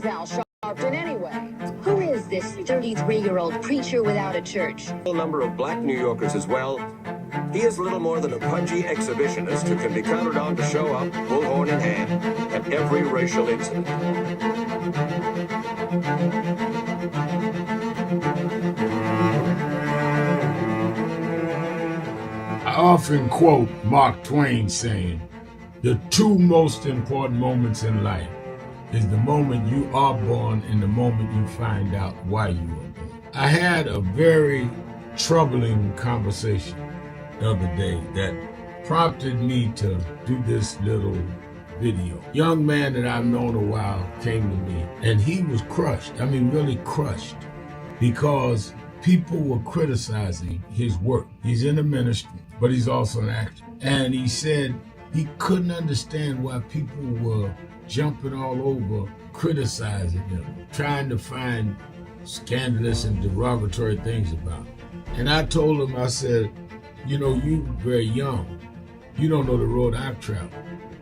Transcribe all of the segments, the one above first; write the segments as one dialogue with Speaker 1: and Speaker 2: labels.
Speaker 1: Al Sharpton anyway? Who is this 33-year-old preacher without a church?
Speaker 2: A number of black New Yorkers as well. He is little more than a pudgy exhibitionist who can be counted on to show up, bullhorn in hand, at every racial incident.
Speaker 3: I often quote Mark Twain saying, "The two most important moments in life is the moment you are born and the moment you find out why you were born." I had a very troubling conversation the other day that prompted me to do this little video. A young man that I've known a while came to me and he was crushed. I mean, really crushed, because people were criticizing his work. He's in the ministry, but he's also an actor. And he said he couldn't understand why people were jumping all over, criticizing him, trying to find scandalous and derogatory things about him. And I told him, I said, you know, you're very young. You don't know the road I've traveled.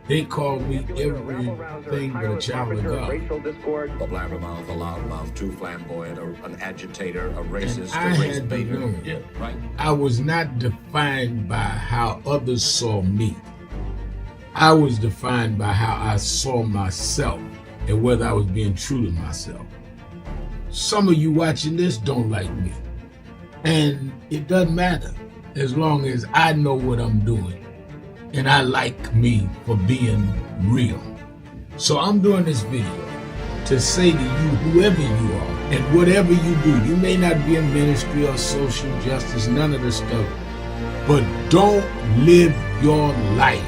Speaker 3: They call me everything but a child of God.
Speaker 2: A blabbermouth, a loudmouth, too flamboyant, an agitator, a racist,
Speaker 3: and I had to know,
Speaker 2: yeah, right.
Speaker 3: I was not defined by how others saw me. I was defined by how I saw myself and whether I was being true to myself. Some of you watching this don't like me. And it doesn't matter as long as I know what I'm doing and I like me for being real. So I'm doing this video to say to you, whoever you are and whatever you do, you may not be in ministry or social justice, none of this stuff, but don't live your life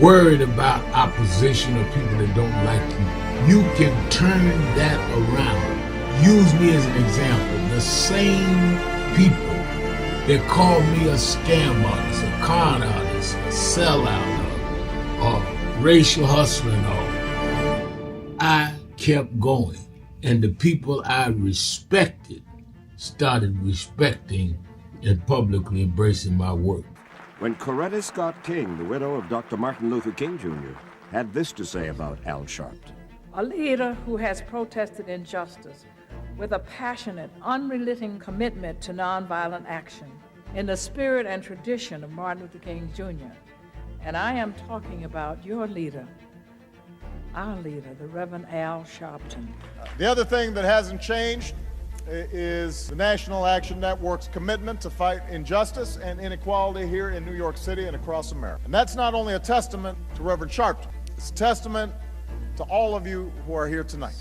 Speaker 3: worried about opposition or people that don't like you. You can turn that around. Use me as an example. The same people that call me a scam artist, a con artist, a sellout, or racial hustler and all, I kept going. And the people I respected started respecting and publicly embracing my work.
Speaker 2: When Coretta Scott King, the widow of Dr. Martin Luther King Jr., had this to say about Al Sharpton.
Speaker 4: A leader who has protested injustice with a passionate, unrelenting commitment to nonviolent action in the spirit and tradition of Martin Luther King Jr. And I am talking about your leader, our leader, the Reverend Al Sharpton.
Speaker 5: The other thing that hasn't changed is the National Action Network's commitment to fight injustice and inequality here in New York City and across America. And that's not only a testament to Reverend Sharpton, it's a testament to all of you who are here tonight.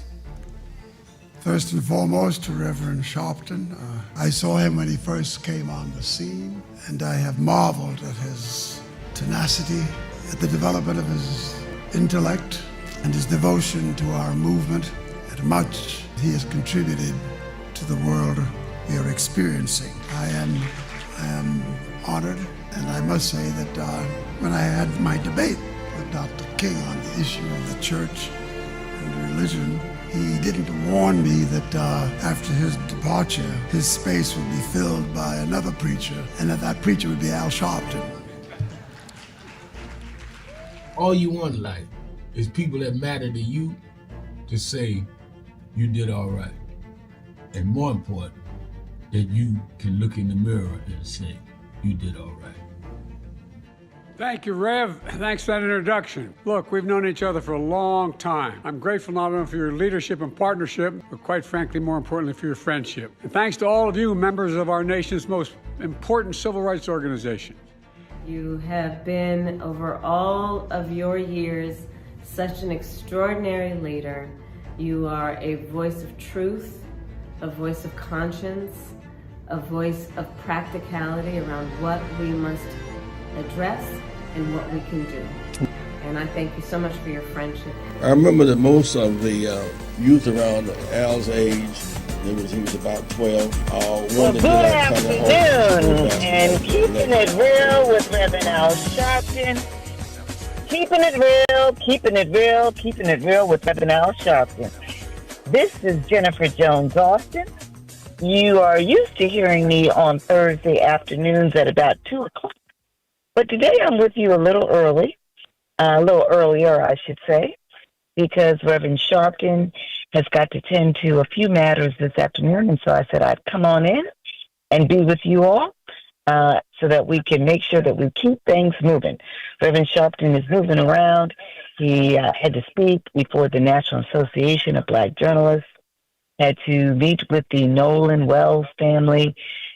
Speaker 6: First and foremost, to Reverend Sharpton. I saw him when he first came on the scene, and I have marveled at his tenacity, at the development of his intellect, and his devotion to our movement, and much he has contributed to the world we are experiencing. I am honored, and I must say that when I had my debate with Dr. King on the issue of the church and religion, he didn't warn me that after his departure, his space would be filled by another preacher, and that preacher would be Al Sharpton.
Speaker 3: All you want in life is people that matter to you to say you did all right. And more important, that you can look in the mirror and say you did all right.
Speaker 7: Thank you, Rev. Thanks for that introduction. Look, we've known each other for a long time. I'm grateful not only for your leadership and partnership, but quite frankly, more importantly, for your friendship. And thanks to all of you, members of our nation's most important civil rights organization.
Speaker 8: You have been, over all of your years, such an extraordinary leader. You are a voice of truth, a voice of conscience, a voice of practicality around what we must address and what we can do. And I thank you so much for your friendship.
Speaker 9: I remember that most of the youth around Al's age, he was about 12.
Speaker 10: Well, good afternoon, and keeping it real with Reverend Al Sharpton. Keeping it real, keeping it real, keeping it real with Reverend Al Sharpton. This is Jennifer Jones Austin. You are used to hearing me on Thursday afternoons at about 2 o'clock. But today I'm with you a little earlier, I should say, because Reverend Sharpton has got to tend to a few matters this afternoon, and so I said I'd come on in and be with you all so that we can make sure that we keep things moving. Reverend Sharpton is moving around. He had to speak before the National Association of Black Journalists, had to meet with the Nolan Wells family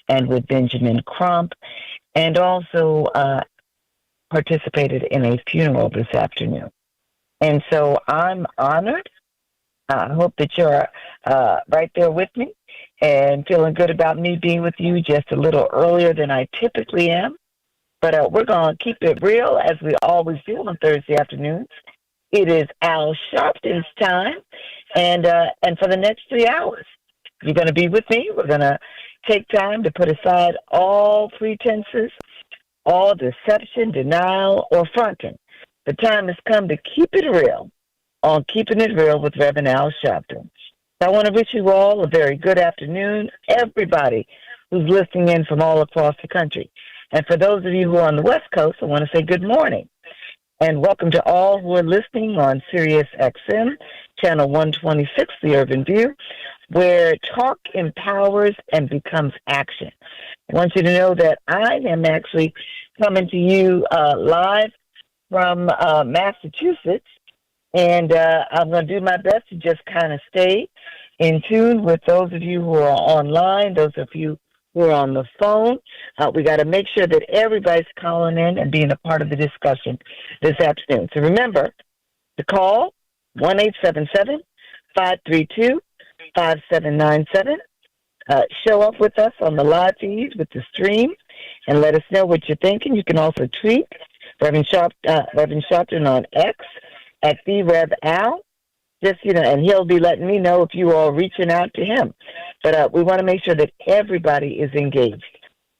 Speaker 10: and with Benjamin Crump, and also participated in a funeral this afternoon. And so I'm honored. I hope that you're right there with me and feeling good about me being with you just a little earlier than I typically am. But we're going to keep it real as we always do on Thursday afternoons. It is Al Sharpton's time, and for the next 3 hours, you're going to be with me. We're going to take time to put aside all pretenses, all deception, denial, or fronting. The time has come to keep it real on Keeping It Real with Reverend Al Sharpton. I want to wish you all a very good afternoon, everybody who's listening in from all across the country. And for those of you who are on the West Coast, I want to say good morning. And welcome to all who are listening on Sirius XM, channel 126, The Urban View, where talk empowers and becomes action. I want you to know that I am actually coming to you live from Massachusetts, and I'm going to do my best to just kind of stay in tune with those of you who are online, those of you who are on the phone. We got to make sure that everybody's calling in and being a part of the discussion this afternoon. So remember to call 1-877-532-5797. Show up with us on the live feed with the stream and let us know what you're thinking. You can also tweet Reverend Sharpton on X at TheRevAl. Just, and he'll be letting me know if you are reaching out to him. But we want to make sure that everybody is engaged.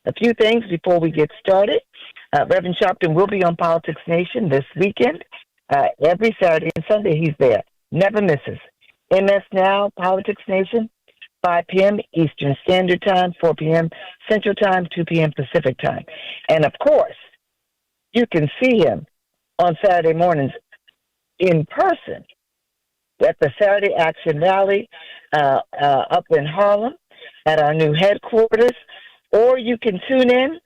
Speaker 10: A few things before we get started. Reverend Sharpton will be on Politics Nation this weekend. Every Saturday and Sunday he's there. Never misses. MS Now, Politics Nation, 5 p.m. Eastern Standard Time, 4 p.m. Central Time, 2 p.m. Pacific Time. And, of course, you can see him on Saturday mornings in person at the Saturday Action Rally up in Harlem at our new headquarters, or you can tune in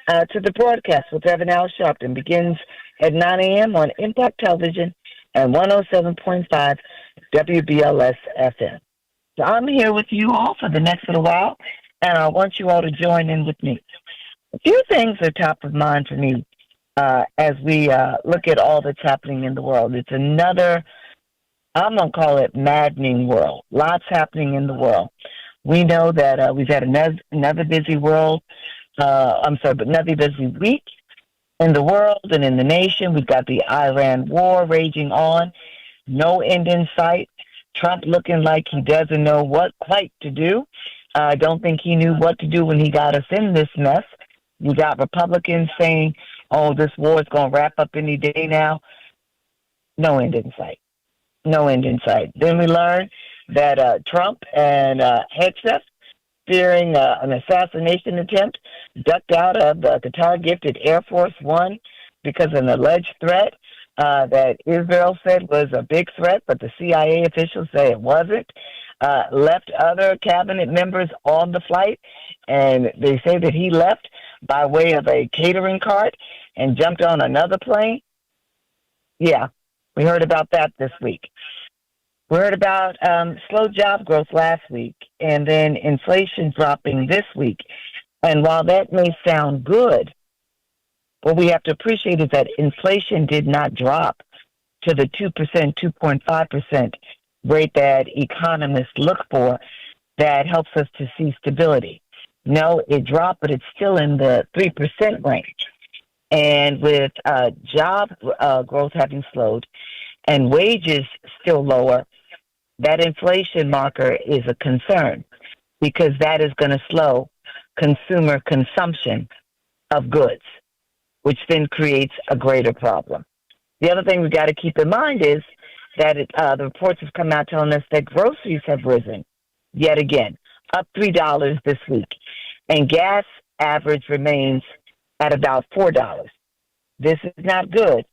Speaker 10: to the broadcast with Reverend Al Sharpton. Begins at 9 a.m. on Impact Television and 107.5 WBLS FM. So I'm here with you all for the next little while, and I want you all to join in with me. A few things are top of mind for me as we look at all that's happening in the world. It's another, I'm going to call it, maddening world. Lots happening in the world. We know that we've had another busy another busy week in the world and in the nation. We've got the Iran war raging on, no end in sight. Trump looking like he doesn't know what quite to do. I don't think he knew what to do when he got us in this mess. You got Republicans saying, oh, this war is going to wrap up any day now. No end in sight. No end in sight. Then we learned that Trump and Hegseth, fearing an assassination attempt, ducked out of the Qatar-gifted Air Force One because of an alleged threat that Israel said was a big threat, but the CIA officials say it wasn't. Left other cabinet members on the flight, and they say that he left by way of a catering cart and jumped on another plane. Yeah, we heard about that this week. We heard about slow job growth last week, and then inflation dropping this week. And while that may sound good, what we have to appreciate is that inflation did not drop to the 2%, 2.5% rate that economists look for that helps us to see stability. No, it dropped, but it's still in the 3% range. And with job growth having slowed and wages still lower, that inflation marker is a concern because that is going to slow consumer consumption of goods, which then creates a greater problem. The other thing we got to keep in mind is that the reports have come out telling us that groceries have risen yet again, up $3 this week, and gas average remains at about $4. This is not good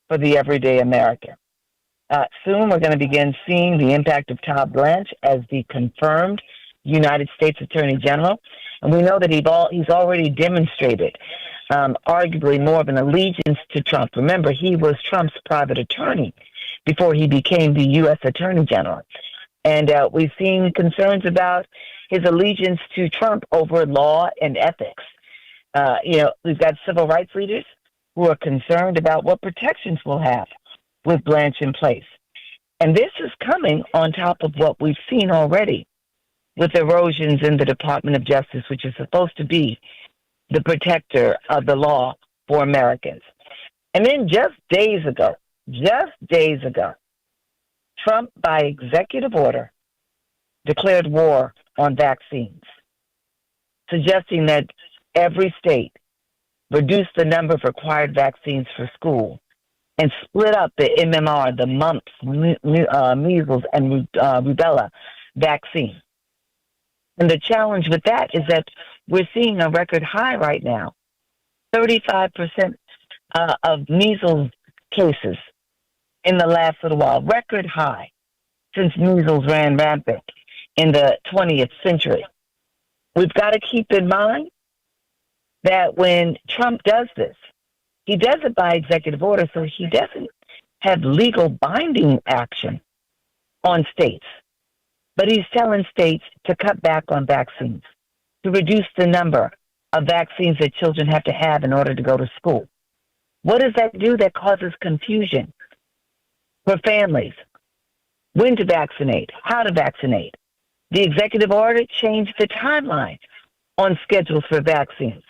Speaker 10: for the everyday American. Soon we're going to begin seeing the impact of Todd Blanche as the confirmed United States Attorney General. And we know that he's already demonstrated arguably more of an allegiance to Trump. Remember, he was Trump's private attorney before he became the U.S. Attorney General. And we've seen concerns about his allegiance to Trump over law and ethics. We've got civil rights leaders who are concerned about what protections we'll have with Blanche in place. And this is coming on top of what we've seen already with erosions in the Department of Justice, which is supposed to be the protector of the law for Americans. And then just days ago, Trump, by executive order, declared war on vaccines, suggesting that every state reduce the number of required vaccines for school and split up the MMR, the mumps, measles, and rubella vaccine. And the challenge with that is that we're seeing a record high right now. 35% of measles cases in the last little while, record high since measles ran rampant in the 20th century. We've got to keep in mind that when Trump does this, he does it by executive order, so he doesn't have legal binding action on states. But he's telling states to cut back on vaccines, to reduce the number of vaccines that children have to have in order to go to school. What does that do? That causes confusion for families. When to vaccinate, how to vaccinate. The executive order changed the timeline on schedules for vaccines.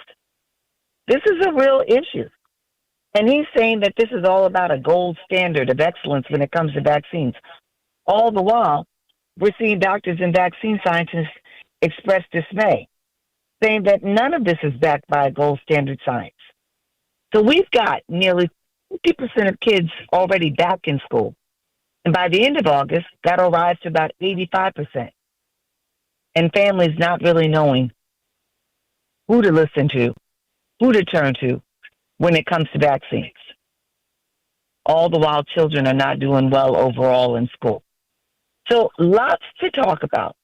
Speaker 10: This is a real issue. And he's saying that this is all about a gold standard of excellence when it comes to vaccines. All the while, we're seeing doctors and vaccine scientists express dismay, saying that none of this is backed by a gold standard science. So we've got nearly 50% of kids already back in school. And by the end of August, that'll rise to about 85%. And families not really knowing who to listen to, who to turn to when it comes to vaccines. All the while, children are not doing well overall in school. So lots to talk about.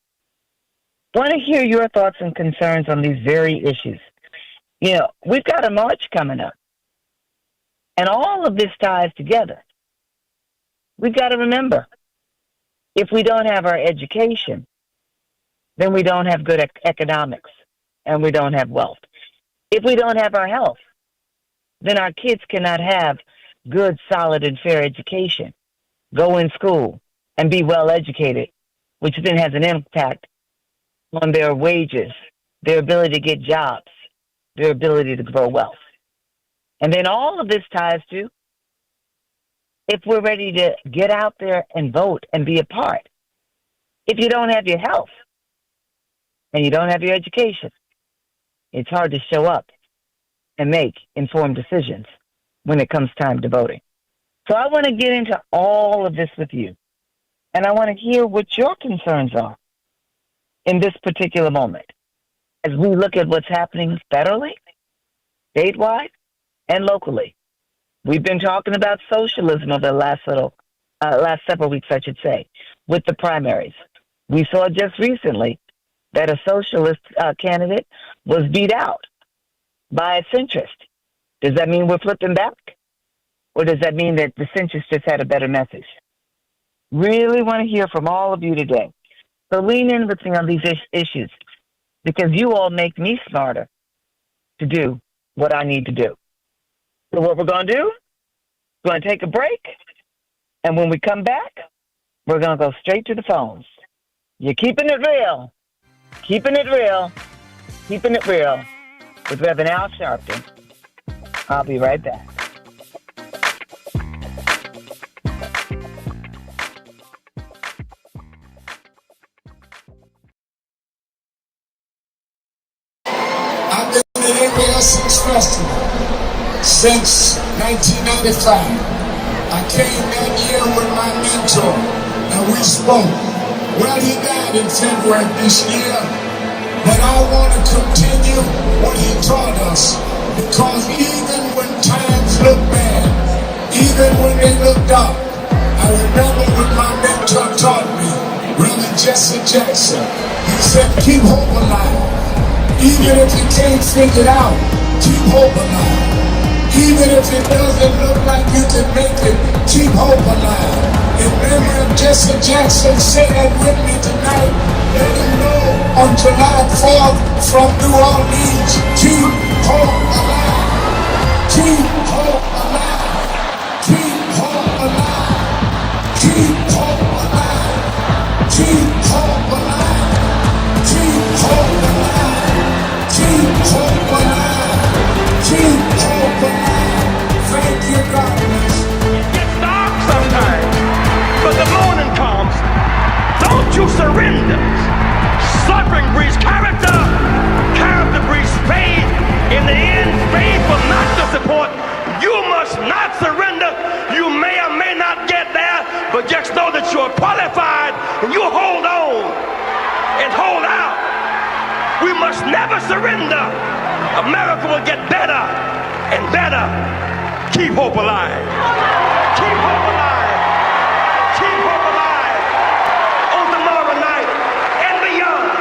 Speaker 10: Want to hear your thoughts and concerns on these very issues. We've got a march coming up. And all of this ties together. We've got to remember, if we don't have our education, then we don't have good economics and we don't have wealth. If we don't have our health, then our kids cannot have good, solid, and fair education, go in school, and be well educated, which then has an impact on their wages, their ability to get jobs, their ability to grow wealth. And then all of this ties to if we're ready to get out there and vote and be a part. If you don't have your health and you don't have your education, it's hard to show up and make informed decisions when it comes time to voting. So I want to get into all of this with you. And I want to hear what your concerns are in this particular moment as we look at what's happening federally, statewide, and locally. We've been talking about socialism over the last several weeks, I should say, with the primaries. We saw just recently that a socialist candidate was beat out by a centrist. Does that mean we're flipping back? Or does that mean that the centrist just had a better message? Really want to hear from all of you today. So lean in with me on these issues because you all make me smarter to do what I need to do. So what we're going to do, we're going to take a break. And when we come back, we're going to go straight to the phones. You're keeping it real. Keeping it real. Keeping it real with Reverend Al Sharpton. I'll be right back.
Speaker 3: I've been in the Area 6 Festival since 1995. I came that year with my mentor and we spoke. Well, he died in February this year, but I want to continue what he taught us because even when times look bad, even when they look dark, I remember Jesse Jackson. He said, keep hope alive. Even if you can't figure it out, keep hope alive. Even if it doesn't look like you can make it, keep hope alive. In memory of Jesse Jackson, say that with me tonight. Let him know on July 4th from New Orleans, keep hope alive. Keep hope alive. Keep hope alive. Keep hope alive. Keep hope alive. Keep hope alive. Keep hope alive. Keep hope alive. Thank you, God bless.
Speaker 11: It gets dark sometimes, but the morning comes. Don't you surrender. Suffering breeds character. Character breeds faith. In the end, faith will not disappoint. You must not surrender. You may or may not get there, but just know that you're qualified and you hold on and hold out. We must never surrender. America will get better and better. Keep hope alive. Keep hope alive. Keep hope alive. On tomorrow night and beyond.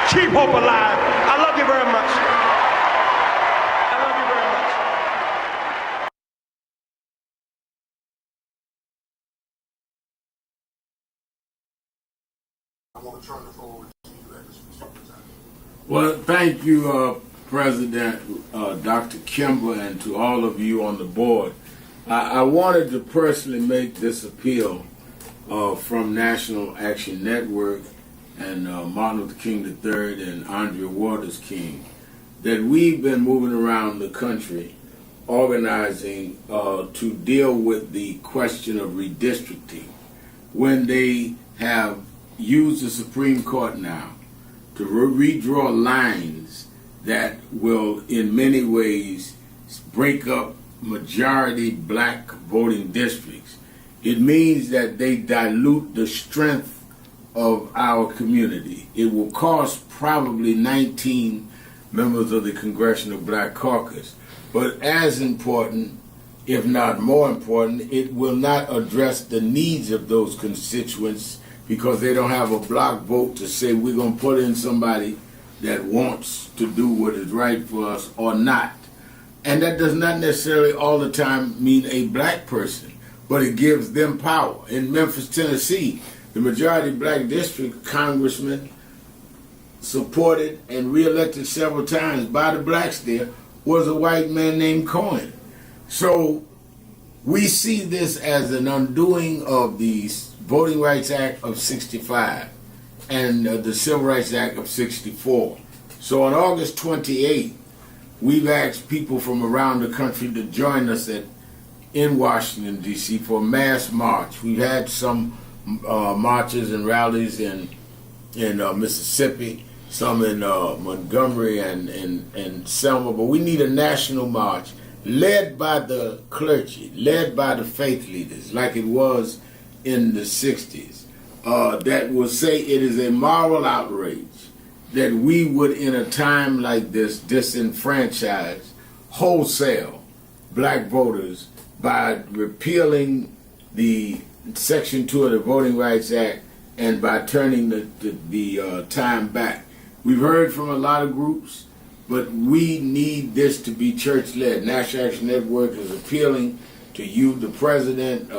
Speaker 11: Keep hope alive. I love you very much. I love you very much.
Speaker 3: I want to turn the floor over to you at this time. Well, thank you, President Dr. Kimber, and to all of you on the board. I wanted to personally make this appeal from National Action Network and Martin Luther King III and Andrea Waters King, that we've been moving around the country organizing to deal with the question of redistricting when they have used the Supreme Court now to redraw lines that will in many ways break up majority black voting districts. It means that they dilute the strength of our community. It will cost probably 19 members of the Congressional Black Caucus. But as important, if not more important, it will not address the needs of those constituents because they don't have a block vote to say we're going to put in somebody that wants to do what is right for us or not. And that does not necessarily all the time mean a black person, but it gives them power. In Memphis, Tennessee, the majority black district congressman supported and reelected several times by the blacks there was a white man named Cohen. So we see this as an undoing of the Voting Rights Act of 65 and the Civil Rights Act of 64. So on August 28th, we've asked people from around the country to join us in Washington, D.C. for a mass march. We've had some marches and rallies in Mississippi, some in Montgomery and Selma, but we need a national march led by the clergy, led by the faith leaders, like it was in the 60s, that will say it is a moral outrage that we would, in a time like this, disenfranchise wholesale black voters by repealing the Section 2 of the Voting Rights Act and by turning the time back. We've heard from a lot of groups, but we need this to be church-led. National Action Network is appealing to you, the president.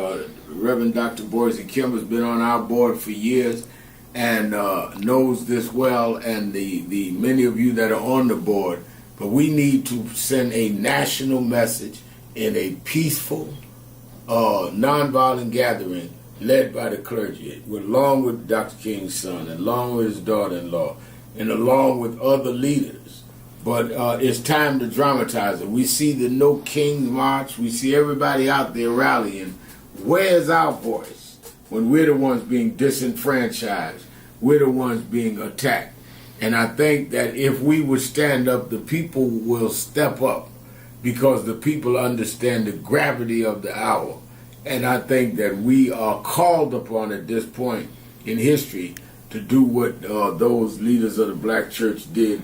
Speaker 3: Reverend Dr. Boise Kim has been on our board for years and knows this well, and the many of you that are on the board. But we need to send a national message in a peaceful, nonviolent gathering led by the clergy, along with Dr. King's son, along with his daughter-in-law, and along with other leaders. But it's time to dramatize it. We see the No Kings March. We see everybody out there rallying. Where's our voice when we're the ones being disenfranchised? We're the ones being attacked. And I think that if we would stand up, the people will step up because the people understand the gravity of the hour. And I think that we are called upon at this point in history to do what those leaders of the black church did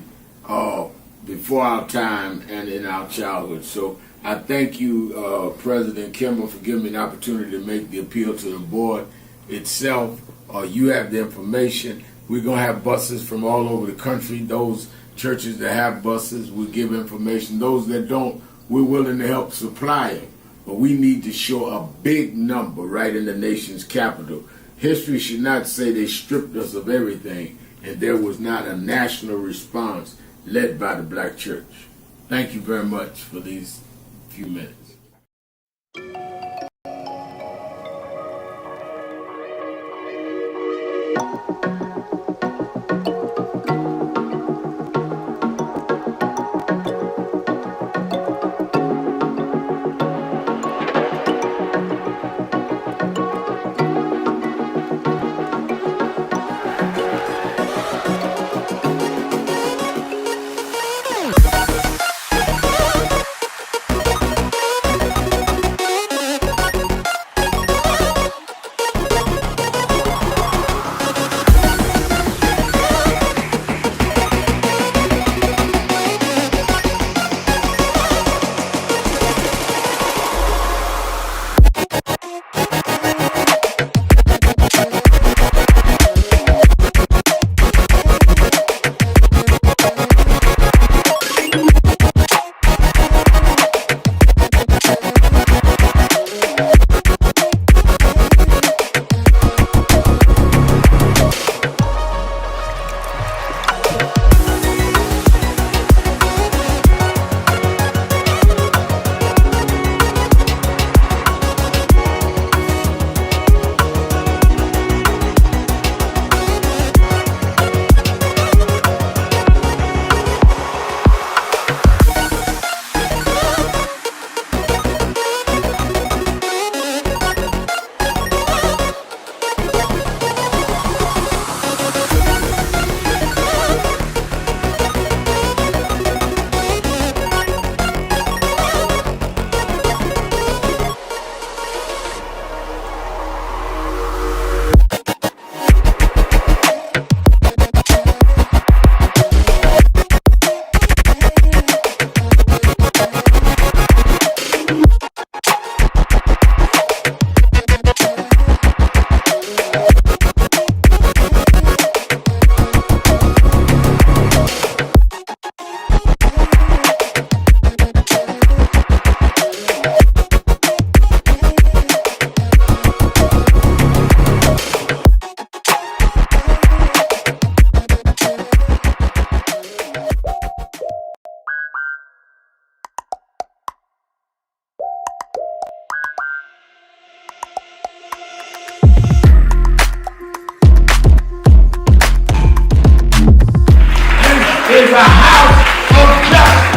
Speaker 3: before our time and in our childhood. So I thank you, President Kimball, for giving me an opportunity to make the appeal to the board itself. you have the information. We're going to have buses from all over the country. Those churches that have buses will give information. Those that don't, we're willing to help supply them. But we need to show a big number right in the nation's capital. History should not say they stripped us of everything and there was not a national response led by the black church. Thank you very much for these few minutes. Is a house of justice.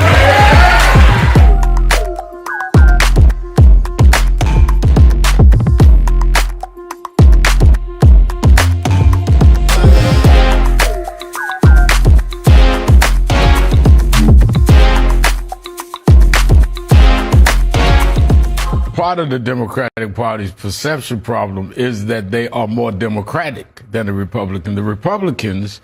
Speaker 3: Part of the Democratic Party's perception problem is that they are more democratic than the Republicans. The Republicans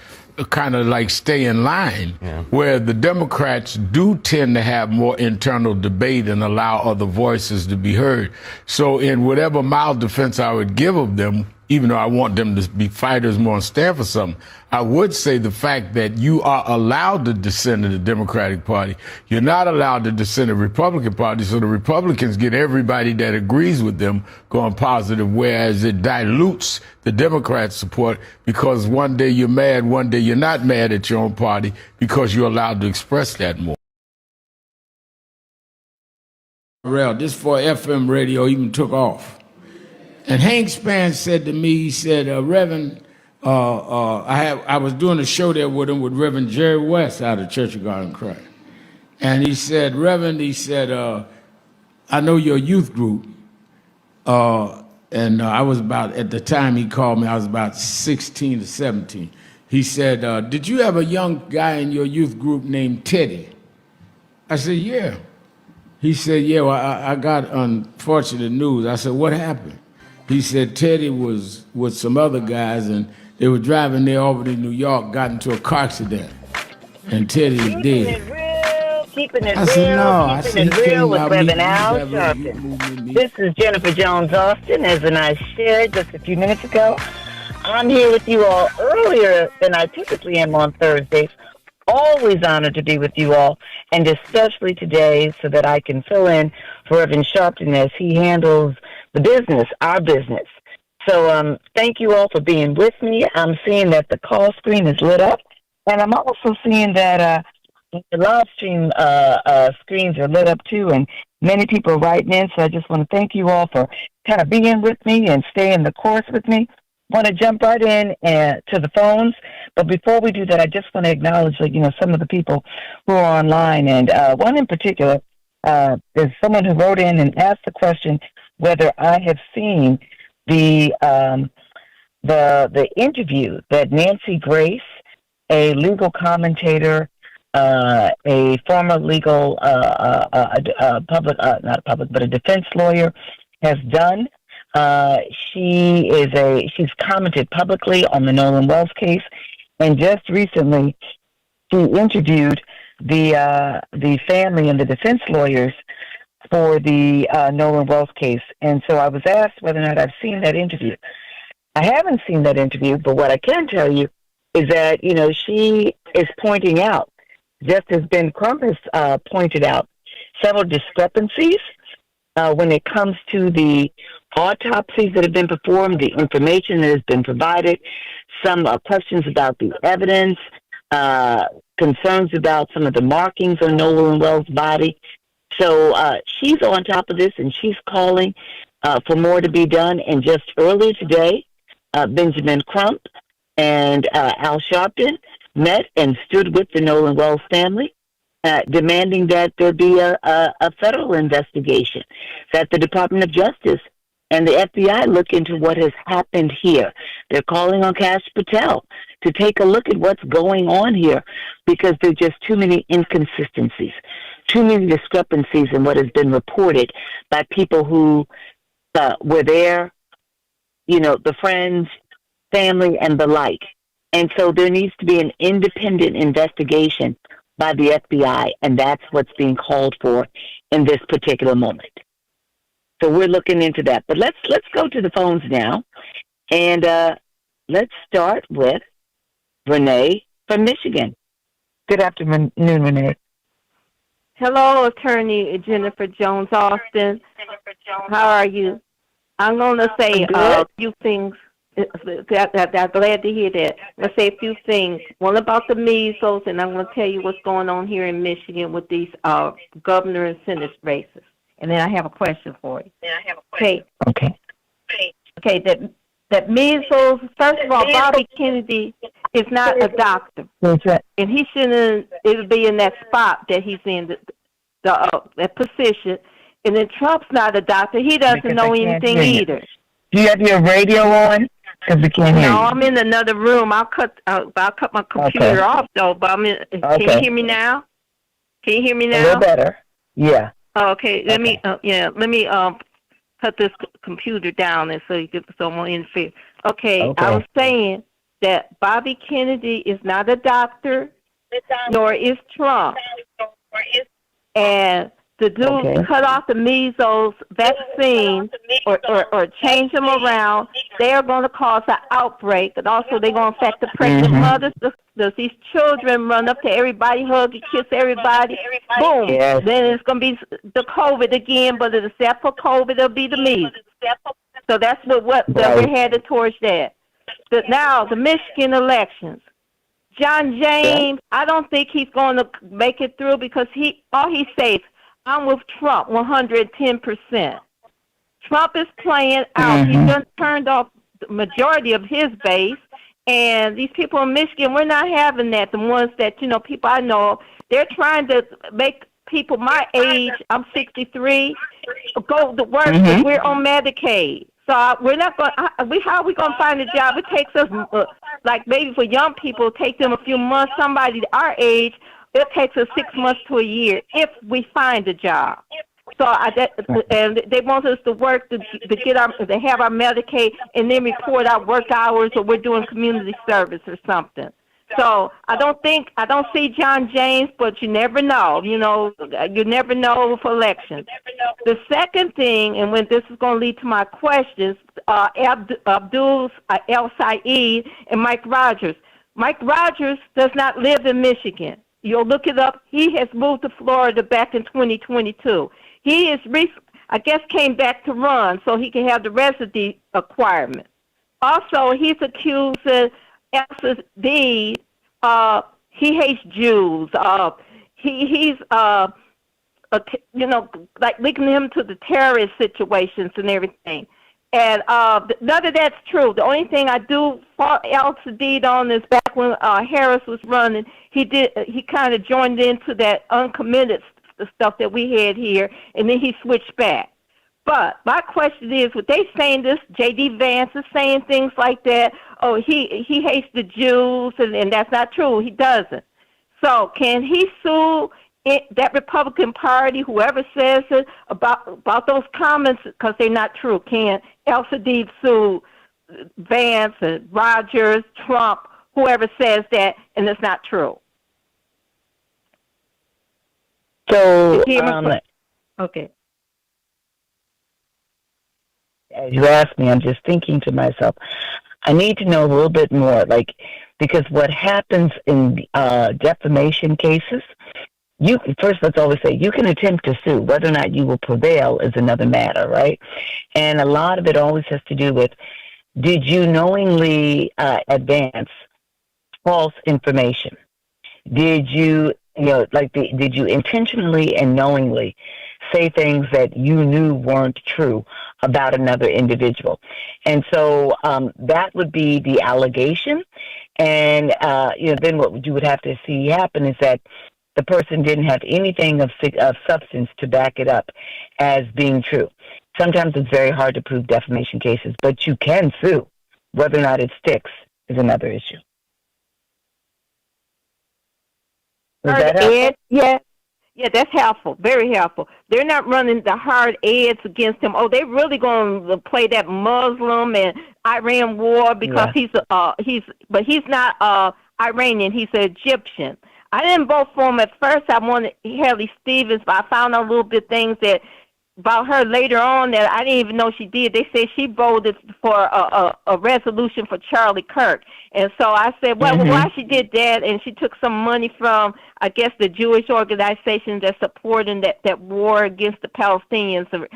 Speaker 3: kind of like stay in line, where the Democrats do tend to have more internal debate and allow other voices to be heard. So in whatever mild defense I would give of them, even though I want them to be fighters more and stand for something, I would say the fact that you are allowed to dissent in the Democratic Party, you're not allowed to dissent in the Republican Party, so the Republicans get everybody that agrees with them going positive, whereas it dilutes the Democrats' support because one day you're mad, one day you're not mad at your own party because you're allowed to express that more. This for FM radio even took off. And Hank Span said to me, he said, Reverend, I was doing a show there with him with Reverend Jerry West out of Church of God in Christ. And he said, Reverend, he said, I know your youth group. And I was about, at the time he called me, I was about 16 to 17. He said, did you have a young guy in your youth group named Teddy? I said, yeah. He said, yeah, well, I got unfortunate news. I said, what happened? He said Teddy was with some other guys, and they were driving near Albany, New York, got into a car accident, and Teddy is dead.
Speaker 10: Keeping it real with Reverend Al Sharpton. This is Jennifer Jones Austin, as I shared just a few minutes ago. I'm here with you all earlier than I typically am on Thursdays. Always honored to be with you all, and especially today so that I can fill in for Reverend Sharpton as he handles the business, our business. So thank you all for being with me. I'm seeing that the call screen is lit up, and I'm also seeing that the live stream screens are lit up too, and many people are writing in. So I just want to thank you all for kind of being with me and staying the course with me. Want to jump right in to the phones, but before we do that, I just want to acknowledge, some of the people who are online, and one in particular is someone who wrote in and asked the question whether I have seen the interview that Nancy Grace, a legal commentator, a former legal a defense lawyer, has done. She's commented publicly on the Nolan Wells case, and just recently she interviewed the family and the defense lawyers for the Nolan Wells case. And so I was asked whether or not I've seen that interview. I haven't seen that interview, but what I can tell you is that, she is pointing out, just as Ben Crump has pointed out, several discrepancies when it comes to the autopsies that have been performed, the information that has been provided, some questions about the evidence, concerns about some of the markings on Nolan Wells' body. So she's on top of this, and she's calling for more to be done. And just earlier today, Benjamin Crump and Al Sharpton met and stood with the Nolan Wells family, demanding that there be a federal investigation, that the Department of Justice and the FBI look into what has happened here. They're calling on Kash Patel to take a look at what's going on here, because there are just too many inconsistencies, too many discrepancies in what has been reported by people who were there, the friends, family, and the like. And so there needs to be an independent investigation by the FBI, and that's what's being called for in this particular moment. So we're looking into that. But let's go to the phones now, and let's start with Renee from Michigan. Good afternoon, Renee.
Speaker 12: Hello, Attorney Jennifer Jones Austin. How are you? I'm going to say a few things. I'm glad to hear that. Let's say a few things. One about the measles, and I'm going to tell you what's going on here in Michigan with these governor and senate races. And then I have a question for you. Okay. That measles. First of all, Bobby Kennedy is not a doctor, and he shouldn't be in that spot that he's in, that position. And then Trump's not a doctor; he doesn't know anything either.
Speaker 10: Do you have your radio on? Because we can't hear you.
Speaker 12: No, I'm in another room. I'll cut my computer off though. But I'm in. Can you hear me now? Can you hear me now?
Speaker 10: A little better. Yeah.
Speaker 12: Okay. Let me put this computer down and so you get someone interfere. Okay. I was saying that Bobby Kennedy is not a doctor, nor is Trump. And the dude cut off the measles vaccine or change them around, they are going to cause an outbreak, and also they're going to affect the pregnant mothers. Does these children run up to everybody, hug and kiss everybody? Boom. Yes. Then it's going to be the COVID again, but except for COVID, it'll be the measles. So that's what we're headed towards that. But now, the Michigan elections. John James, I don't think he's going to make it through because all he says, I'm with Trump 110%. Trump is playing out. He just turned off the majority of his base. And these people in Michigan, we're not having that. The ones that, people I know, they're trying to make people my age, I'm 63, go to work. We're on Medicaid. So we're not going. How are we going to find a job? It takes us, like maybe for young people, it takes them a few months. Somebody our age, it takes us 6 months to a year if we find a job. So and they want us to work to have our Medicaid and then report our work hours, or we're doing community service or something. So I don't see John James, but you never know. You never know for elections. The second thing, and when this is going to lead to my questions, Abdul El Said and Mike Rogers. Mike Rogers does not live in Michigan. You'll look it up. He has moved to Florida back in 2022. He is I guess came back to run so he can have the residency requirement. Also, he's accused of LSD. He hates Jews. He's like linking him to the terrorist situations and everything. And none of that's true. The only thing I do fault LSD on is back when Harris was running, he kind of joined into that uncommitted stuff that we had here, and then he switched back. But my question is, would they saying this? J.D. Vance is saying things like that. Oh, he hates the Jews, and that's not true. He doesn't. So can he sue that Republican Party, whoever says it, about those comments, because they're not true? Can LCD sue Vance and Rogers, Trump, whoever says that, and it's not true?
Speaker 10: So,
Speaker 12: okay.
Speaker 10: As you asked me, I'm just thinking to myself, I need to know a little bit more, because what happens in defamation cases, let's always say, you can attempt to sue. Whether or not you will prevail is another matter, right? And a lot of it always has to do with, did you knowingly advance false information? Did you, did you intentionally and knowingly say things that you knew weren't true about another individual? And so that would be the allegation. And, then what you would have to see happen is that the person didn't have anything of substance to back it up as being true. Sometimes it's very hard to prove defamation cases, but you can sue. Whether or not it sticks is another issue. Is that helpful?
Speaker 12: Yeah, that's helpful. Very helpful. They're not running the hard ads against him. Oh, they're really going to play that Muslim and Iran war because he's not Iranian. He's an Egyptian. I didn't vote for him at first. I wanted Haley Stevens, but I found out a little bit things about her later on that I didn't even know she did. They said she voted for a resolution for Charlie Kirk. And so I said, well, why she did that? And she took some money from, I guess, the Jewish organization that's supporting that war against the Palestinians. And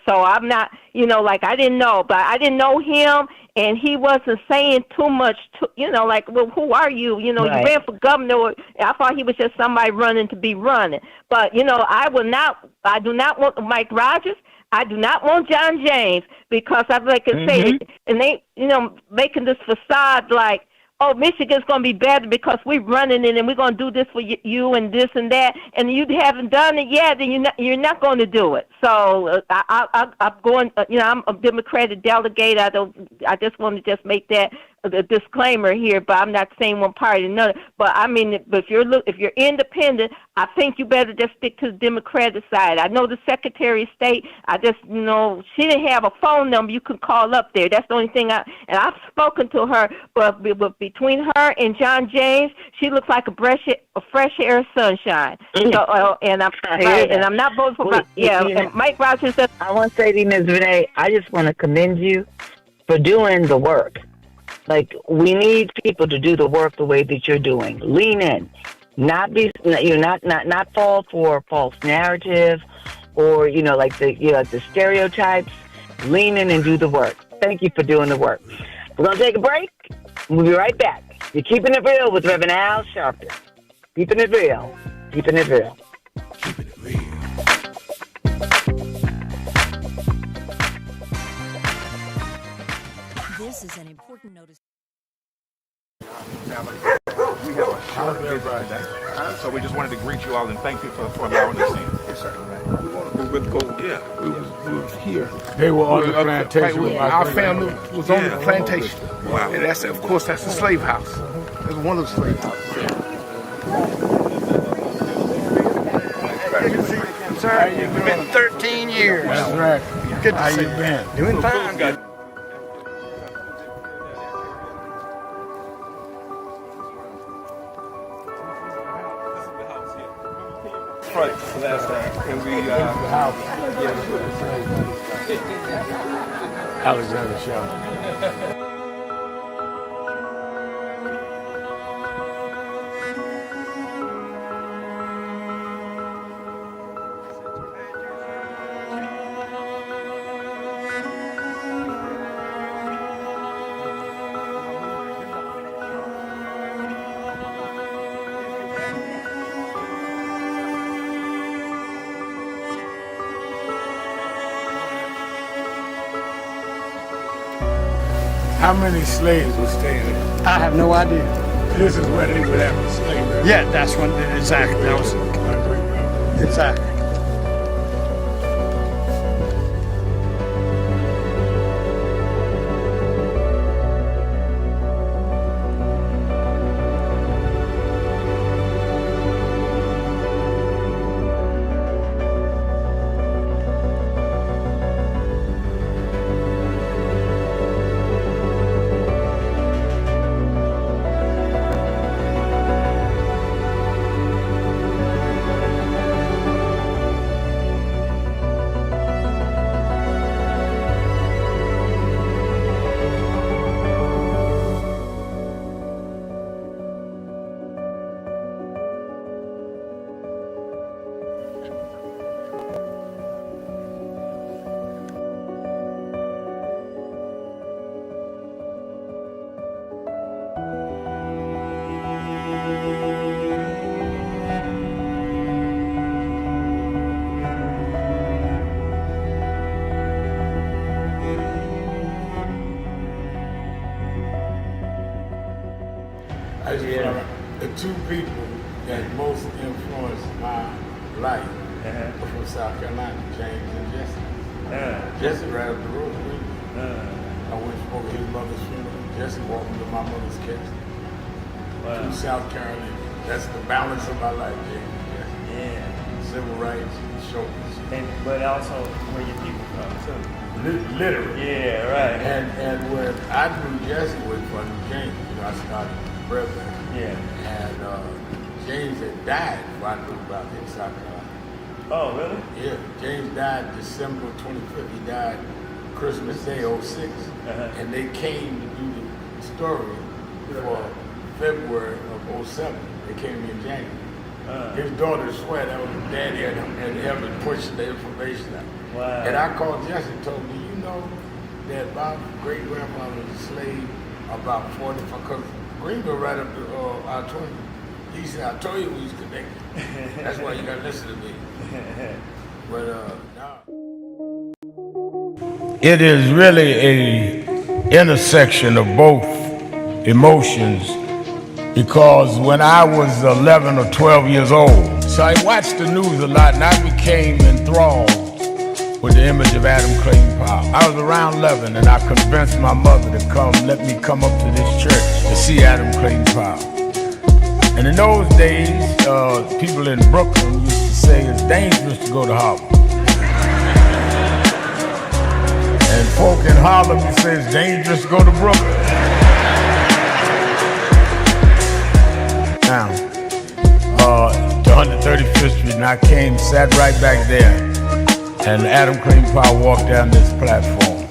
Speaker 12: so I'm not, I didn't know. But I didn't know him, and he wasn't saying too much, well, who are you? You ran for governor. I thought he was just somebody running to be running. But, I do not want Mike Rogers. I do not want John James, because I'd like to say, and they, making this facade like, oh, Michigan's going to be better because we're running it and we're going to do this for you and this and that, and you haven't done it yet, then you're not going to do it. So I'm going, I'm a Democratic delegate. I just want to just make that a disclaimer here, but I'm not saying one party or another. But I mean, if you're independent, I think you better just stick to the Democratic side. I know the Secretary of State. I just, she didn't have a phone number you could call up there. That's the only thing. And I've spoken to her, but between her and John James, she looks like a fresh air sunshine. So, and I'm not voting for and Mike Rogers.
Speaker 10: I want to say to you, Ms. Renee, I just want to commend you for doing the work. We need people to do the work the way that you're doing. Lean in, not fall for false narrative, or the stereotypes. Lean in and do the work. Thank you for doing the work. We're gonna take a break. We'll be right back. You're keeping it real with Reverend Al Sharpton. Keeping it real. Keeping it real.
Speaker 3: Keeping it real.
Speaker 13: This is an important notice.
Speaker 14: We have a short visit today, so we just wanted to greet you all and thank you for allowing us in. Yes, sir. We was here.
Speaker 3: They were on the plantation.
Speaker 14: Our family was on the plantation. Wow. And that's, of course, that's the slave house. That's one of the slave houses.
Speaker 15: Sir, it's been 13 years.
Speaker 3: That's right.
Speaker 15: Good to see you.
Speaker 3: Been?
Speaker 15: Doing fine.
Speaker 14: front last time. And we,
Speaker 3: Alexander Sharpton. How many slaves were staying there?
Speaker 7: I have no idea.
Speaker 3: This is where they would have a slave. Right?
Speaker 7: Yeah, that's when, exactly. That was, exactly.
Speaker 3: The two people that most influenced my life were from South Carolina, James and Jesse. Jesse right up the road with me. I went and spoke at his mother's funeral. Jesse walked me to my mother's casket. Wow. To South Carolina. That's the balance of my life, James and Jesse. Yeah. Civil rights, shoulders.
Speaker 16: But also where your people from too.
Speaker 3: Literally.
Speaker 16: Yeah, right.
Speaker 3: And when I knew Jesse was from James, you know, I started bread bank.
Speaker 16: Yeah.
Speaker 3: And James had died before I knew about it in South Carolina.
Speaker 16: Oh, really?
Speaker 3: Yeah. James died December 25th. He died Christmas Day, 06. And they came to do the story for February of 07. They came in January. His daughter swear that was his daddy and him pushing the information out.
Speaker 16: Wow.
Speaker 3: And I called Jesse and told him, you know that my great-grandfather was a slave about 45, because Greenville right up to I-20. He said, I told you we was connected. That's why you got to listen to me. But it is really a intersection of both emotions, because when I was 11 or 12 years old, so I watched the news a lot and I became enthralled with the image of Adam Clayton Powell. I was around 11 and I convinced my mother to let me come up to this church to see Adam Clayton Powell. And in those days, people in Brooklyn used to say it's dangerous to go to Harlem. And folk in Harlem used to say it's dangerous to go to Brooklyn. Now, to 135th Street, and I came, sat right back there, and Adam Clayton Powell walked down this platform.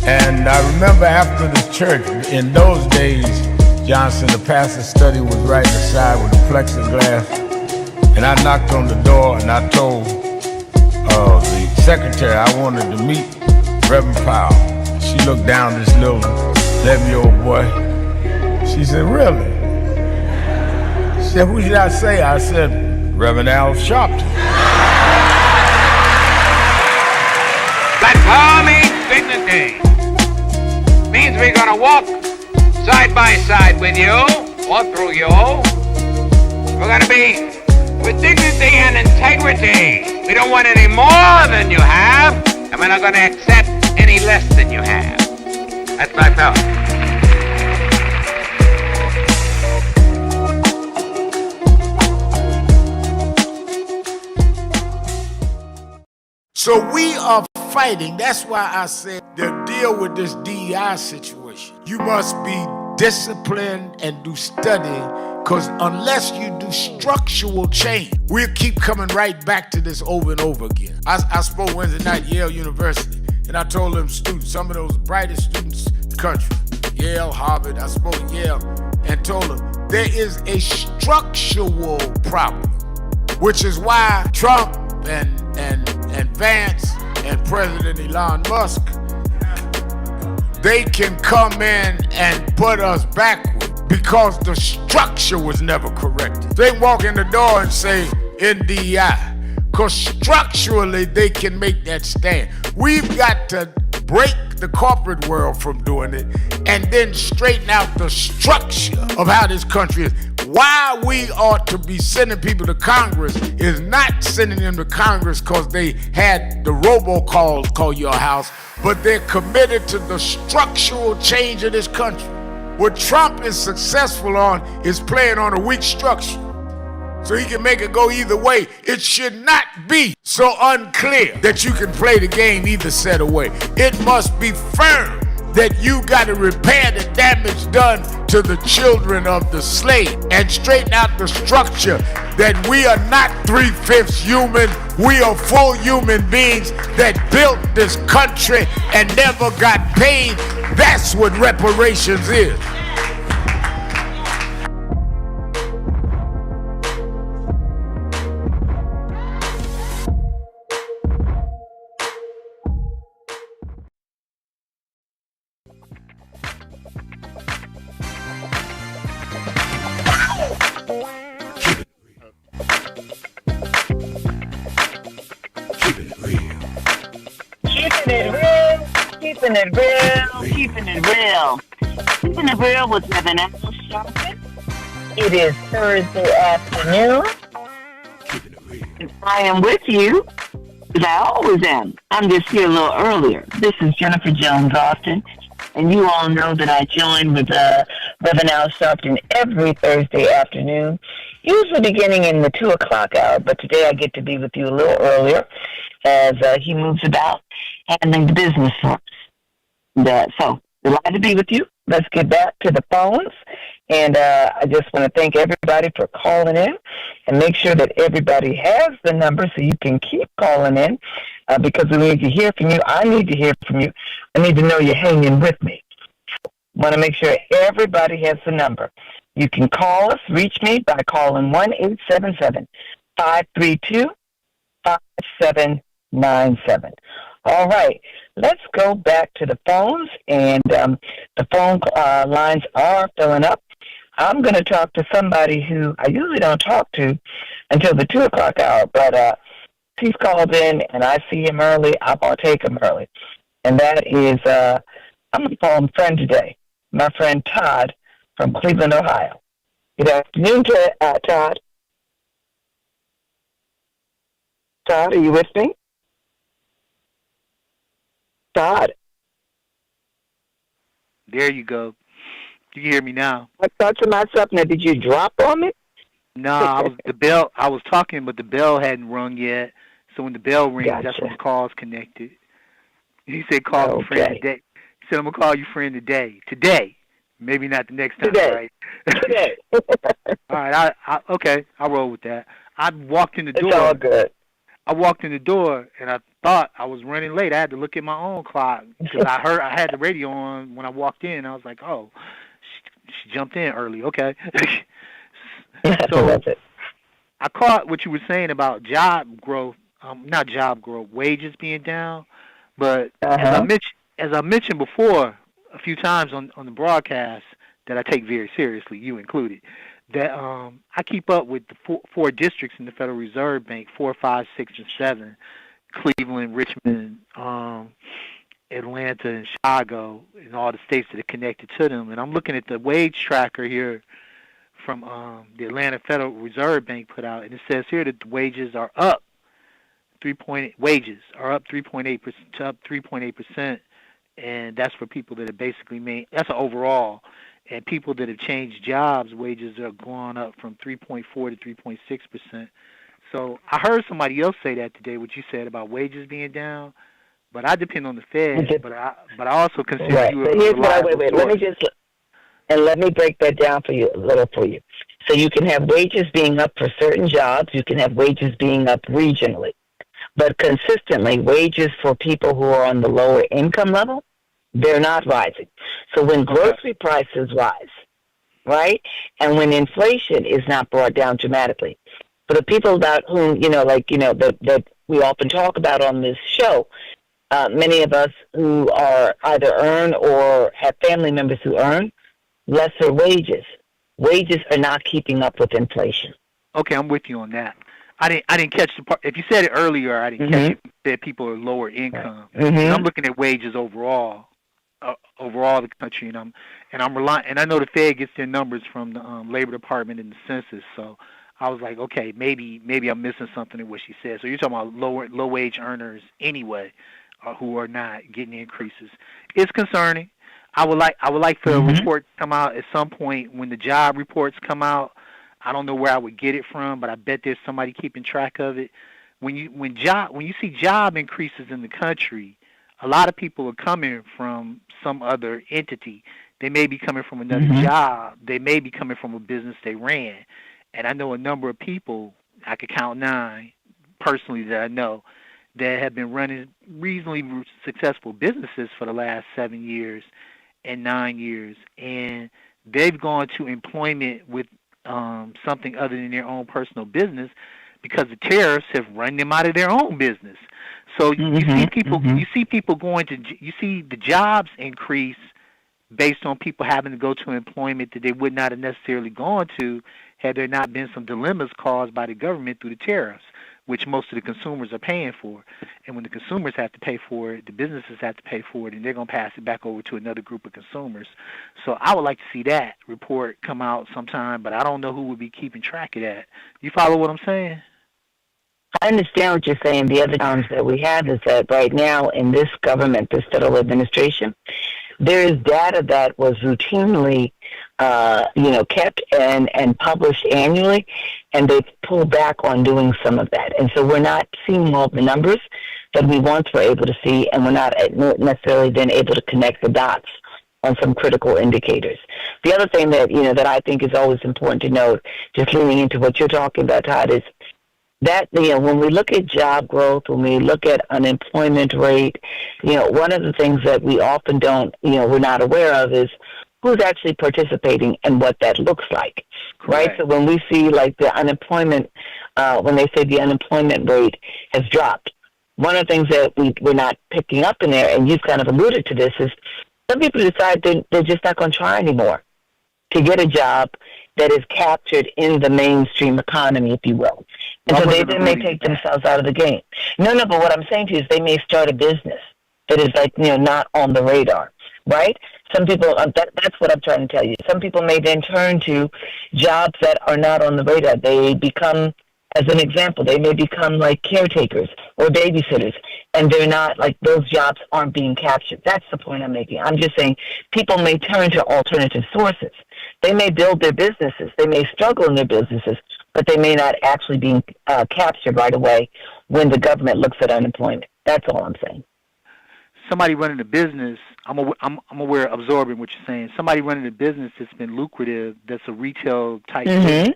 Speaker 3: And I remember after the church, in those days, Johnson, the pastor's study was right inside with the plexiglass. And I knocked on the door and I told the secretary I wanted to meet Reverend Powell. She looked down this little 11-year-old boy. She said, really? She said, who should I say? I said, Reverend Al Sharpton.
Speaker 17: That call means dignity. Means we're gonna walk side by side with you, or through you. We're gonna be with dignity and integrity. We don't want any more than you have, and we're not gonna accept any less than you have. That's my thought.
Speaker 3: So we are fighting. That's why I said to deal with this DEI situation, you must be disciplined and do study
Speaker 18: Because unless you do structural change, we'll keep coming right back to this over and over again. I spoke Wednesday night at Yale University, and I told them students, some of those brightest students in the country, Yale, Harvard, I spoke at Yale, and told them there is a structural problem, which is why Trump and Vance and President Elon Musk, they can come in and put us backward because the structure was never corrected. They walk in the door and say NDI, because structurally they can make that stand. We've got to break the corporate world from doing it and then straighten out the structure of how this country is. Why we ought to be sending people to Congress is not sending them to Congress because they had the robocalls call your house, but they're committed to the structural change of this country. What Trump is successful on is playing on a weak structure, so he can make it go either way. It should not be so unclear that you can play the game either set away. It must be firm that you got to repair the damage done to the children of the slave and straighten out the structure that we are not 3/5 human. We are full human beings that built this country and never got paid. That's what reparations is.
Speaker 10: Keeping it real, keeping it real. Keeping it real with Reverend Al Sharpton. It is Thursday afternoon. And I am with you, as I always am. I'm just here a little earlier. This is Jennifer Jones Austin, and you all know that I join with Reverend Al Sharpton every Thursday afternoon, usually beginning in the 2 o'clock hour, but today I get to be with you a little earlier as he moves about handling the business for us. So, delighted to be with you. Let's get back to the phones. And I just want to thank everybody for calling in and make sure that everybody has the number so you can keep calling in because we need to hear from you. I need to hear from you. I need to know you're hanging with me. Want to make sure everybody has the number. You can call us, reach me by calling 1-877-532-5797. All right, let's go back to the phones, and the phone lines are filling up. I'm going to talk to somebody who I usually don't talk to until the 2 o'clock hour, but he's called in, and I see him early. I'm going to take him early, and that is, I'm going to call him friend today, my friend Todd from Cleveland, Ohio. Good afternoon, Todd. Todd, are you with me? Todd.
Speaker 15: There you go. You can hear me now.
Speaker 10: I thought to myself, now did you drop on me?
Speaker 15: No, I was talking, but the bell hadn't rung yet. So when the bell rings, that's when the call's connected. He said, call your friend today. He said, I'm going to call your friend today. Today. Maybe not the next time, right?
Speaker 10: Today.
Speaker 15: All right, okay, I'll roll with that. I walked in the door.
Speaker 10: It's all good.
Speaker 15: I walked in the door, and I thought I was running late. I had to look at my own clock because I had the radio on when I walked in. I was like, oh, she jumped in early. Okay. So I caught what you were saying about job growth, not job growth, wages being down. But as I mentioned before a few times on the broadcast that I take very seriously, you included, that I keep up with the four districts in the Federal Reserve Bank, 4, 5, 6, and 7, Cleveland, Richmond, Atlanta, and Chicago, and all the states that are connected to them. And I'm looking at the wage tracker here from the Atlanta Federal Reserve Bank put out, and it says here that the wages are up. Wages are up 3.8% to up 3.8%, and that's for people that are basically that's an overall. And people that have changed jobs, wages are going up from 3.4 to 3.6%. So I heard somebody else say that today, what you said about wages being down. But I depend on the Fed. But I also consider you a reliable source.
Speaker 10: Let me break that down for you a little for you. So you can have wages being up for certain jobs. You can have wages being up regionally. But consistently, wages for people who are on the lower income level, they're not rising. So when grocery prices rise, right, and when inflation is not brought down dramatically, for the people about whom, that we often talk about on this show, many of us who are either earn or have family members who earn lesser wages, wages are not keeping up with inflation.
Speaker 15: Okay, I'm with you on that. I didn't catch the part. If you said it earlier, I didn't catch it. You said people are lower income. And I'm looking at wages overall the country, and I'm relying. And I know the Fed gets their numbers from the Labor Department and the census. So I was like, okay, maybe I'm missing something in what she said. So you're talking about low wage earners anyway, who are not getting increases. It's concerning. I would like for a report to come out at some point when the job reports come out. I don't know where I would get it from, but I bet there's somebody keeping track of it. When you see job increases in the country, a lot of people are coming from some other entity. They may be coming from another job. They may be coming from a business they ran. And I know a number of people, I could count 9 personally that I know, that have been running reasonably successful businesses for the last 7 years and 9 years. And they've gone to employment with something other than their own personal business because the tariffs have run them out of their own business. So you see people you see the jobs increase based on people having to go to employment that they would not have necessarily gone to had there not been some dilemmas caused by the government through the tariffs, which most of the consumers are paying for. And when the consumers have to pay for it, the businesses have to pay for it, and they're going to pass it back over to another group of consumers. So I would like to see that report come out sometime, but I don't know who would be keeping track of that. You follow what I'm saying?
Speaker 10: I understand what you're saying. The other challenge that we have is that right now in this government, this federal administration, there is data that was routinely, kept and published annually, and they've pulled back on doing some of that. And so we're not seeing all the numbers that we once were able to see, and we're not necessarily then able to connect the dots on some critical indicators. The other thing that, that I think is always important to note, just leaning into what you're talking about, Todd, is that, when we look at job growth, when we look at unemployment rate, one of the things that we often don't, we're not aware of is who's actually participating and what that looks like, right? So when we see like the unemployment, when they say the unemployment rate has dropped, one of the things that we're not picking up in there, and you've kind of alluded to this, is some people decide they're just not going to try anymore to get a job that is captured in the mainstream economy, if you will. And so they then may take themselves out of the game. No, but what I'm saying to you is they may start a business that is not on the radar, right? Some people, that's what I'm trying to tell you. Some people may then turn to jobs that are not on the radar. They become, as an example, they may become like caretakers or babysitters, and they're not, like, those jobs aren't being captured. That's the point I'm making. I'm just saying people may turn to alternative sources. They may build their businesses. They may struggle in their businesses, but they may not actually be captured right away when the government looks at unemployment. That's all I'm saying.
Speaker 15: Somebody running a business, I'm aware, absorbing what you're saying. Somebody running a business that's been lucrative, that's a retail type business,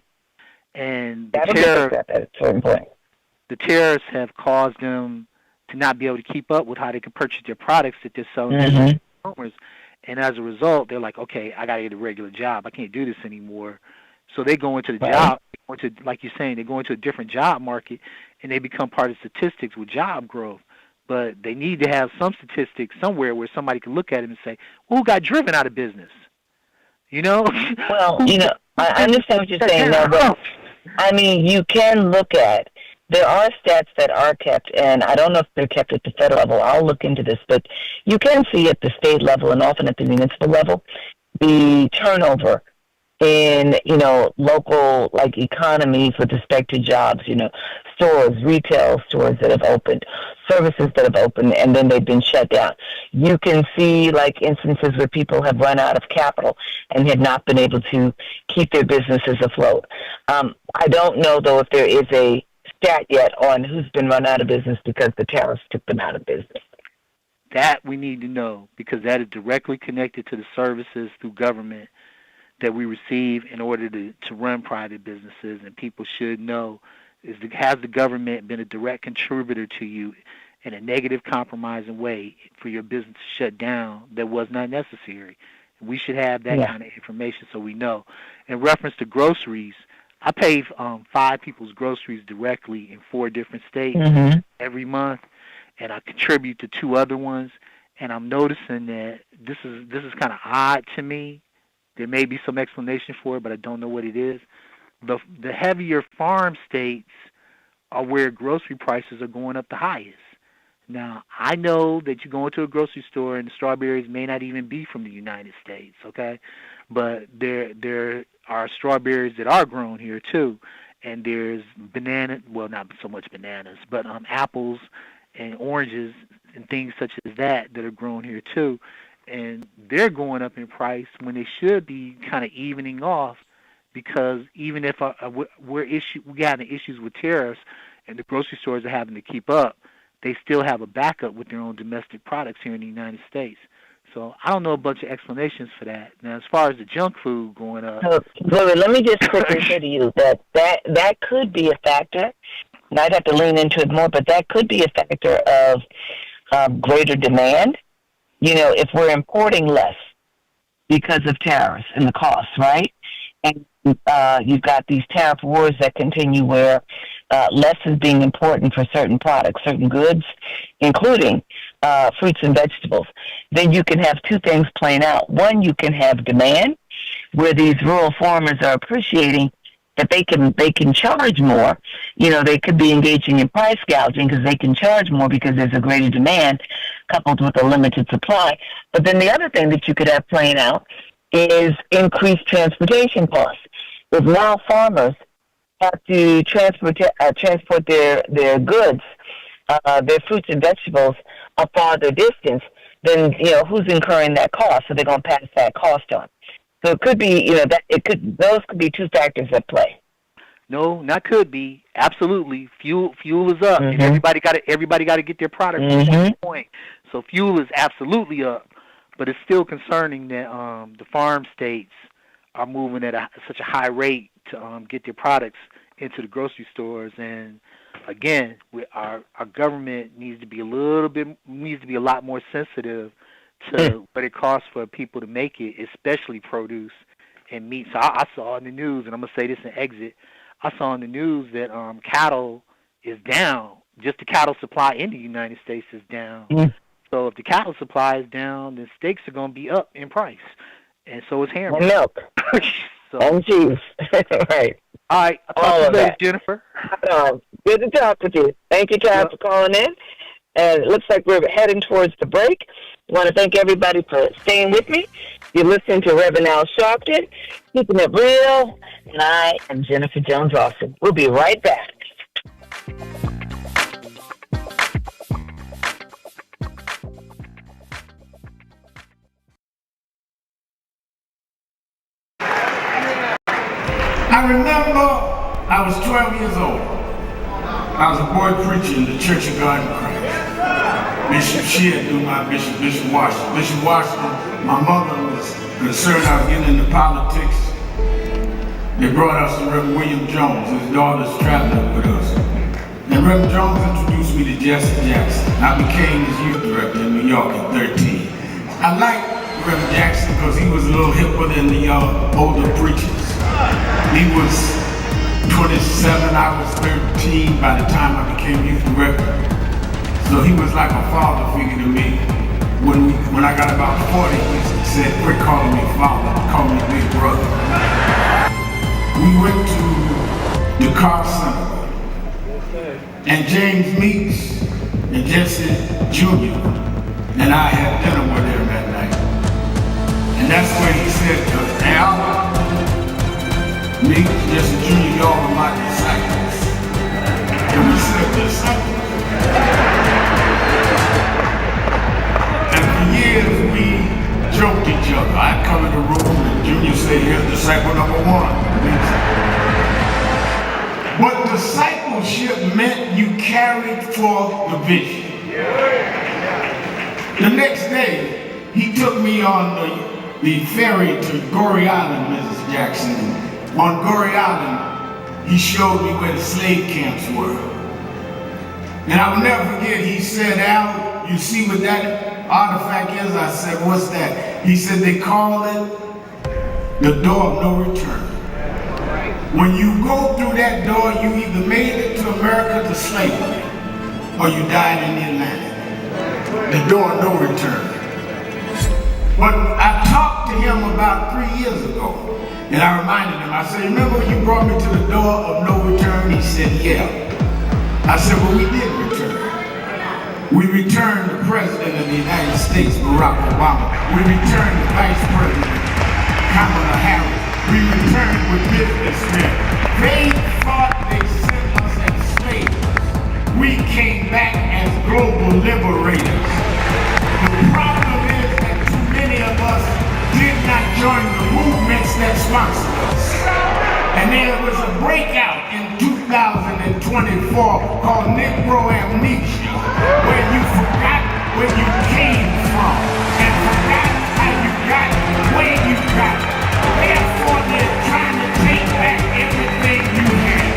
Speaker 15: and the tariffs have caused them to not be able to keep up with how they can purchase their products that they're selling to consumers. And as a result, they're like, okay, I got to get a regular job. I can't do this anymore. So they go into the job, like you're saying, they go into a different job market, and they become part of statistics with job growth. But they need to have some statistics somewhere where somebody can look at it and say, well, who got driven out of business? Well,
Speaker 10: I understand what you're saying now, but I mean, you can look at, there are stats that are kept, and I don't know if they're kept at the federal level. I'll look into this, but you can see at the state level and often at the municipal level the turnover in, local, like, economies with respect to jobs, stores, retail stores that have opened, services that have opened, and then they've been shut down. You can see, like, instances where people have run out of capital and have not been able to keep their businesses afloat. I don't know, though, if there is a stat yet on who's been run out of business because the tariffs took them out of business.
Speaker 15: That we need to know, because that is directly connected to the services through government that we receive in order to run private businesses, and people should know, has the government been a direct contributor to you in a negative, compromising way for your business to shut down that was not necessary? We should have that kind of information so we know. In reference to groceries, I pay 5 people's groceries directly in 4 different states every month, and I contribute to 2 other ones. And I'm noticing that this is kind of odd to me. There may be some explanation for it, but I don't know what it is. The heavier farm states are where grocery prices are going up the highest. Now, I know that you go into a grocery store and the strawberries may not even be from the United States, okay? But there are strawberries that are grown here too. And there's not so much bananas, but apples and oranges and things such as that are grown here too. And they're going up in price when they should be kind of evening off, because even if we're having issues with tariffs and the grocery stores are having to keep up, they still have a backup with their own domestic products here in the United States. So I don't know a bunch of explanations for that. Now, as far as the junk food going up,
Speaker 10: let me just quickly say to you that could be a factor. And I'd have to lean into it more, but that could be a factor of greater demand. You know, if we're importing less because of tariffs and the costs, right? And you've got these tariff wars that continue where less is being imported for certain products, certain goods, including fruits and vegetables. Then you can have 2 things playing out. One, you can have demand, where these rural farmers are appreciating that they can charge more. You know, they could be engaging in price gouging because they can charge more because there's a greater demand coupled with a limited supply. But then the other thing that you could have playing out is increased transportation costs. If now farmers have to transport their goods, their fruits and vegetables a farther distance, then who's incurring that cost? So they're going to pass that cost on. So it could be those could be 2 factors at play.
Speaker 15: No, not could be. Absolutely, fuel is up, and everybody got to get their product from one point. So fuel is absolutely up, but it's still concerning that the farm states are moving at such a high rate to get their products into the grocery stores. And again, our government needs to be a lot more sensitive to what it costs for people to make it, especially produce and meat. So I saw in the news, and I'm gonna say this in exit, I saw in the news that cattle is down. Just the cattle supply in the United States is down. So if the cattle supply is down, then steaks are gonna be up in price, and so is ham.
Speaker 10: And milk. And cheese. Right.
Speaker 15: All right. I'll talk to you later, Jennifer.
Speaker 10: Good to talk with you. Thank you, Todd, for calling in. And it looks like we're heading towards the break. I want to thank everybody for staying with me. You're listening to Reverend Al Sharpton, Keeping It Real, and I am Jennifer Jones-Austin. We'll be right back.
Speaker 3: I remember I was 12 years old. I was a boy preacher in the Church of God in Christ. Bishop Shear knew my bishop, Bishop Washington. Bishop Washington, my mother was concerned I was getting into politics. They brought us to Reverend William Jones. His daughter's traveling with us. And Reverend Jones introduced me to Jesse Jackson. I became his youth director in New York at 13. I liked Reverend Jackson because he was a little hipper than the older preachers. He was 27, I was 13 by the time I became youth director. So he was like a father figure to me. When I got about 40, he said, quit calling me father, call me big brother. We went to the car center, and James Meeks and Jesse Jr. and I had dinner with him that night. And that's where he said to us, Al, Meeks, Jesse Jr., y'all are my disciples. And we said, disciples? And for years we joked each other. I'd come in the room and Junior say, here's disciple number 1. But discipleship meant you carried forth the vision. The next day, he took me on
Speaker 18: the ferry to Goree Island, Mrs. Jackson. On Goree Island, he showed me where the slave camps were. And I will never forget, he said, Al, you see what that artifact is? I said, what's that? He said, they call it the door of no return. When you go through that door, you either made it to America to slavery, or you died in the Atlantic. The door of no return. But I talked to him about 3 years ago, and I reminded him, I said, remember when you brought me to the door of no return? He said, yeah. I said, well, we did return. We returned the President of the United States, Barack Obama. We returned the Vice President, Kamala Harris. We returned with businessmen. They thought they sent us as slaves. We came back as global liberators. The problem is that too many of us did not join the movements that sponsored us. And there was a breakout in 2024 called Negro Amnesia, where you forgot where you came from and forgot how you got where you got. Therefore, they're trying to take back everything you had.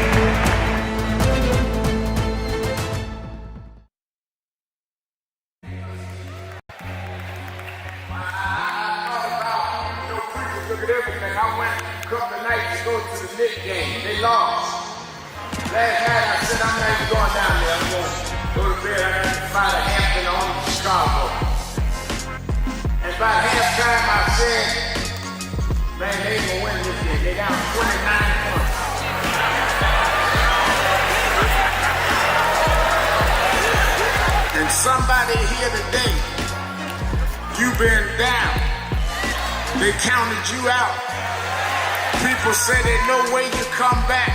Speaker 18: Look at everything. I went a couple of nights to go to the Knicks game. They lost. Last night I said, I'm not even going down there. I'm going to go to bed. I got to fly to Hampton on to Chicago. And by halftime I said, man, they ain't going to win this game. They down 29 points. And somebody here today, you've been down. They counted you out. People say there's no way you come back.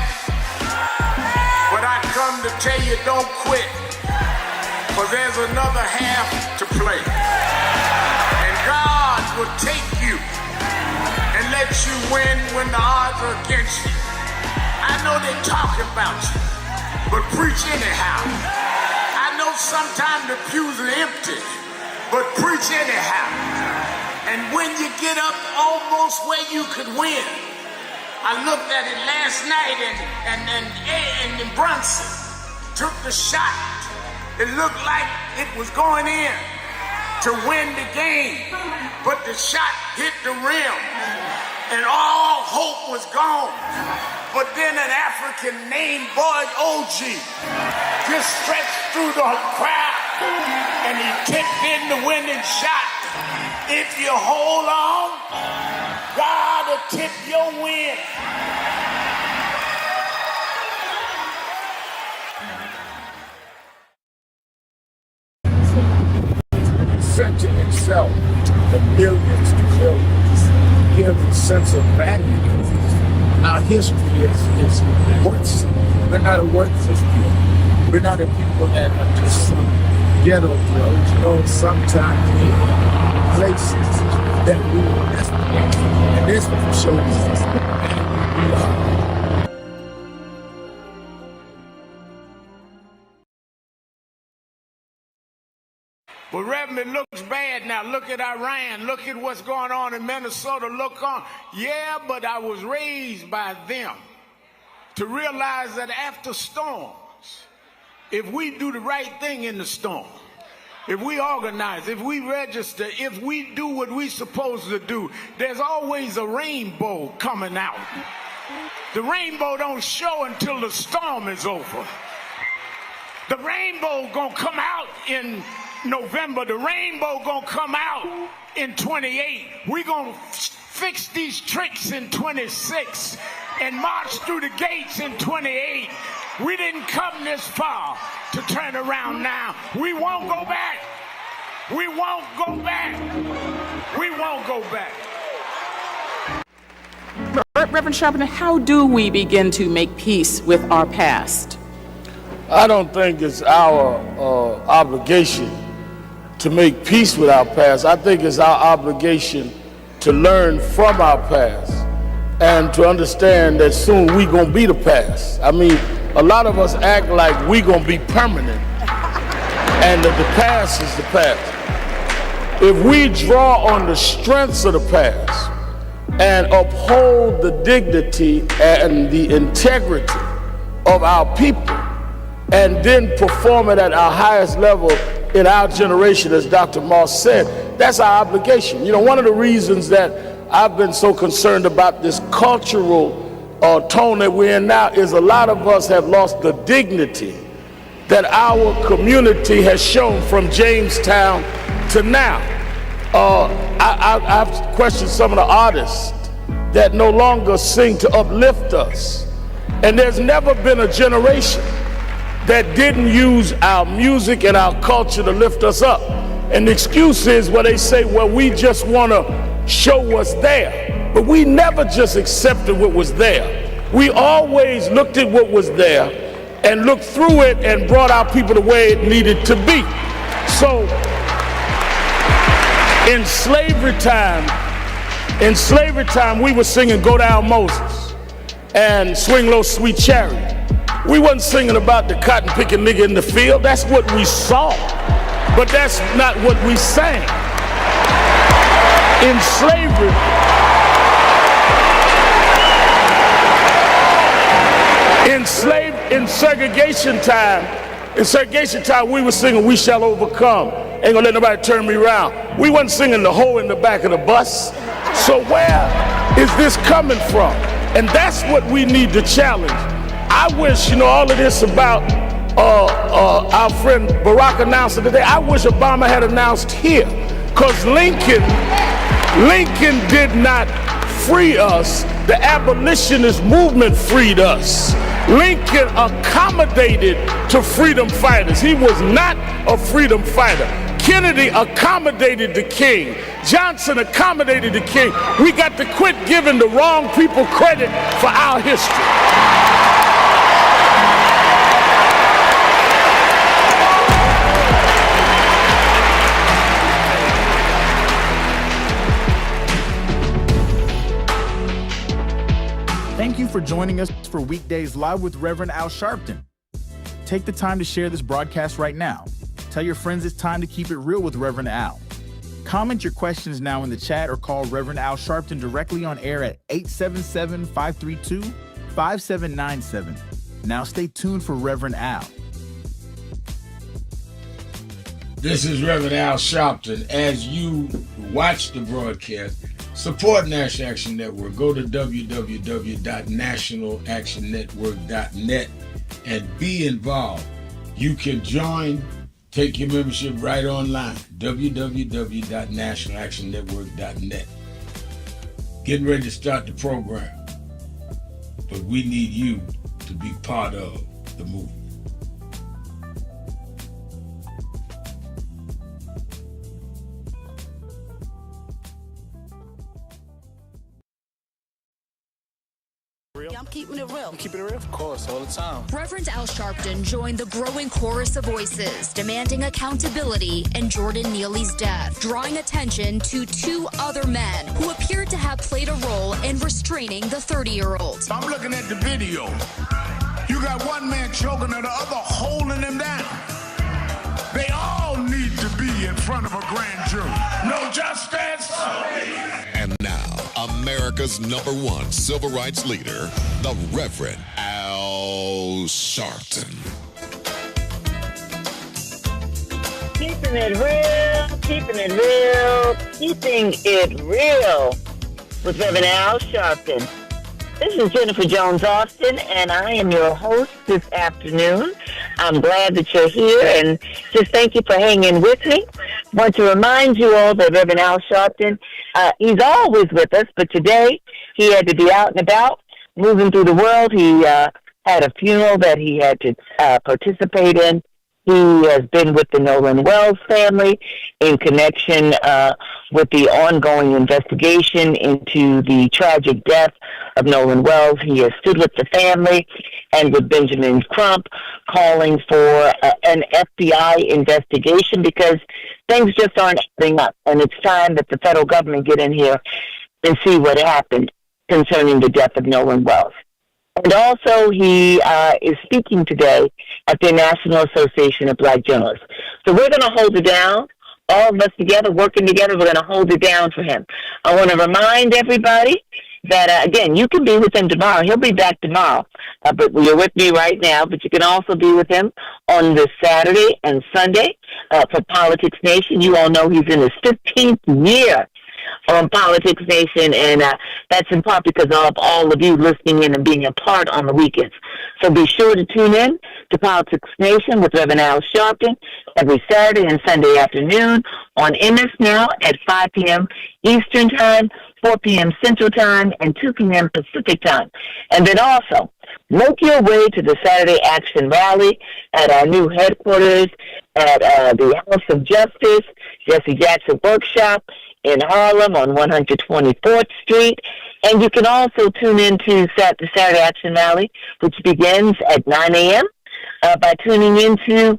Speaker 18: But I come to tell you, don't quit. For there's another half to play. And God will take you and let you win when the odds are against you. I know they're talking about you, but preach anyhow. I know sometimes the pews are empty, but preach anyhow. And when you get up almost where you could win, I looked at it last night and Brunson took the shot. It looked like it was going in to win the game, but the shot hit the rim and all hope was gone. But then an African named Boyd OG just stretched through the crowd and he tipped in the winning shot. If you hold on, God will tip your win.
Speaker 9: Centering itself, the millions to billions, give a sense of value. Our history is worthless. We're not a worthless people. We're not a people that are just some ghetto drugs. You know, sometimes in places that we were desperate. And this one shows us that we are.
Speaker 18: But Reverend, it looks bad now. Look at Iran. Look at what's going on in Minnesota. Look on. Yeah, but I was raised by them to realize that after storms, if we do the right thing in the storm, if we organize, if we register, if we do what we're supposed to do, there's always a rainbow coming out. The rainbow don't show until the storm is over. The rainbow gonna come out in November. The rainbow gonna come out in 28. We're gonna fix these tricks in 26 and march through the gates in 28. We didn't come this far to turn around now. We won't go back. We won't go back. We won't go back.
Speaker 19: Reverend Sharpton, how do we begin to make peace with our past?
Speaker 9: I don't think it's our obligation to make peace with our past. I think it's our obligation to learn from our past and to understand that soon we gonna be the past. I mean, a lot of us act like we gonna be permanent and that the past is the past.
Speaker 18: if we draw on the strengths of the past and uphold the dignity and the integrity of our people, and then perform it at our highest level in our generation, as Dr. Moss said, that's our obligation. You know, one of the reasons that I've been so concerned about this cultural tone that we're in now is a lot of us have lost the dignity that our community has shown from Jamestown to now. I've questioned some of the artists that no longer sing to uplift us. And there's never been a generation that didn't use our music and our culture to lift us up. And the excuse is where they say, well, we just want to show what's there. But we never just accepted what was there. We always looked at what was there and looked through it and brought our people the way it needed to be. So in slavery time, we were singing Go Down Moses and Swing Low Sweet Chariot. We wasn't singing about the cotton picking nigga in the field. That's what we saw, but that's not what we sang. In slavery, in segregation time, we were singing We Shall Overcome. Ain't gonna let nobody turn me around. We wasn't singing the hoe in the back of the bus. So where is this coming from? And that's what we need to challenge. I wish, all of this about our friend Barack announced it today. I wish Obama had announced here, because Lincoln did not free us. The abolitionist movement freed us. Lincoln accommodated to freedom fighters. He was not a freedom fighter. Kennedy accommodated the king. Johnson accommodated the king. We got to quit giving the wrong people credit for our history.
Speaker 20: Thank you for joining us for Weekdays Live with Reverend Al Sharpton. Take the time to share this broadcast right now. Tell your friends it's time to keep it real with Reverend Al. Comment your questions now in the chat or call Reverend Al Sharpton directly on air at 877-532-5797. Now stay tuned for Reverend Al.
Speaker 3: This is Reverend Al Sharpton. As you watch the broadcast, support National Action Network. Go to www.nationalactionnetwork.net and be involved. You can join, take your membership right online, www.nationalactionnetwork.net. Getting ready to start the program, but we need you to be part of the movement.
Speaker 13: I'm keeping it real.
Speaker 21: Keeping it real, of course, all the time.
Speaker 13: Reverend Al Sharpton joined the growing chorus of voices demanding accountability in Jordan Neely's death, drawing attention to two other men who appeared to have played a role in restraining the 30-year-old.
Speaker 18: I'm looking at the video. You got one man choking and the other holding him down. They all need to be in front of a grand jury. No justice.
Speaker 22: And now, America's #1 civil rights leader, the Reverend Al Sharpton.
Speaker 10: Keeping it real, keeping it real, keeping it real with Reverend Al Sharpton. This is Jennifer Jones Austin, and I am your host this afternoon. I'm glad that you're here, and just thank you for hanging with me. I want to remind you all that Reverend Al Sharpton, he's always with us, but today he had to be out and about, moving through the world. He had a funeral that he had to participate in. He has been with the Nolan Wells family in connection with the ongoing investigation into the tragic death of Nolan Wells. He has stood with the family and with Benjamin Crump, calling for an FBI investigation because things just aren't adding up. And it's time that the federal government get in here and see what happened concerning the death of Nolan Wells. And also, he is speaking today at the National Association of Black Journalists. So we're going to hold it down all of us together, working together, we're going to hold it down for him. I want to remind everybody that, again, you can be with him tomorrow. He'll be back tomorrow, but you're with me right now. But you can also be with him on this Saturday and Sunday for Politics Nation. You all know he's in his 15th year on Politics Nation, and that's in part because of all of you listening in and being a part on the weekends. So be sure to tune in to Politics Nation with Reverend Al Sharpton every Saturday and Sunday afternoon on MS Now at 5 p.m. Eastern Time, 4 p.m. Central Time, and 2 p.m. Pacific Time. And then also, make your way to the Saturday Action Rally at our new headquarters at the House of Justice, Jesse Jackson Workshop in Harlem on 124th Street. And you can also tune in to the Saturday Action Rally, which begins at 9 a.m. By tuning into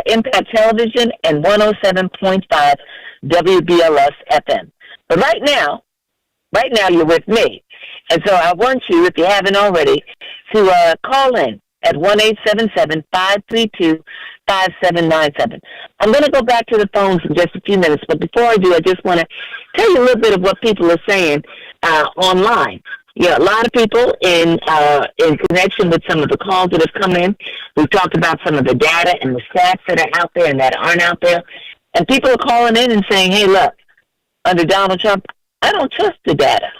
Speaker 10: Impact Television and 107.5 WBLS FM. But right now you're with me. And so I want you, if you haven't already, to call in at 1-877-532-5797. I'm going to go back to the phones in just a few minutes, but before I do, I just want to tell you a little bit of what people are saying online. Yeah, a lot of people in connection with some of the calls that have come in. We've talked about some of the data and the stats that are out there and that aren't out there. And people are calling in and saying, hey, look, under Donald Trump, I don't trust the data.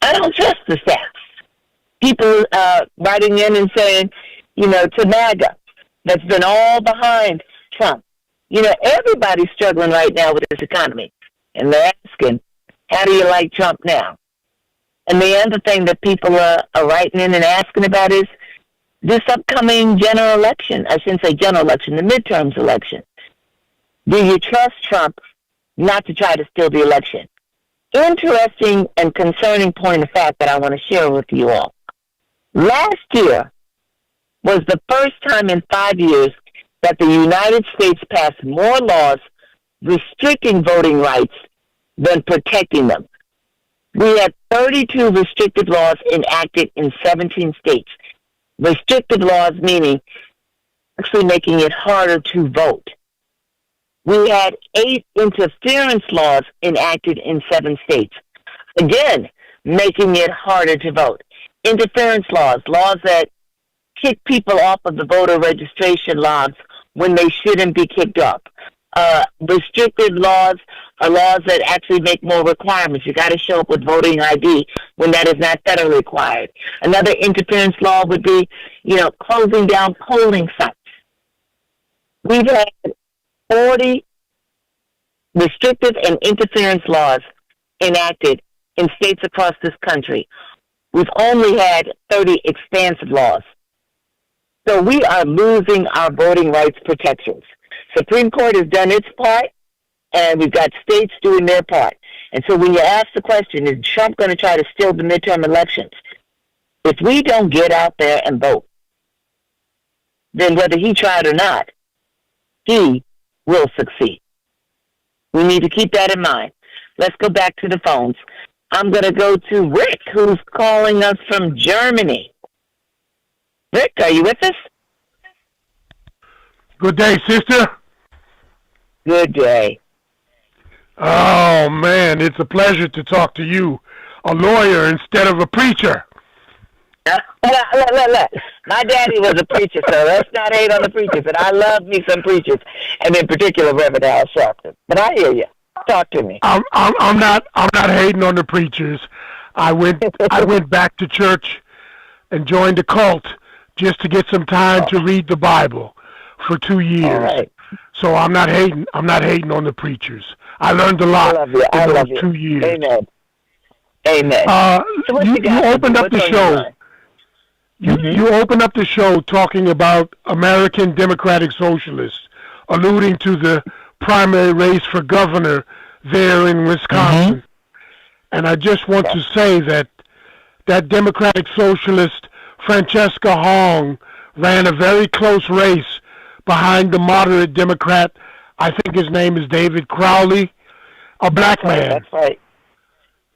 Speaker 10: I don't trust the stats. People writing in and saying, to MAGA, that's been all behind Trump. Everybody's struggling right now with this economy. And they're asking, how do you like Trump now? And the other thing that people are writing in and asking about is this upcoming general election. I shouldn't say general election, the midterms election. Do you trust Trump not to try to steal the election? Interesting and concerning point of fact that I want to share with you all. Last year was the first time in 5 years that the United States passed more laws restricting voting rights than protecting them. We had 32 restrictive laws enacted in 17 states. Restrictive laws meaning actually making it harder to vote. We had 8 interference laws enacted in 7 states. Again, making it harder to vote. Interference laws that kick people off of the voter registration logs when they shouldn't be kicked off. Restrictive laws are laws that actually make more requirements. You got to show up with voting ID when that is not federally required. Another interference law would be, closing down polling sites. We've had 40 restrictive and interference laws enacted in states across this country. We've only had 30 expansive laws. So we are losing our voting rights protections. Supreme Court has done its part, and we've got states doing their part. And so when you ask the question, is Trump going to try to steal the midterm elections? If we don't get out there and vote, then whether he tried or not, he will succeed. We need to keep that in mind. Let's go back to the phones. I'm going to go to Rick, who's calling us from Germany. Rick, are you with us?
Speaker 1: Good day, sister.
Speaker 10: Good day.
Speaker 1: Oh, man, it's a pleasure to talk to you, a lawyer instead of a preacher.
Speaker 10: Look. My daddy was a preacher, so let's not hate on the preachers. And I love me some preachers, and in particular, Reverend Al Sharpton. But I hear you. Talk to me.
Speaker 1: I'm not hating on the preachers. I went back to church and joined a cult just to get some time to read the Bible for 2 years.
Speaker 10: All right.
Speaker 1: So I'm not hating on the preachers. I learned a lot in those 2 years.
Speaker 10: Amen. Amen.
Speaker 1: You opened up the show. You opened up the show talking about American Democratic Socialists, alluding to the primary race for governor there in Wisconsin. And I just want to say that Democratic Socialist Francesca Hong ran a very close race behind the moderate Democrat, I think his name is David Crowley, a black man.
Speaker 10: That's right.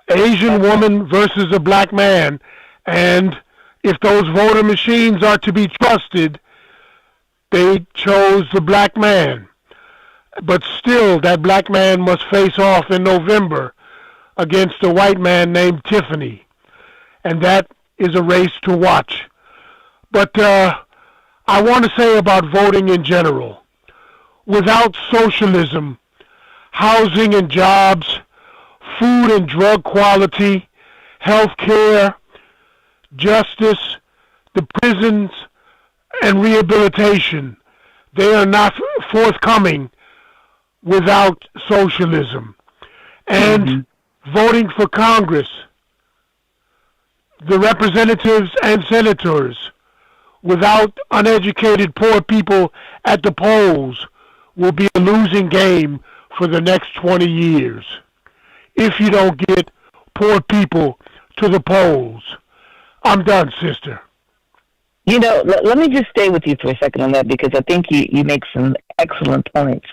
Speaker 1: Asian woman versus a black man. And if those voter machines are to be trusted, they chose the black man. But still, that black man must face off in November against a white man named Tiffany. And that is a race to watch. But I want to say about voting in general. Without socialism, housing and jobs, food and drug quality, health care, justice, the prisons, and rehabilitation, they are not forthcoming without socialism. And voting for Congress, the representatives and senators, without uneducated poor people at the polls, will be a losing game for the next 20 years if you don't get poor people to the polls. I'm done, sister.
Speaker 10: You know, let me just stay with you for a second on that, because I think you make some excellent points.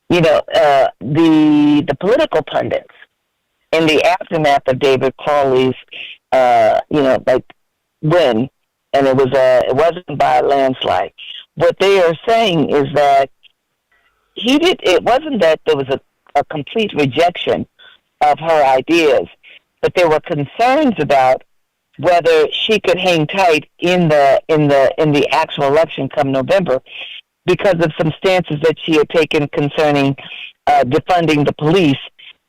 Speaker 10: You know, the political pundits in the aftermath of David Crowley's, win, and it wasn't by a landslide. What they are saying is that it wasn't that there was a complete rejection of her ideas, but there were concerns about whether she could hang tight in the actual election come November because of some stances that she had taken concerning defunding the police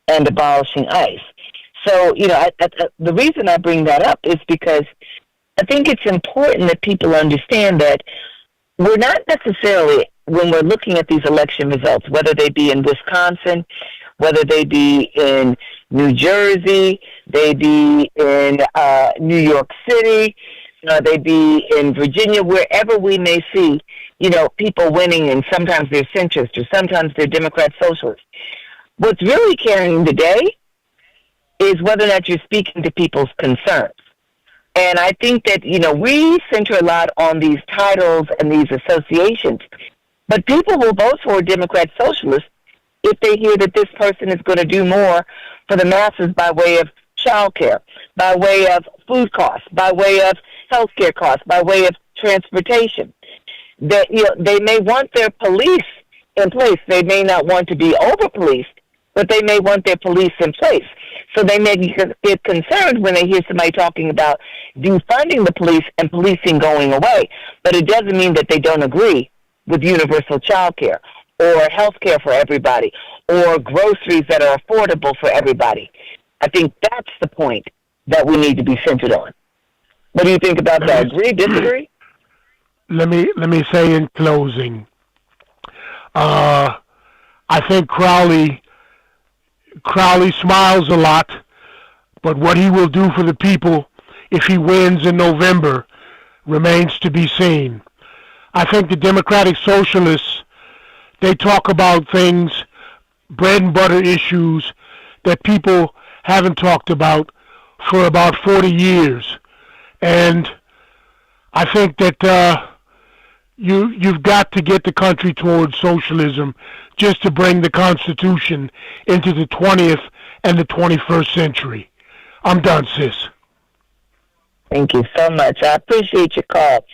Speaker 10: and abolishing ICE. So, you know, the reason I bring that up is because I think it's important that people understand that we're not necessarily, when we're looking at these election results, whether they be in Wisconsin, whether they be in New Jersey, they be in New York City, they be in Virginia, wherever we may see, you know, people winning, and sometimes they're centrist or sometimes they're Democrat socialists. What's really carrying the day is whether or not you're speaking to people's concerns. And I think that, you know, we center a lot on these titles and these associations, but people will vote for a Democrat socialist if they hear that this person is going to do more for the masses by way of child care, by way of food costs, by way of health care costs, by way of transportation. That, you know, they may want their police in place. They may not want to be over-policed, but they may want their police in place. So they may get concerned when they hear somebody talking about defunding the police and policing going away. But it doesn't mean that they don't agree with universal child care or health care for everybody or groceries that are affordable for everybody. I think that's the point that we need to be centered on. What do you think about that? Agree, disagree?
Speaker 1: Let me say in closing, I think Crowley smiles a lot, but what he will do for the people if he wins in November remains to be seen. I think the Democratic Socialists, they talk about things, bread and butter issues, that people haven't talked about for about 40 years. And I think that you've got to get the country towards socialism just to bring the Constitution into the 20th and the 21st century. I'm done, sis.
Speaker 10: Thank you so much. I appreciate your call.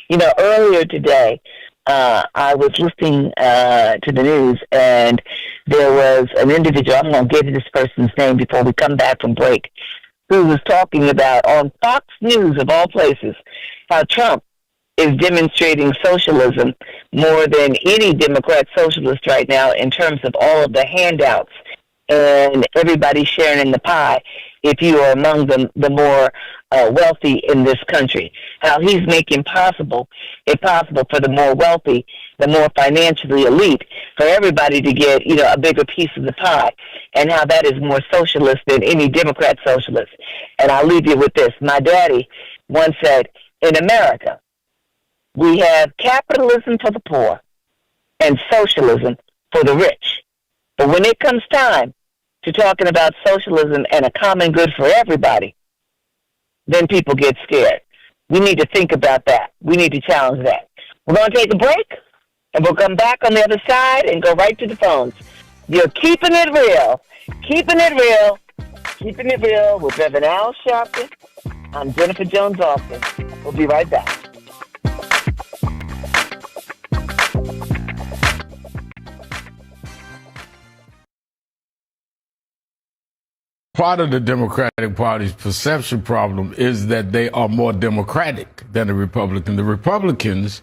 Speaker 10: You know, earlier today, I was listening to the news, and there was an individual, I'm going to get this person's name before we come back from break, who was talking about, on Fox News of all places, how Trump is demonstrating socialism more than any Democrat socialist right now in terms of all of the handouts and everybody sharing in the pie if you are among the more wealthy in this country. How he's making it possible for the more wealthy, the more financially elite, for everybody to get, you know, a bigger piece of the pie, and how that is more socialist than any Democrat socialist. And I'll leave you with this. My daddy once said, in America, we have capitalism for the poor and socialism for the rich. But when it comes time to talking about socialism and a common good for everybody, then people get scared. We need to think about that. We need to challenge that. We're going to take a break, and we'll come back on the other side and go right to the phones. You're keeping it real. Keeping it real. Keeping it real with Reverend Al Sharpton. I'm Jennifer Jones-Austin. We'll be right back.
Speaker 3: Part of the Democratic Party's perception problem is that they are more democratic than the Republican. The Republicans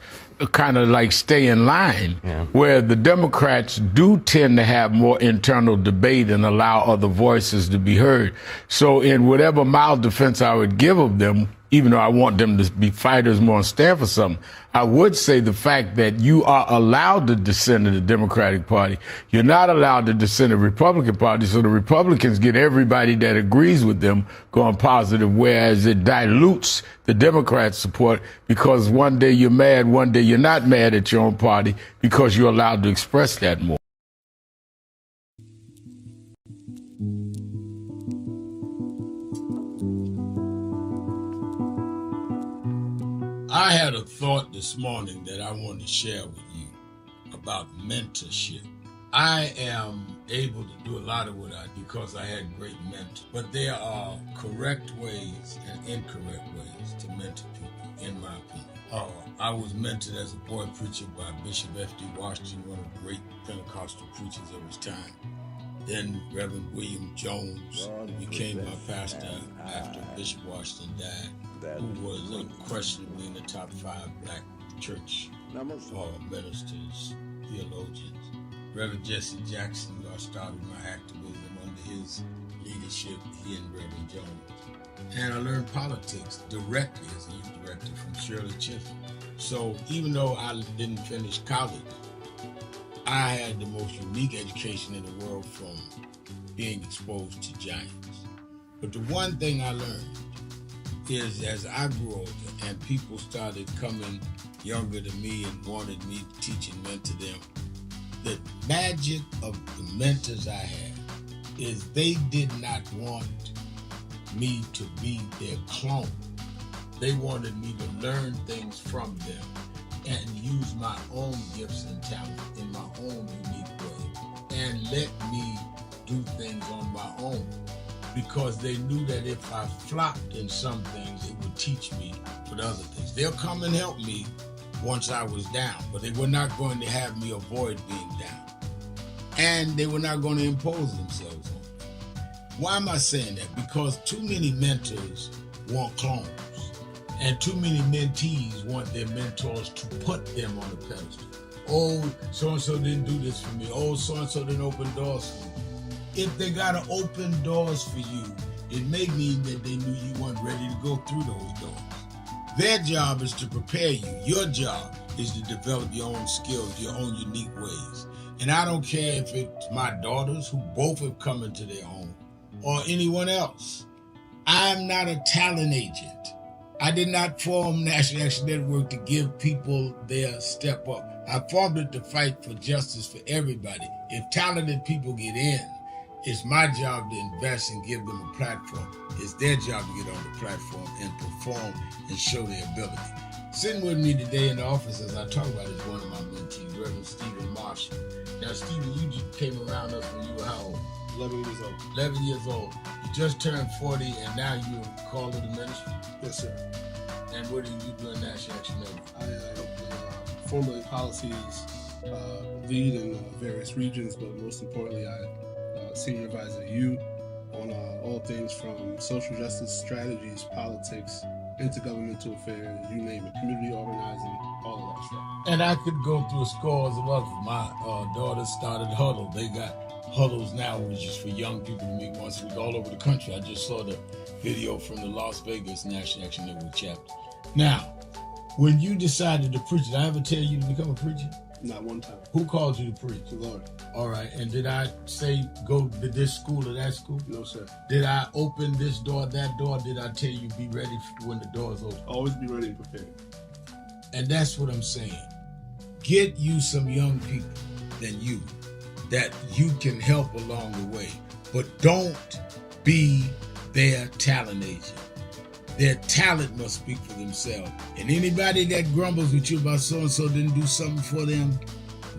Speaker 3: kind of like stay in line, where the Democrats do tend to have more internal debate and allow other voices to be heard. So in whatever mild defense I would give of them, even though I want them to be fighters more and stand for something, I would say the fact that you are allowed to dissent in the Democratic Party. You're not allowed to dissent in the Republican Party, so the Republicans get everybody that agrees with them going positive, whereas it dilutes the Democrats' support because one day you're mad, one day you're not mad at your own party because you're allowed to express that more. I had a thought this morning that I want to share with you about mentorship. I am able to do a lot of what I do because I had great mentors, but there are correct ways and incorrect ways to mentor people, in my opinion. I was mentored as a boy preacher by Bishop F.D. Washington, one of the great Pentecostal preachers of his time. Then Reverend William Jones, who became my pastor after Bishop Washington died, who was unquestionably in the top 5 black church ministers, theologians. Reverend Jesse Jackson, who I started my activism under his leadership, he and Reverend Jones. And I learned politics directly as a youth director from Shirley Chisholm. So even though I didn't finish college, I had the most unique education in the world from being exposed to giants. But the one thing I learned is as I grew older and people started coming younger than me and wanted me to teach and mentor them, the magic of the mentors I had is they did not want me to be their clone. They wanted me to learn things from them and use my own gifts and talents in my own unique way and let me do things on my own, because they knew that if I flopped in some things, it would teach me for the other things. They'll come and help me once I was down, but they were not going to have me avoid being down. And they were not going to impose themselves on me. Why am I saying that? Because too many mentors want clones, and too many mentees want their mentors to put them on a pedestal. Oh, so-and-so didn't do this for me. Oh, so-and-so didn't open doors for me. If they got to open doors for you, it may mean that they knew you weren't ready to go through those doors. Their job is to prepare you. Your job is to develop your own skills, your own unique ways. And I don't care if it's my daughters, who both have come into their own, or anyone else. I'm not a talent agent. I did not form National Action Network to give people their step up. I formed it to fight for justice for everybody. If talented people get in, it's my job to invest and give them a platform. It's their job to get on the platform and perform and show their ability. Sitting with me today in the office as I talk about it is one of my mentees, Reverend Stephen Marshall. Now, Stephen, you just came around us when you were how old?
Speaker 2: 11 years old.
Speaker 3: 11 years old. You just turned 40 and now you're called to the ministry?
Speaker 2: Yes, sir.
Speaker 3: And what do you do in National Action Network?
Speaker 2: I formulate policies, lead in various regions, but most importantly, I senior advisor you on all things from social justice strategies, politics, intergovernmental affairs, you name it, community organizing, all of that stuff.
Speaker 3: And I could go through scores of others. My daughter started Huddle. They got Huddles now, which is for young people to meet once a week all over the country. I just saw the video from the Las Vegas National Action Network chapter. Now, when you decided to preach, did I ever tell you to become a preacher?
Speaker 2: Not one time.
Speaker 3: Who called you to preach?
Speaker 2: The Lord.
Speaker 3: All right. And did I say go to this school or that school?
Speaker 2: No, sir.
Speaker 3: Did I open this door, that door? Did I tell you be ready when the doors open?
Speaker 2: Always be ready and prepared.
Speaker 3: And that's what I'm saying. Get you some young people than you that you can help along the way. But don't be their talent agent. Their talent must speak for themselves. And anybody that grumbles with you about so-and-so didn't do something for them,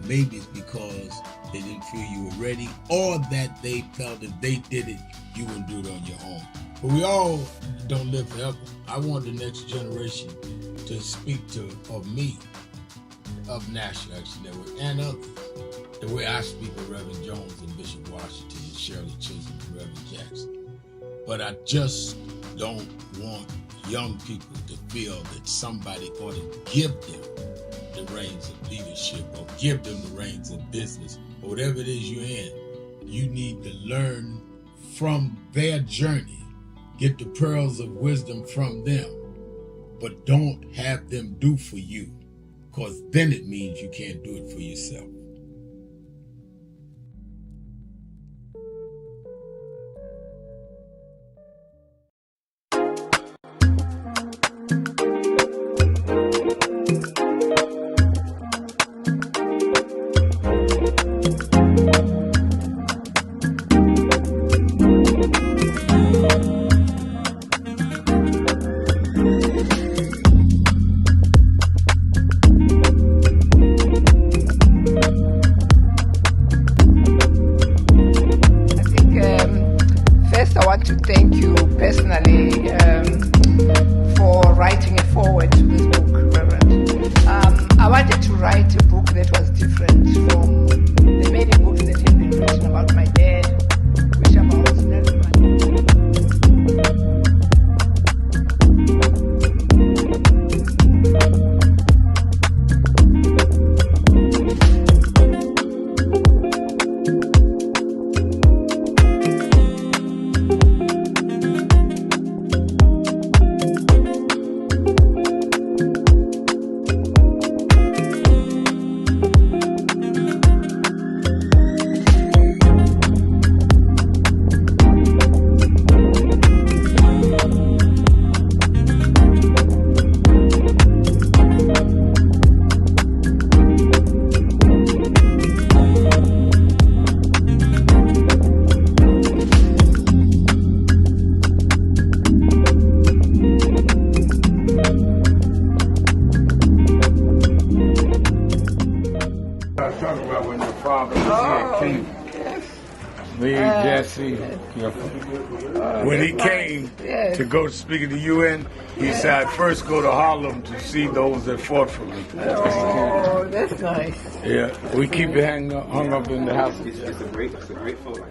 Speaker 3: maybe it's because they didn't feel you were ready, or that they felt if they did it, you wouldn't do it on your own. But we all don't live forever. I want the next generation to speak of me, of National Action Network, and others, the way I speak of Reverend Jones and Bishop Washington and Shirley Chisholm and Reverend Jackson. But I just don't want young people to feel that somebody ought to give them the reins of leadership or give them the reins of business or whatever it is you're in. You need to learn from their journey, get the pearls of wisdom from them, but don't have them do for you, because then it means you can't do it for yourself. When he came to go speak at the UN, he said, I'd first go to Harlem to see those that fought for me.
Speaker 4: Oh, that's nice.
Speaker 3: Yeah, we keep it hung up in the house.
Speaker 5: It's a great photo.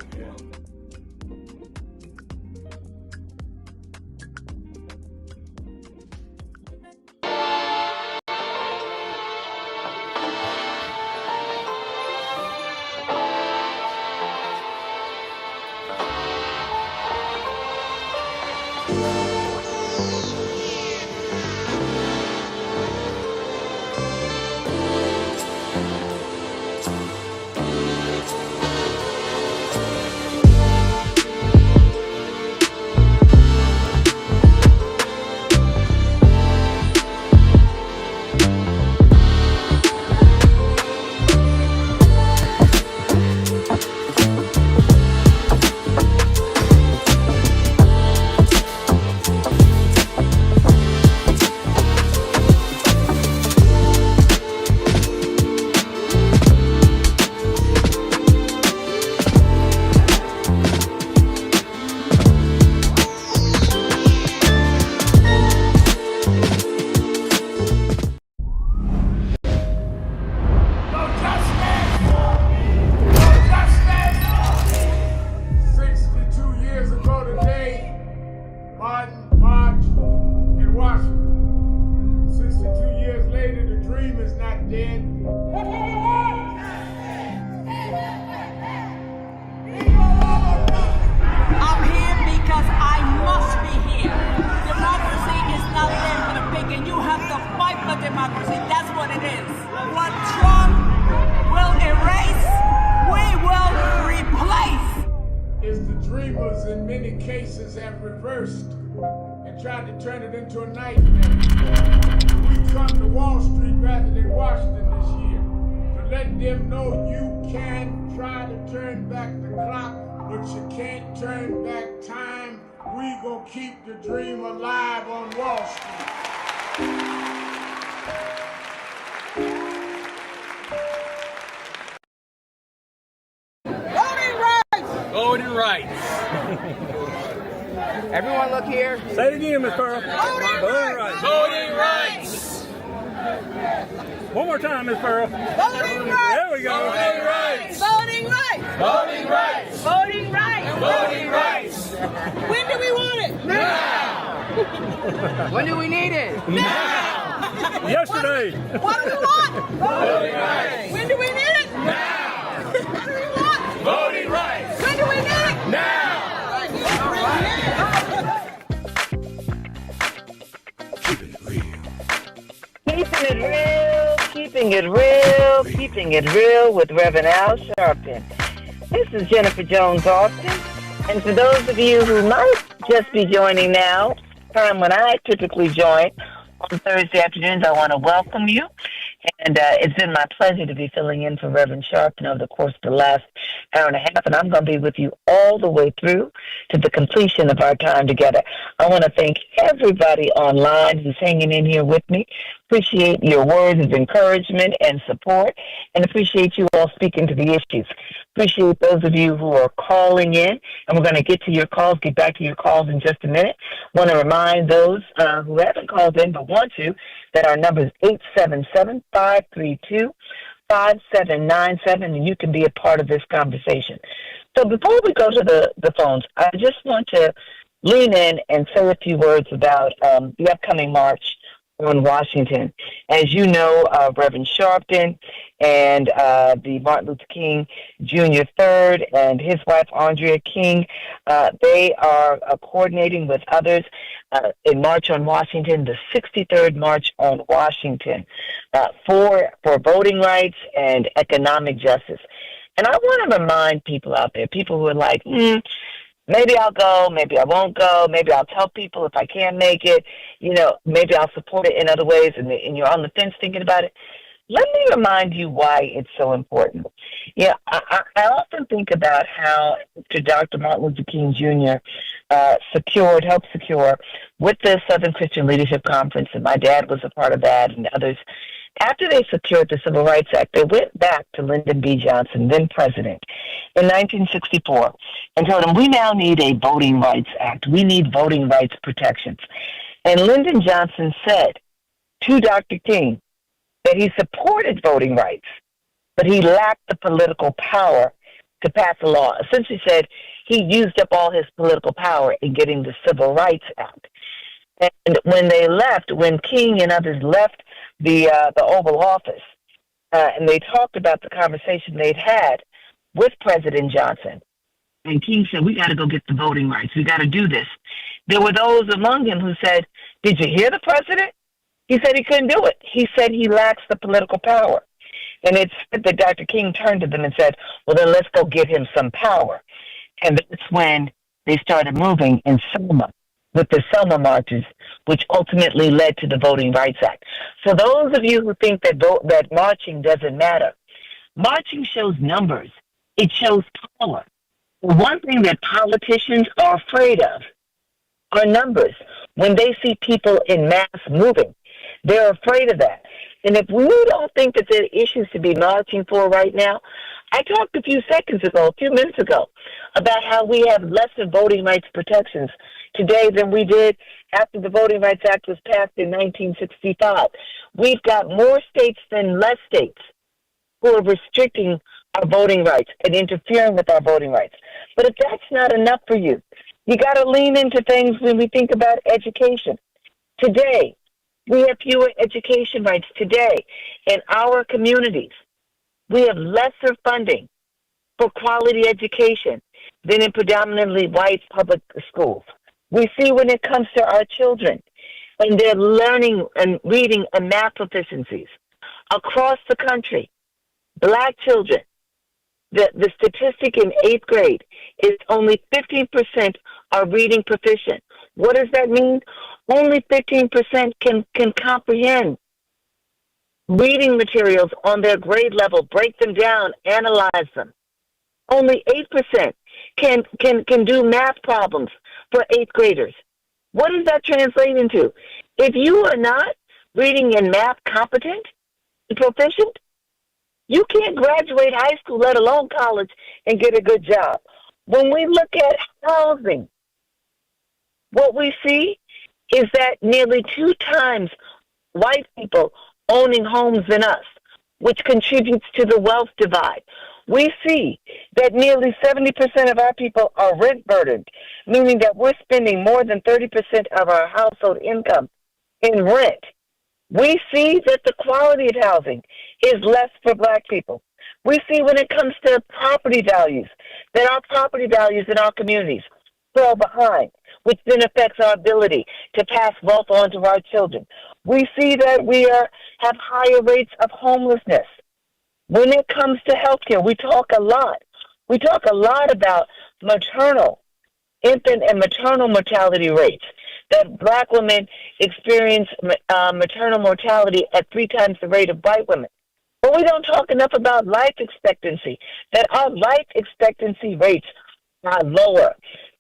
Speaker 18: Keep the dream alive on Wall Street.
Speaker 4: Voting rights!
Speaker 23: Voting rights.
Speaker 4: Everyone look here.
Speaker 23: Say it again, Ms. Pearl.
Speaker 4: Voting rights!
Speaker 23: Voting rights! One more time, Ms. Pearl.
Speaker 4: Voting rights!
Speaker 23: There we go.
Speaker 4: Voting rights! Voting rights!
Speaker 23: Voting rights!
Speaker 4: Voting rights!
Speaker 23: Voting rights!
Speaker 4: When do we When do we need it?
Speaker 23: Now! Yesterday!
Speaker 4: What do we want? Voting rights! When do we need it?
Speaker 23: Now!
Speaker 4: What do we want?
Speaker 23: Voting rights!
Speaker 4: When do we need it?
Speaker 23: Now!
Speaker 10: Keeping it real, keeping it real with Reverend Al Sharpton. This is Jennifer Jones Austin, and for those of you who might just be joining now, time when I typically join on Thursday afternoons, I want to welcome you. And it's been my pleasure to be filling in for Reverend Sharpton over the course of the last hour and a half, and I'm going to be with you all the way through to the completion of our time together. I want to thank everybody online who's hanging in here with me. Appreciate your words of encouragement and support, and appreciate you all speaking to the issues. Appreciate those of you who are calling in, and we're going to get to your calls, get back to your calls in just a minute. Want to remind those who haven't called in but want to that our number is 877-532-5797, and you can be a part of this conversation. So before we go to the phones, I just want to lean in and say a few words about the upcoming march on Washington. As you know, Reverend Sharpton and the Martin Luther King Jr. III and his wife, Andrea King, they are coordinating with others in March on Washington, the 63rd March on Washington, for voting rights and economic justice. And I want to remind people out there, people who are like, maybe I'll go, maybe I won't go, maybe I'll tell people if I can't make it, maybe I'll support it in other ways, and you're on the fence thinking about it. Let me remind you why it's so important. I often think about how Dr. Martin Luther King Jr. helped secure with the Southern Christian Leadership Conference, and my dad was a part of that and others. After they secured the Civil Rights Act, they went back to Lyndon B. Johnson, then president, in 1964, and told him, we now need a Voting Rights Act. We need voting rights protections. And Lyndon Johnson said to Dr. King that he supported voting rights, but he lacked the political power to pass a law. Essentially said he used up all his political power in getting the Civil Rights Act. And when they left, when King and others left the Oval Office, and they talked about the conversation they'd had with President Johnson, and King said, we got to go get the voting rights. We got to do this. There were those among him who said, did you hear the president? He said he couldn't do it. He said he lacks the political power. And it's said that Dr. King turned to them and said, well, then let's go get him some power. And that's when they started moving in Selma, with the Selma marches, which ultimately led to the Voting Rights Act. So those of you who think that marching doesn't matter, marching shows numbers. It shows power. One thing that politicians are afraid of are numbers. When they see people in mass moving, they're afraid of that. And if we don't think that there are issues to be marching for right now, I talked a few minutes ago, about how we have lesser voting rights protections today than we did after the Voting Rights Act was passed in 1965. We've got more states than less states who are restricting our voting rights and interfering with our voting rights. But if that's not enough for you, you got to lean into things when we think about education. Today, we have fewer education rights today in our communities. We have lesser funding for quality education than in predominantly white public schools. We see when it comes to our children and their learning and reading and math proficiencies across the country, black children, the statistic in 8th grade is only 15% are reading proficient. What does that mean? Only 15% can comprehend reading materials on their grade level, break them down, analyze them. Only 8% can do math problems for 8th graders. What does that translate into? If you are not reading and math competent and proficient, you can't graduate high school, let alone college, and get a good job. When we look at housing, what we see is that nearly 2 times white people owning homes than us, which contributes to the wealth divide. We see that nearly 70% of our people are rent burdened, meaning that we're spending more than 30% of our household income in rent. We see that the quality of housing is less for black people. We see when it comes to property values, that our property values in our communities fall behind, which then affects our ability to pass wealth on to our children. We see that we have higher rates of homelessness. When it comes to healthcare, we talk a lot. We talk a lot about infant and maternal mortality rates, that black women experience maternal mortality at 3 times the rate of white women. But we don't talk enough about life expectancy, that our life expectancy rates are lower,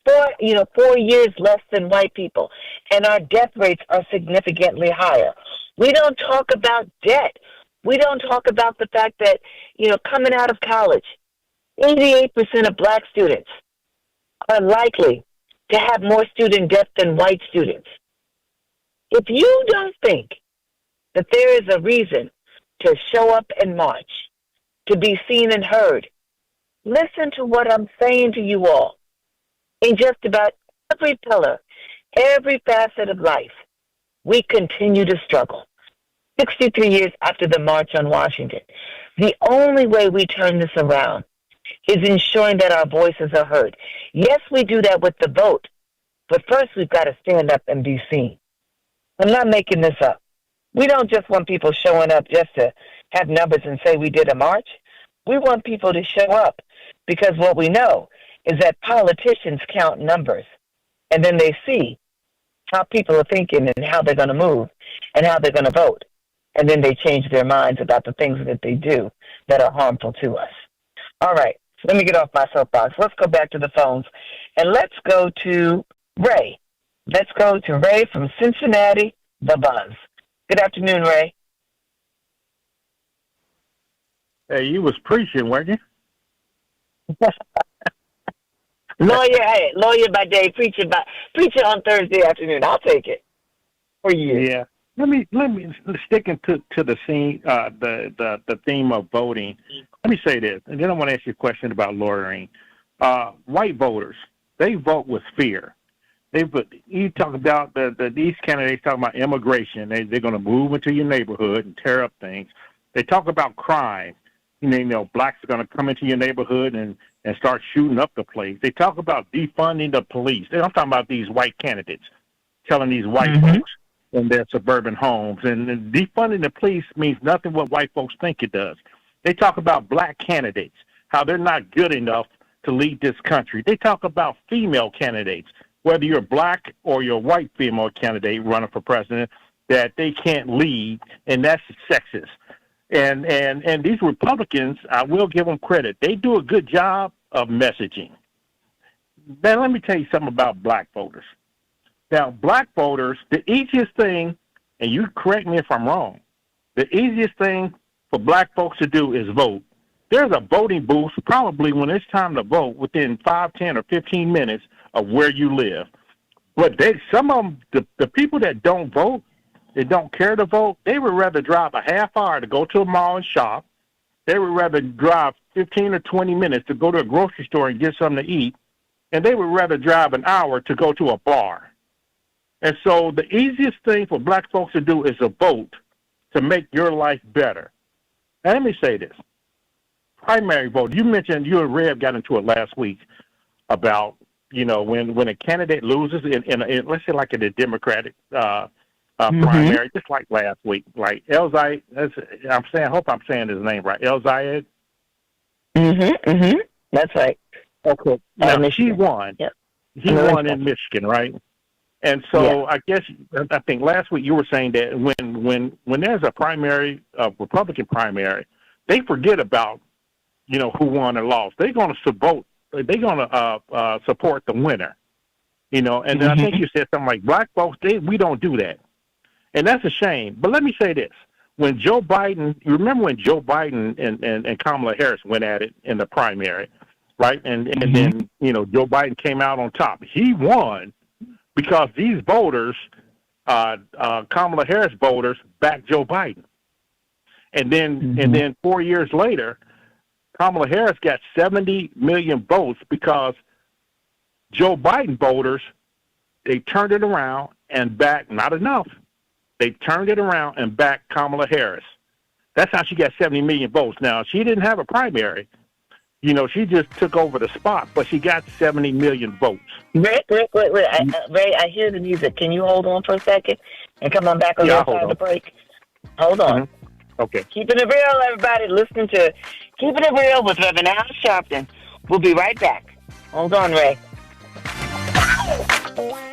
Speaker 10: 4 years less than white people, and our death rates are significantly higher. We don't talk about debt. We don't talk about the fact that, coming out of college, 88% of black students are likely to have more student debt than white students. If you don't think that there is a reason to show up and march, to be seen and heard, listen to what I'm saying to you all. In just about every pillar, every facet of life, we continue to struggle. 63 years after the March on Washington, the only way we turn this around is ensuring that our voices are heard. Yes, we do that with the vote, but first we've got to stand up and be seen. I'm not making this up. We don't just want people showing up just to have numbers and say we did a march. We want people to show up because what we know is that politicians count numbers, and then they see how people are thinking and how they're going to move and how they're going to vote. And then they change their minds about the things that they do that are harmful to us. All right, let me get off my soapbox. Let's go back to the phones, and let's go to Ray. Let's go to Ray from Cincinnati, The Buzz. Good afternoon, Ray.
Speaker 6: Hey, you was preaching, weren't you?
Speaker 10: Lawyer by day, preacher on Thursday afternoon. I'll take it for you.
Speaker 6: Yeah. Let me sticking to the scene, the theme of voting. Let me say this, and then I want to ask you a question about lawyering. White voters, they vote with fear. You talk about these candidates talk about immigration. They're going to move into your neighborhood and tear up things. They talk about crime. Blacks are going to come into your neighborhood and start shooting up the place. They talk about defunding the police. I'm talking about these white candidates telling these white folks in their suburban homes. And defunding the police means nothing what white folks think it does. They talk about black candidates, how they're not good enough to lead this country. They talk about female candidates, whether you're black or you're a white female candidate running for president, that they can't lead, and that's sexist. And these Republicans, I will give them credit. They do a good job of messaging. Then let me tell you something about black voters. Now, black voters, the easiest thing, and you correct me if I'm wrong, the easiest thing for black folks to do is vote. There's a voting booth probably when it's time to vote within 5, 10, or 15 minutes of where you live. But some of them, the people that don't vote, they don't care to vote, they would rather drive a half hour to go to a mall and shop. They would rather drive 15 or 20 minutes to go to a grocery store and get something to eat. And they would rather drive an hour to go to a bar. And so the easiest thing for black folks to do is to vote to make your life better. And let me say this. Primary vote. You mentioned you and Rev got into it last week about, when a candidate loses in let's say like in the Democratic primary, just like last week, like Elzayed, I hope I'm saying his name right. Elzayed?
Speaker 10: That's right.
Speaker 6: Okay. Now, he won. Yep. He won in Michigan, right? And so I think last week you were saying that when there's a primary, Republican primary, they forget about, who won or lost. They're going to support the winner, and then I think you said something like black folks, we don't do that. And that's a shame. But let me say this. When Joe Biden, you remember when Joe Biden and Kamala Harris went at it in the primary, right? And then, Joe Biden came out on top. He won because these voters, Kamala Harris voters, backed Joe Biden. And then 4 years later, Kamala Harris got 70 million votes because Joe Biden voters, they turned it around and backed, not enough. They turned it around and backed Kamala Harris. That's how she got 70 million votes. Now, she didn't have a primary. You know, she just took over the spot, but she got 70 million votes.
Speaker 10: Wait. Ray, I hear the music. Can you hold on for a second and come on back on the other side of the break? Hold on.
Speaker 6: Okay.
Speaker 10: Keeping it real, everybody. Listening to Keeping It Real with Reverend Al Sharpton. We'll be right back. Hold on, Ray.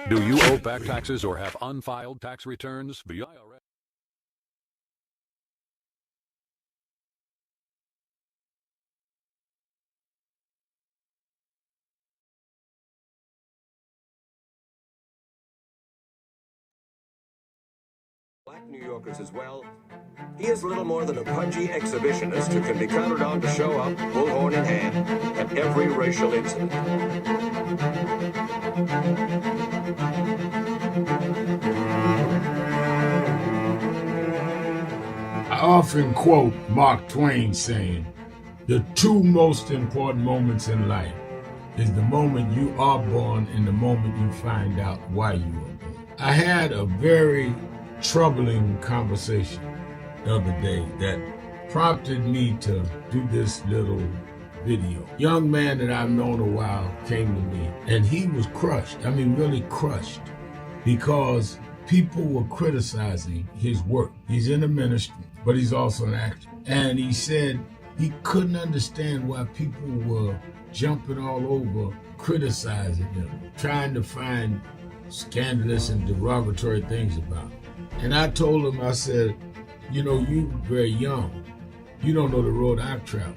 Speaker 8: Do you owe back taxes or have unfiled tax returns? The IRS.
Speaker 11: Black New Yorkers as well. He is little more than a pudgy exhibitionist who can be counted on to show up, bullhorn in hand, at every racial incident.
Speaker 3: I often quote Mark Twain saying, the two most important moments in life is the moment you are born and the moment you find out why you were born. I had a very troubling conversation the other day that prompted me to do this little video. Young man that I've known a while came to me and he was crushed. I mean, really crushed, because people were criticizing his work. He's in the ministry, but he's also an actor. And he said he couldn't understand why people were jumping all over, criticizing him, trying to find scandalous and derogatory things about him. And I told him, I said, you know, you very young. You don't know the road I've traveled.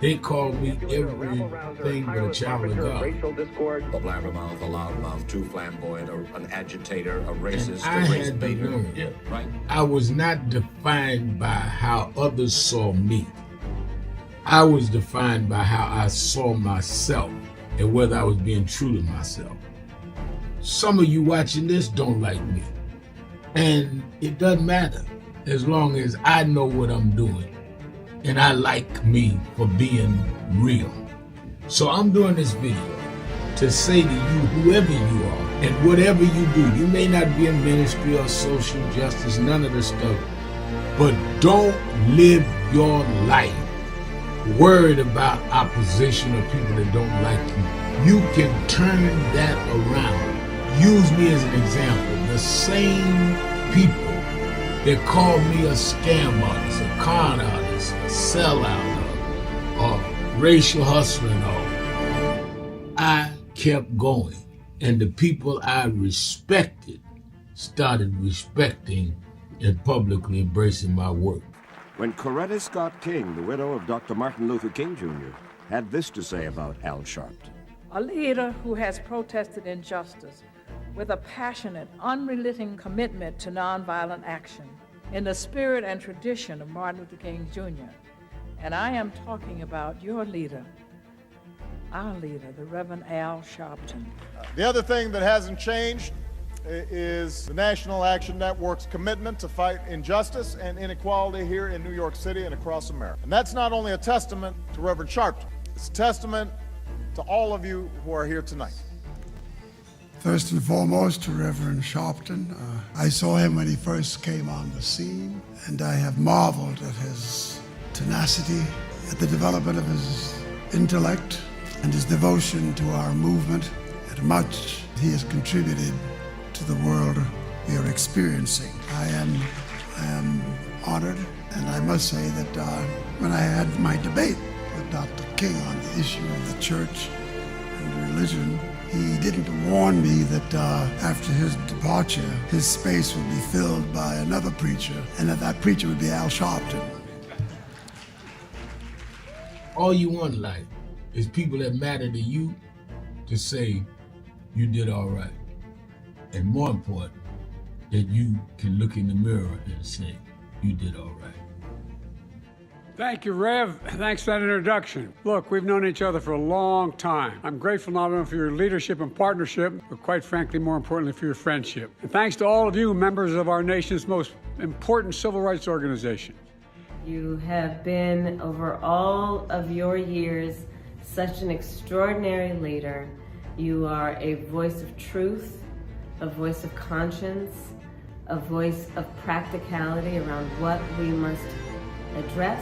Speaker 3: They call me everything but a child of God.
Speaker 11: A blabbermouth, a loudmouth, too flamboyant, an agitator, a racist,
Speaker 3: I had to learn.
Speaker 11: Yeah, right.
Speaker 3: I was not defined by how others saw me. I was defined by how I saw myself and whether I was being true to myself. Some of you watching this don't like me. And it doesn't matter as long as I know what I'm doing and I like me for being real. So I'm doing this video to say to you, whoever you are and whatever you do, you may not be in ministry or social justice, none of this stuff, but don't live your life worried about opposition or people that don't like you. You can turn that around. Use me as an example. The same people that call me a scam artist, a con artist, a sellout, or racial hustler and all, I kept going. And the people I respected started respecting and publicly embracing my work.
Speaker 12: When Coretta Scott King, the widow of Dr. Martin Luther King Jr., had this to say about Al Sharpton.
Speaker 24: A leader who has protested injustice with a passionate, unrelenting commitment to nonviolent action in the spirit and tradition of Martin Luther King Jr. And I am talking about your leader, our leader, the Reverend Al Sharpton.
Speaker 25: The other thing that hasn't changed is the National Action Network's commitment to fight injustice and inequality here in New York City and across America. And that's not only a testament to Reverend Sharpton, it's a testament to all of you who are here tonight.
Speaker 26: First and foremost, to Reverend Sharpton. I saw him when he first came on the scene, and I have marveled at his tenacity, at the development of his intellect, and his devotion to our movement, and much he has contributed to the world we are experiencing. I am honored, and I must say that when I had my debate with Dr. King on the issue of the church and religion, he didn't warn me that after his departure, his space would be filled by another preacher, and that preacher would be Al Sharpton.
Speaker 3: All you want in life is people that matter to you to say you did all right. And more important, that you can look in the mirror and say you did all right.
Speaker 7: Thank you, Rev. Thanks for that introduction. Look, we've known each other for a long time. I'm grateful not only for your leadership and partnership, but quite frankly, more importantly, for your friendship. And thanks to all of you, members of our nation's most important civil rights organization.
Speaker 9: You have been, over all of your years, such an extraordinary leader. You are a voice of truth, a voice of conscience, a voice of practicality around what we must address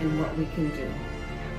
Speaker 9: and what we can do.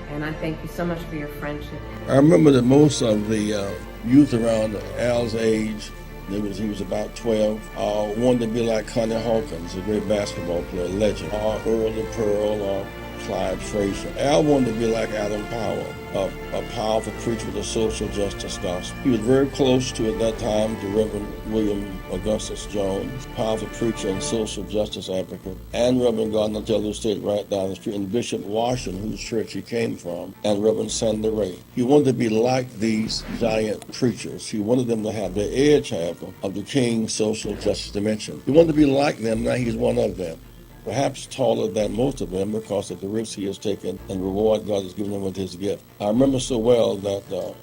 Speaker 9: And I thank you so much for your friendship.
Speaker 14: I remember that most of the youth around Al's age, he was about 12, wanted to be like Connie Hawkins, a great basketball player, legend, or Earl the Pearl, or Clyde Frazier. Al wanted to be like Adam Powell, a powerful preacher with a social justice gospel. He was very close to, at that time, the Reverend William Augustus Jones, powerful preacher and social justice advocate, and Reverend Gardner Taylor, who stayed right down the street, and Bishop Washington, whose church he came from, and Reverend Sandy Ray. He wanted to be like these giant preachers. He wanted them to have the edge, however, of the King's social justice dimension. He wanted to be like them. Now he's one of them. Perhaps taller than most of them because of the risks he has taken and the reward God has given him with his gift. I remember so well that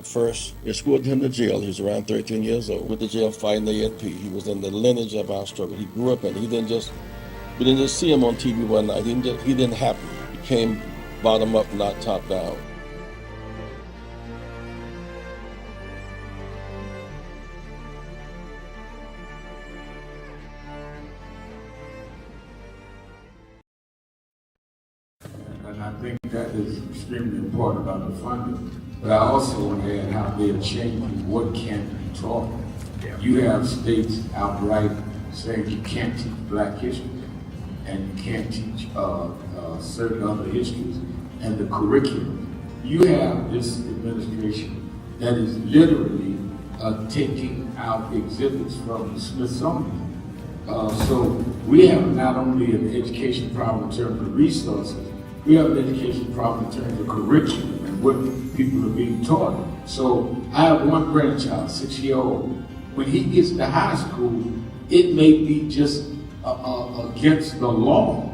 Speaker 14: first escorted him to jail. He was around 13 years old with the jail fighting the ANP. He was in the lineage of our struggle. He grew up in it. We didn't just see him on TV one night. He didn't happen. He came bottom up, not top down.
Speaker 3: And I think that is extremely important about the funding. But I also want to add how they're changing what can be taught. You have states outright saying you can't teach Black history and you can't teach certain other histories and the curriculum. You have this administration that is literally taking out exhibits from the Smithsonian. So we have not only an education problem in terms of resources, we have an education problem in terms of curriculum and what people are being taught. So I have one grandchild, 6-year-old. When he gets to high school, it may be just against the law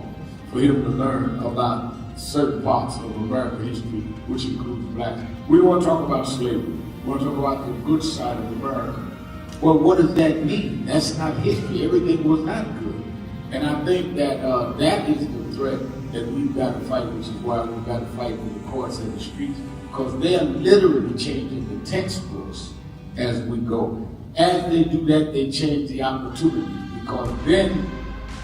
Speaker 3: for him to learn about certain parts of American history, which includes Blacks. We want to talk about slavery. We want to talk about the good side of America. Well, what does that mean? That's not history. Everything was not good. And I think that that is the threat that we've got to fight, which is why we've got to fight in the courts and the streets, because they are literally changing the textbooks as we go. As they do that, they change the opportunities, because then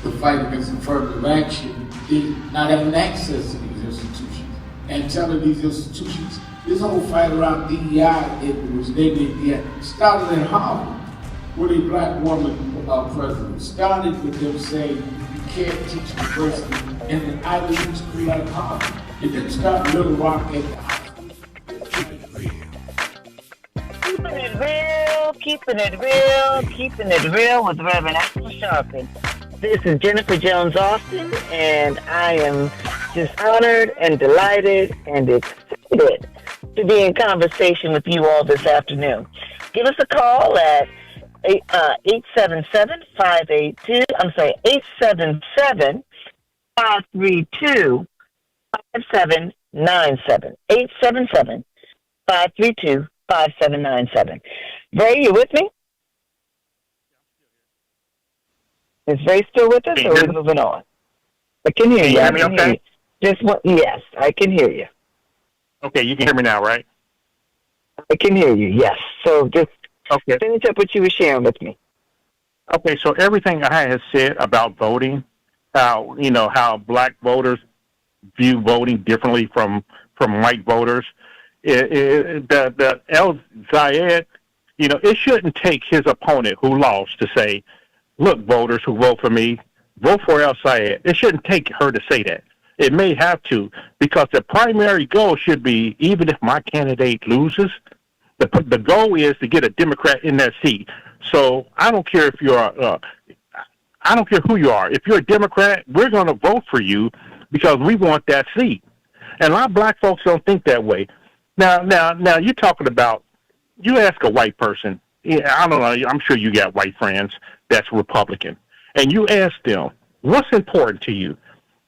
Speaker 3: the fight against affirmative action is not having access to these institutions and telling these institutions. This whole fight around DEI, which they may be started in Harvard with a Black woman president. Started with them saying you can't teach diversity in an Ivy League school like Harvard. It didn't start in Little Rock at the high school.
Speaker 10: Keeping it real, keeping it real, keeping it real with Reverend Al Sharpton. This is Jennifer Jones Austin, and I am just honored and delighted and excited to be in conversation with you all this afternoon. Give us a call at 877-532, 877-532-5797. 877-532-5797. Ray, you with me? Is Ray still with us, or are we moving on? I can hear you.
Speaker 6: Can you hear me okay?
Speaker 10: Yes, I can hear you.
Speaker 6: Okay, you can hear me now, right?
Speaker 10: I can hear you, yes. So just finish up what you were sharing with me.
Speaker 6: Okay, so everything I had said about voting, how Black voters view voting differently from white voters, the El Zayed, it shouldn't take his opponent who lost to say, look, voters who vote for me, vote for El Zayed. It shouldn't take her to say that. It may have to, because the primary goal should be, even if my candidate loses, the goal is to get a Democrat in that seat. So I don't care if you're, I don't care who you are. If you're a Democrat, we're going to vote for you because we want that seat. And a lot of Black folks don't think that way. Now you're talking about, you ask a white person, I don't know, I'm sure you got white friends that's Republican, and you ask them, what's important to you?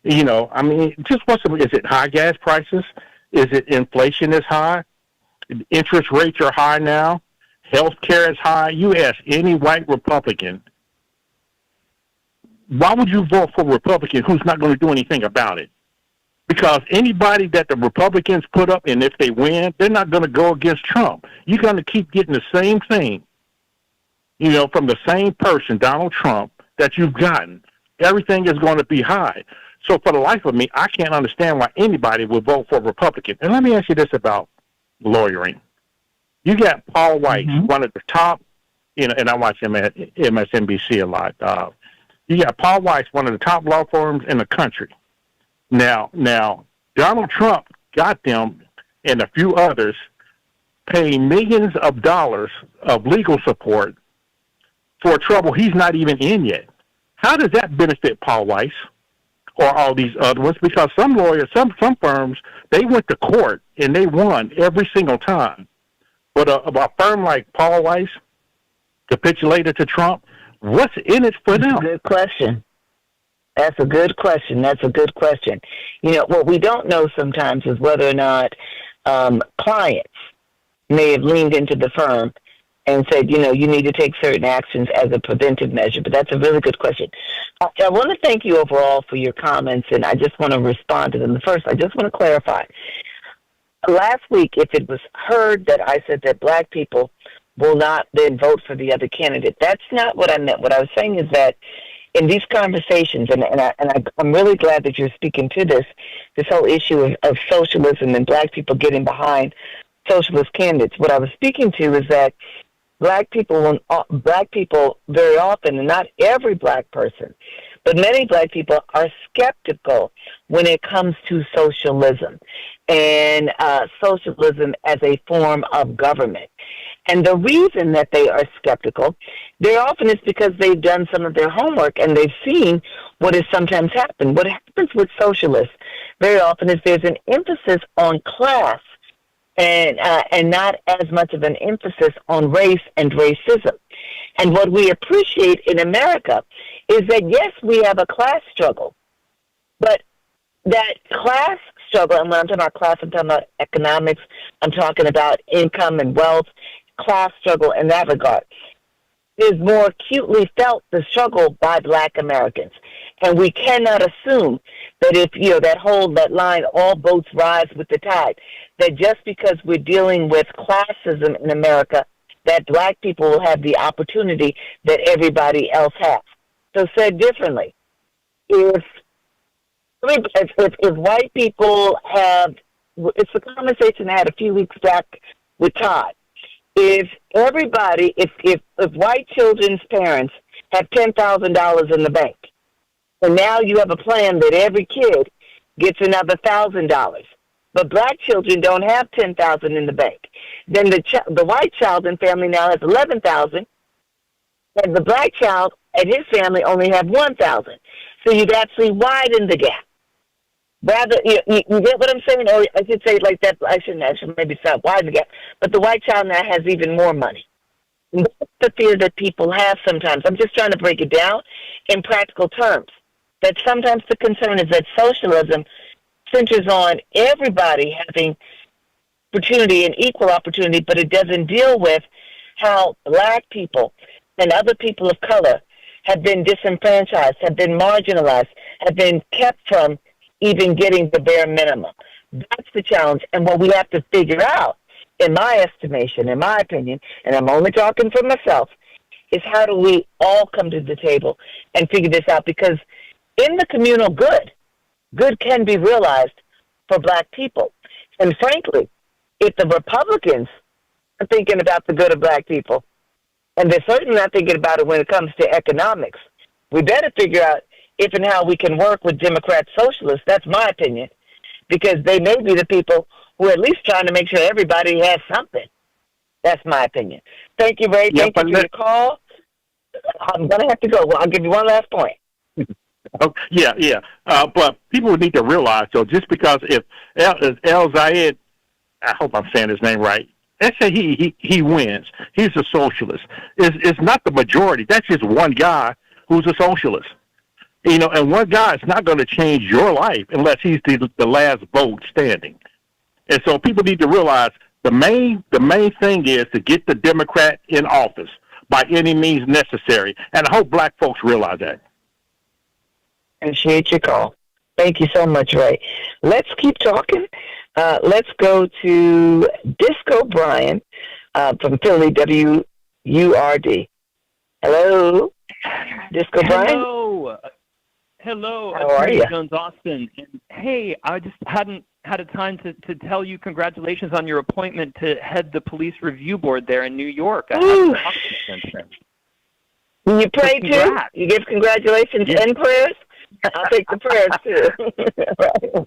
Speaker 6: Is it high gas prices? Is it inflation is high? Interest rates are high now. Health care is high. You ask any white Republican, why would you vote for a Republican who's not going to do anything about it? Because anybody that the Republicans put up, and if they win, they're not going to go against Trump. You're going to keep getting the same thing, from the same person, Donald Trump, that you've gotten. Everything is going to be high. So for the life of me, I can't understand why anybody would vote for a Republican. And let me ask you this about lawyering. You got Paul Weiss, one of the top, and I watch him at MSNBC a lot. You got Paul Weiss, one of the top law firms in the country. Now, Donald Trump got them and a few others paying millions of dollars of legal support for trouble he's not even in yet. How does that benefit Paul Weiss or all these other ones? Because some lawyers, some firms, they went to court and they won every single time. But a firm like Paul Weiss capitulated to Trump, what's in it for them?
Speaker 10: Good question. That's a good question. What we don't know sometimes is whether or not clients may have leaned into the firm and said, you need to take certain actions as a preventive measure. But that's a really good question. I want to thank you overall for your comments, and I just want to respond to them. First, I just want to clarify. Last week, if it was heard that I said that black people will not then vote for the other candidate, that's not what I meant. What I was saying is that in these conversations, I'm really glad that you're speaking to this whole issue of socialism and black people getting behind socialist candidates. What I was speaking to is that black people very often, and not every black person, but many black people are skeptical when it comes to socialism and socialism as a form of government. And the reason that they are skeptical very often is because they've done some of their homework and they've seen what has sometimes happened. What happens with socialists very often is there's an emphasis on class and not as much of an emphasis on race and racism. And what we appreciate in America is that, yes, we have a class struggle, but that class struggle, and when I'm talking about class, I'm talking about economics, I'm talking about income and wealth, class struggle in that regard, is more acutely felt, the struggle by black Americans. And we cannot assume that if, that line, all boats rise with the tide, that just because we're dealing with classism in America, that black people will have the opportunity that everybody else has. So said differently, if white people have, it's a conversation I had a few weeks back with Todd. If white children's parents have $10,000 in the bank, and now you have a plan that every kid gets another $1,000, but black children don't have $10,000 in the bank, then the white child and family now has $11,000, and the black child and his family only have $1,000. So you've actually widened the gap. Rather, you get what I'm saying? Or I should say it like that. I shouldn't maybe stop widen the gap. But the white child now has even more money. And that's the fear that people have sometimes. I'm just trying to break it down in practical terms. That sometimes the concern is that socialism centers on everybody having opportunity and equal opportunity, but it doesn't deal with how black people and other people of color have been disenfranchised, have been marginalized, have been kept from even getting the bare minimum. That's the challenge. And what we have to figure out, in my estimation, in my opinion, and I'm only talking for myself, is how do we all come to the table and figure this out? Because in the communal good can be realized for black people. And frankly, if the Republicans are thinking about the good of black people, and they're certainly not thinking about it when it comes to economics, we better figure out if and how we can work with Democrat socialists. That's my opinion, because they may be the people who are at least trying to make sure everybody has something. That's my opinion. Thank you, Ray. Thank you for your call. I'm going to have to go. Well, I'll give you one last point.
Speaker 6: Oh, yeah. But people need to realize, though, just because if El Zayed, I hope I'm saying his name right, let's say he wins, he's a socialist. It's not the majority. That's just one guy who's a socialist. And one guy is not going to change your life unless he's the last vote standing. And so people need to realize the main thing is to get the Democrat in office by any means necessary. And I hope black folks realize that.
Speaker 10: Appreciate your call. Thank you so much, Ray. Let's keep talking. Let's go to Disco Brian from Philly, WURD. Hello, Disco Brian.
Speaker 15: Hello,
Speaker 10: How are
Speaker 15: Attorney
Speaker 10: you?
Speaker 15: Jones Austin. And hey, I just hadn't had a time to tell you congratulations on your appointment to head the police review board there in New York. I haven't talked to you since then.
Speaker 10: You pray too?
Speaker 15: Congrats.
Speaker 10: You give congratulations and prayers? I'll take the prayers too.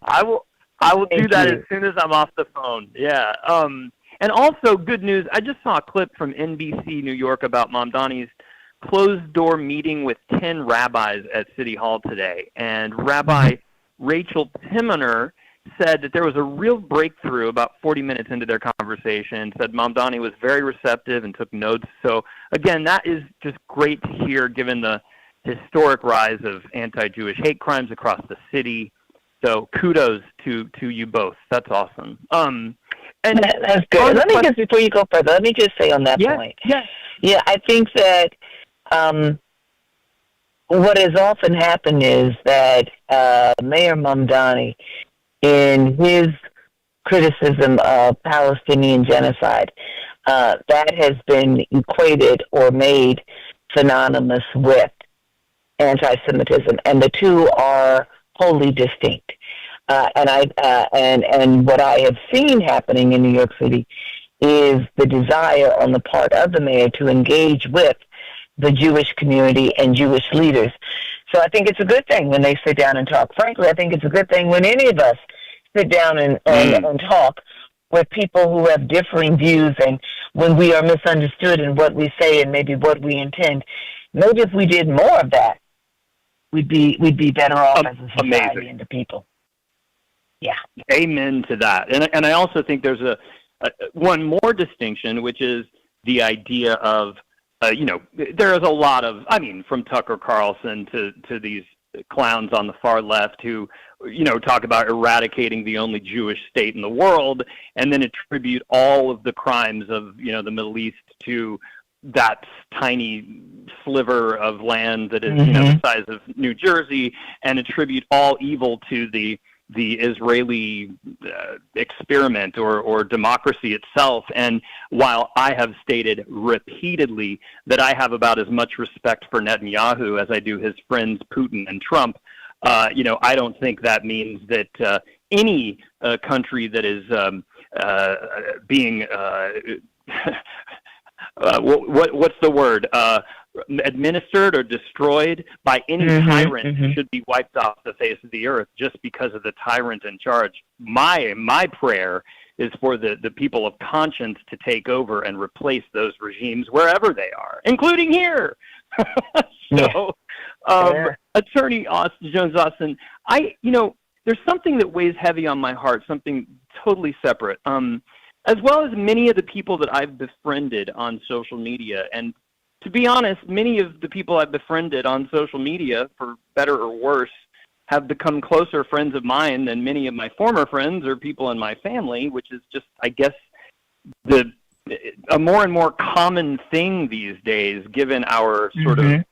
Speaker 15: I will do
Speaker 10: Thank
Speaker 15: that
Speaker 10: you.
Speaker 15: as soon as I'm off the phone. Yeah. And also, good news. I just saw a clip from NBC New York about Mamdani's closed-door meeting with 10 rabbis at City Hall today. And Rabbi Rachel Timoner said that there was a real breakthrough about 40 minutes into their conversation, said Mamdani was very receptive and took notes. So, again, that is just great to hear given the historic rise of anti-Jewish hate crimes across the city. So kudos to you both. That's awesome. And
Speaker 10: that's good. Let me just, before you go further, let me just say on that point. Yeah, I think that what has often happened is that Mayor Mamdani, in his criticism of Palestinian genocide, that has been equated or made synonymous with anti-Semitism, and the two are wholly distinct. And what I have seen happening in New York City is the desire on the part of the mayor to engage with the Jewish community and Jewish leaders. So I think it's a good thing when they sit down and talk. Frankly, I think it's a good thing when any of us sit down and talk with people who have differing views, and when we are misunderstood in what we say and maybe what we intend. Maybe if we did more of that, we'd be better off as a society and the people. Yeah.
Speaker 15: Amen to that. And I also think there's a one more distinction, which is the idea of, there is a lot of, from Tucker Carlson to these clowns on the far left who, talk about eradicating the only Jewish state in the world and then attribute all of the crimes of, the Middle East to that tiny sliver of land that is, the size of New Jersey, and attribute all evil to the Israeli experiment or democracy itself. And while I have stated repeatedly that I have about as much respect for Netanyahu as I do his friends Putin and Trump, I don't think that means that any country that is being what's the word? Administered or destroyed by any tyrant should be wiped off the face of the earth just because of the tyrant in charge. My prayer is for the people of conscience to take over and replace those regimes wherever they are, including here. Attorney Jones Austin, there's something that weighs heavy on my heart, something totally separate. As well as many of the people that I've befriended on social media. And to be honest, many of the people I've befriended on social media, for better or worse, have become closer friends of mine than many of my former friends or people in my family, which is just, I guess, a more and more common thing these days, given our sort of,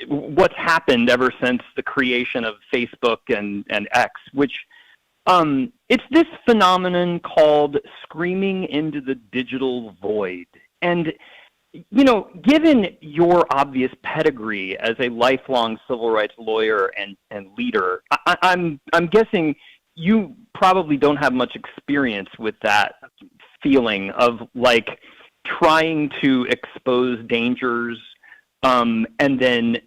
Speaker 15: what's happened ever since the creation of Facebook and X, which it's this phenomenon called screaming into the digital void. And, given your obvious pedigree as a lifelong civil rights lawyer and leader, I'm guessing you probably don't have much experience with that feeling of, like, trying to expose dangers and then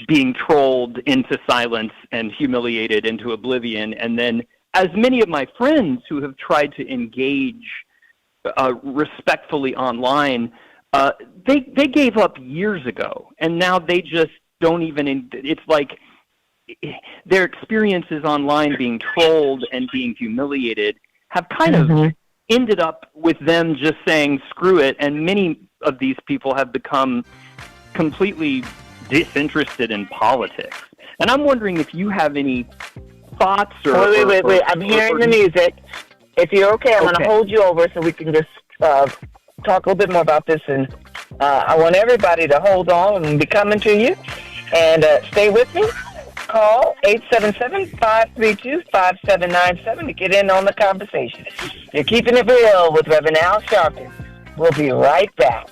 Speaker 15: being trolled into silence and humiliated into oblivion, and then as many of my friends who have tried to engage respectfully online, they gave up years ago, and now they just don't even. It's like their experiences online being trolled and being humiliated have kind of ended up with them just saying screw it, and many of these people have become completely disinterested in politics. And I'm wondering if you have any thoughts or...
Speaker 10: Wait. I'm hearing the music. If you're okay, I'm going to hold you over so we can just talk a little bit more about this. And I want everybody to hold on and be coming to you. And stay with me. Call 877-532-5797 to get in on the conversation. You're keeping it real with Reverend Al Sharpton. We'll be right back.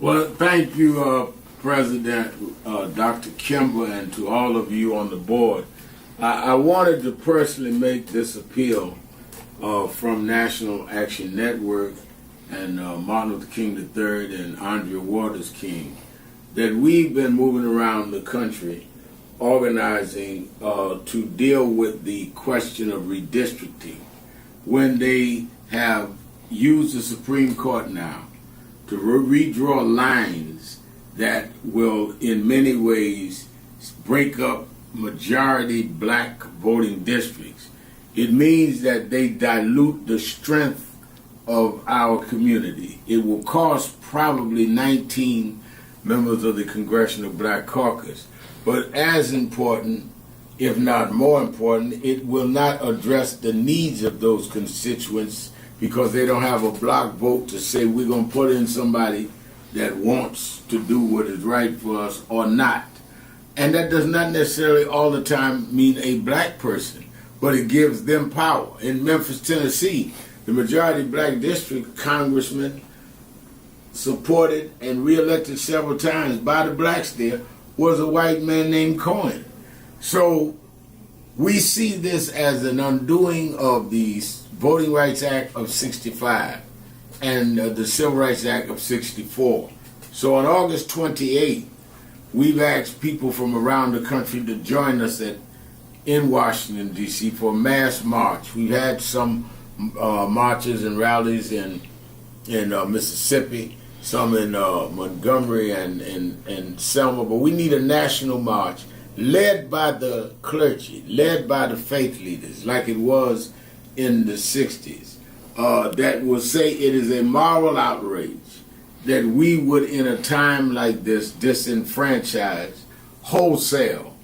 Speaker 3: Well, thank you, President Dr. Kimber, and to all of you on the board. I wanted to personally make this appeal from National Action Network and Martin Luther King III and Andrea Waters King, that we've been moving around the country organizing to deal with the question of redistricting when they have used the Supreme Court now to redraw lines that will in many ways break up majority black voting districts. It means that they dilute the strength of our community. It will cost probably 19 members of the Congressional Black Caucus. But as important, if not more important, it will not address the needs of those constituents because they don't have a block vote to say we're going to put in somebody that wants to do what is right for us or not. And that does not necessarily all the time mean a black person, but it gives them power. In Memphis, Tennessee, the majority black district congressman supported and reelected several times by the blacks there was a white man named Cohen. So we see this as an undoing of the Voting Rights Act of 65 and the Civil Rights Act of 64. So on August 28th, we've asked people from around the country to join us in Washington, D.C. for a mass march. We've had some marches and rallies in Mississippi, some in Montgomery and Selma, but we need a national march led by the clergy, led by the faith leaders, like it was in the 60s, that will say it is a moral outrage that we would, in a time like this, disenfranchise wholesale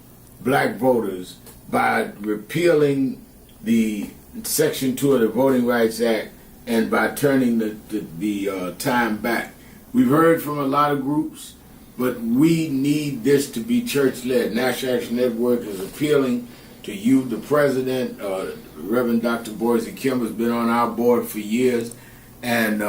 Speaker 3: black voters by repealing the Section 2 of the Voting Rights Act and by turning the time back. We've heard from a lot of groups, but we need this to be church-led. National Action Network is appealing to you, the president. Reverend Dr. Boise Kimber has been on our board for years and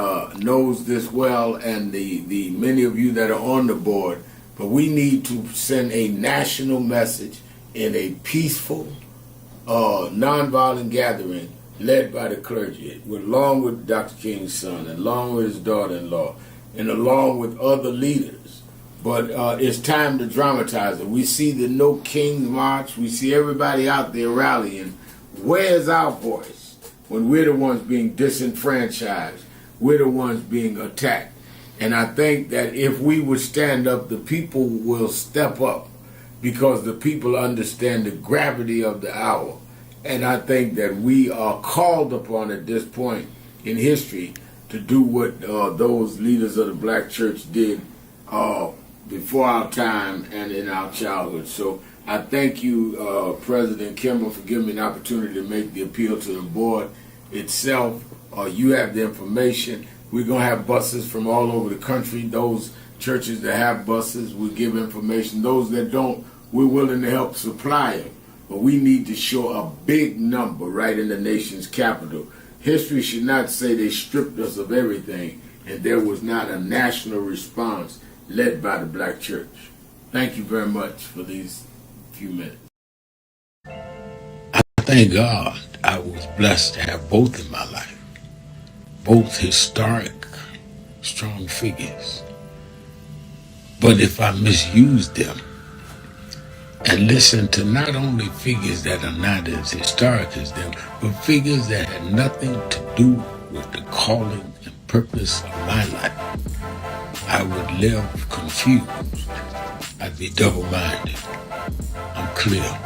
Speaker 3: knows this well, and the many of you that are on the board. But we need to send a national message in a peaceful, nonviolent gathering led by the clergy, along with Dr. King's son, along with his daughter-in-law, and along with other leaders. But it's time to dramatize it. We see the No Kings March. We see everybody out there rallying. Where's our voice when we're the ones being disenfranchised? We're the ones being attacked. And I think that if we would stand up, the people will step up because the people understand the gravity of the hour. And I think that we are called upon at this point in history to do what those leaders of the black church did before our time and in our childhood. So I thank you, President Kimber, for giving me an opportunity to make the appeal to the board itself. You have the information. We're going to have buses from all over the country. Those churches that have buses, we give information. Those that don't, we're willing to help supply them. But we need to show a big number right in the nation's capital. History should not say they stripped us of everything and there was not a national response led by the black church. Thank you very much for these few minutes. I thank God I was blessed to have both in my life. Both historic, strong figures. But if I misuse them and listen to not only figures that are not as historic as them, but figures that had nothing to do with the calling and purpose of my life, I would live confused. I'd be double-minded. I'm clear.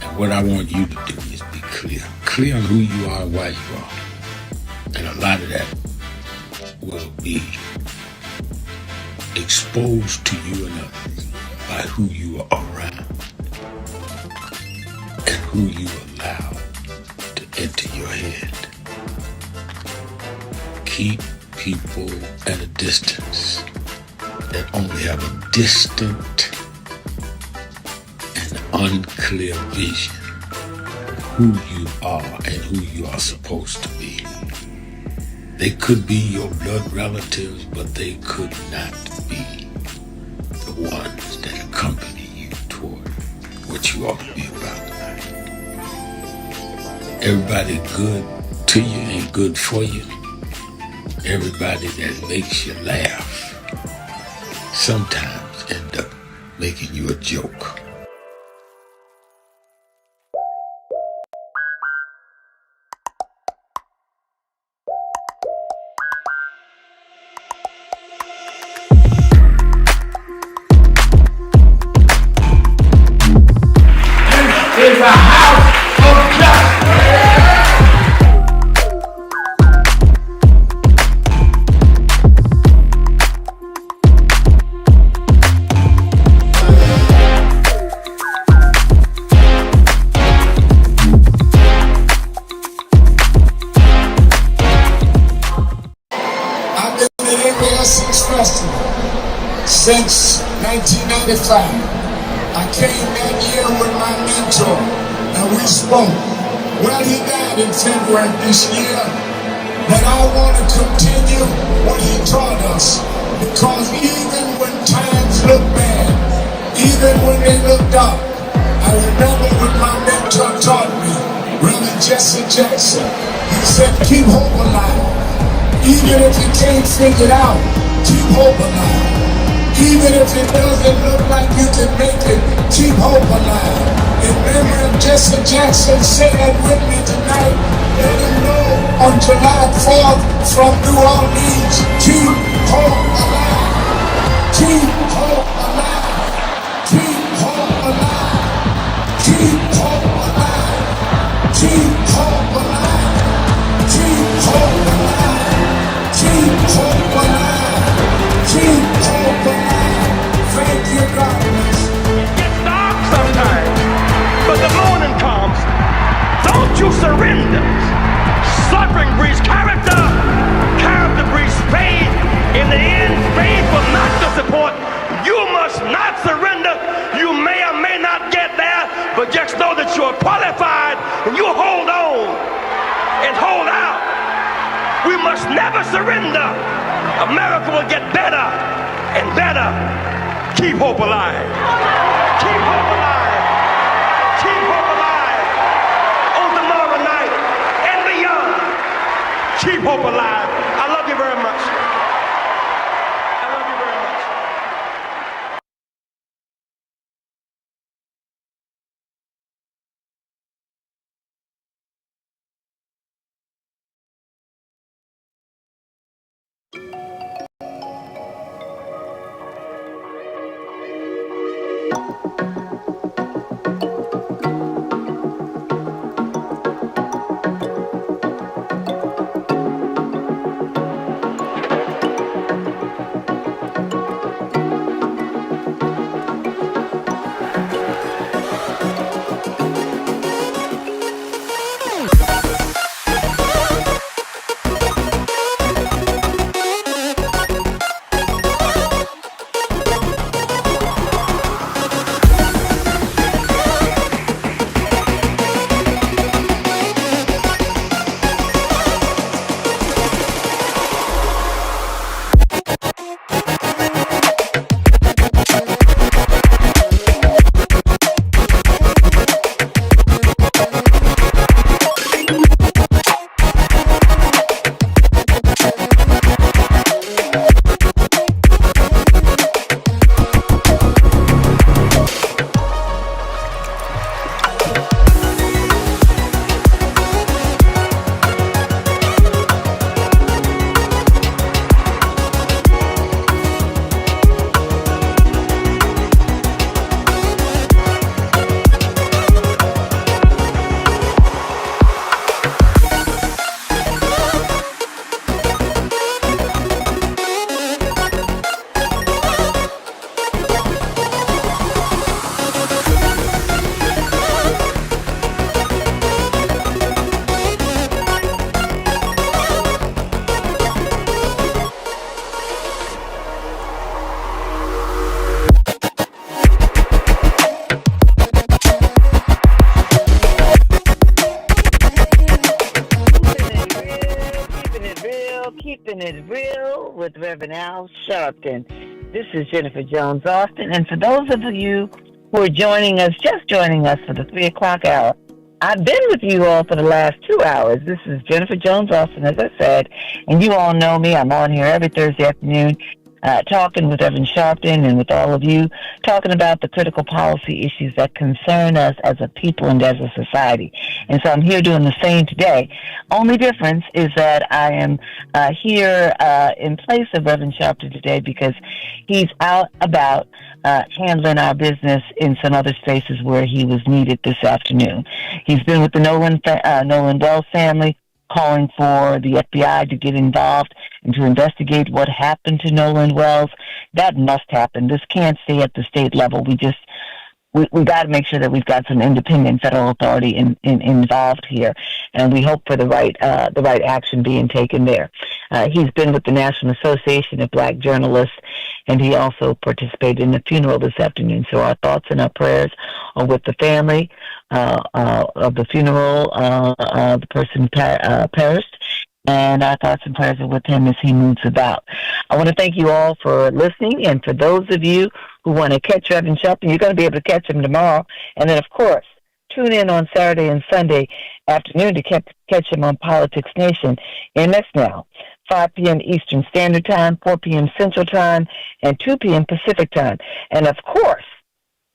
Speaker 3: And what I want you to do is be clear. Clear on who you are and why you are. And a lot of that will be exposed to you and others by who you are around. And who you allow to enter your head. Keep people at a distance that only have a distant and unclear vision of who you are and who you are supposed to be. They could be your blood relatives, but they could not be the ones that accompany you toward what you ought to be about tonight. Everybody good to you ain't good for you. Everybody that makes you laugh sometimes end up making you a joke.
Speaker 18: Is a house of justice. I've been in the Area 6 Festival since 1995. I came that year with my mentor, and we spoke. Well, he died in February this year, but I want to continue what he taught us, because even when times look bad, even when they look dark, I remember what my mentor taught me, Reverend Jesse Jackson. He said, keep hope alive. Even if you can't figure it out, keep hope alive. Even if it doesn't look like you can make it, keep hope alive. In memory of Jesse Jackson, say that with me tonight. Let him know on July 4th from New Orleans, keep hope alive. Keep hope alive. Keep hope alive. Keep hope alive. Keep hope alive. Keep hope alive. Keep hope alive. Keep hope alive. Thank you, God.
Speaker 23: It gets dark sometimes, but the morning comes. Don't you surrender. Suffering breeds character. Character breeds faith. In the end, faith will not disappoint. You must not surrender. You may or may not get there, but just know that you're qualified and you hold on and hold out. We must never surrender. America will get better and better. Keep hope alive. Keep hope alive. Keep hope alive. On tomorrow night and beyond. Keep hope alive. I love you very much. I love you very much.
Speaker 10: Keeping It Real with Reverend Al Sharpton. This is Jennifer Jones Austin, and for those of you who are just joining us for the 3 o'clock hour, I've been with you all for the last 2 hours. This is Jennifer Jones Austin, as I said, and you all know me. I'm on here every Thursday afternoon talking with Reverend Sharpton and with all of you, talking about the critical policy issues that concern us as a people and as a society. And so I'm here doing the same today. Only difference is that I am here in place of Reverend Sharpton today because he's out about handling our business in some other spaces where he was needed this afternoon. He's been with the Nolan Wells family, calling for the FBI to get involved and to investigate what happened to Nolan Wells. That must happen. This can't stay at the state level. We got to make sure that we've got some independent federal authority involved here, and we hope for the right action being taken there. He's been with the National Association of Black Journalists, and he also participated in the funeral this afternoon. So our thoughts and our prayers are with the family of the funeral, the person perished, and our thoughts and prayers are with him as he moves about. I want to thank you all for listening, and for those of you who want to catch Reverend Sharpton, you're going to be able to catch him tomorrow. And then, of course, tune in on Saturday and Sunday afternoon to catch him on Politics Nation, MS Now, 5 p.m. Eastern Standard Time, 4 p.m. Central Time, and 2 p.m. Pacific Time. And, of course,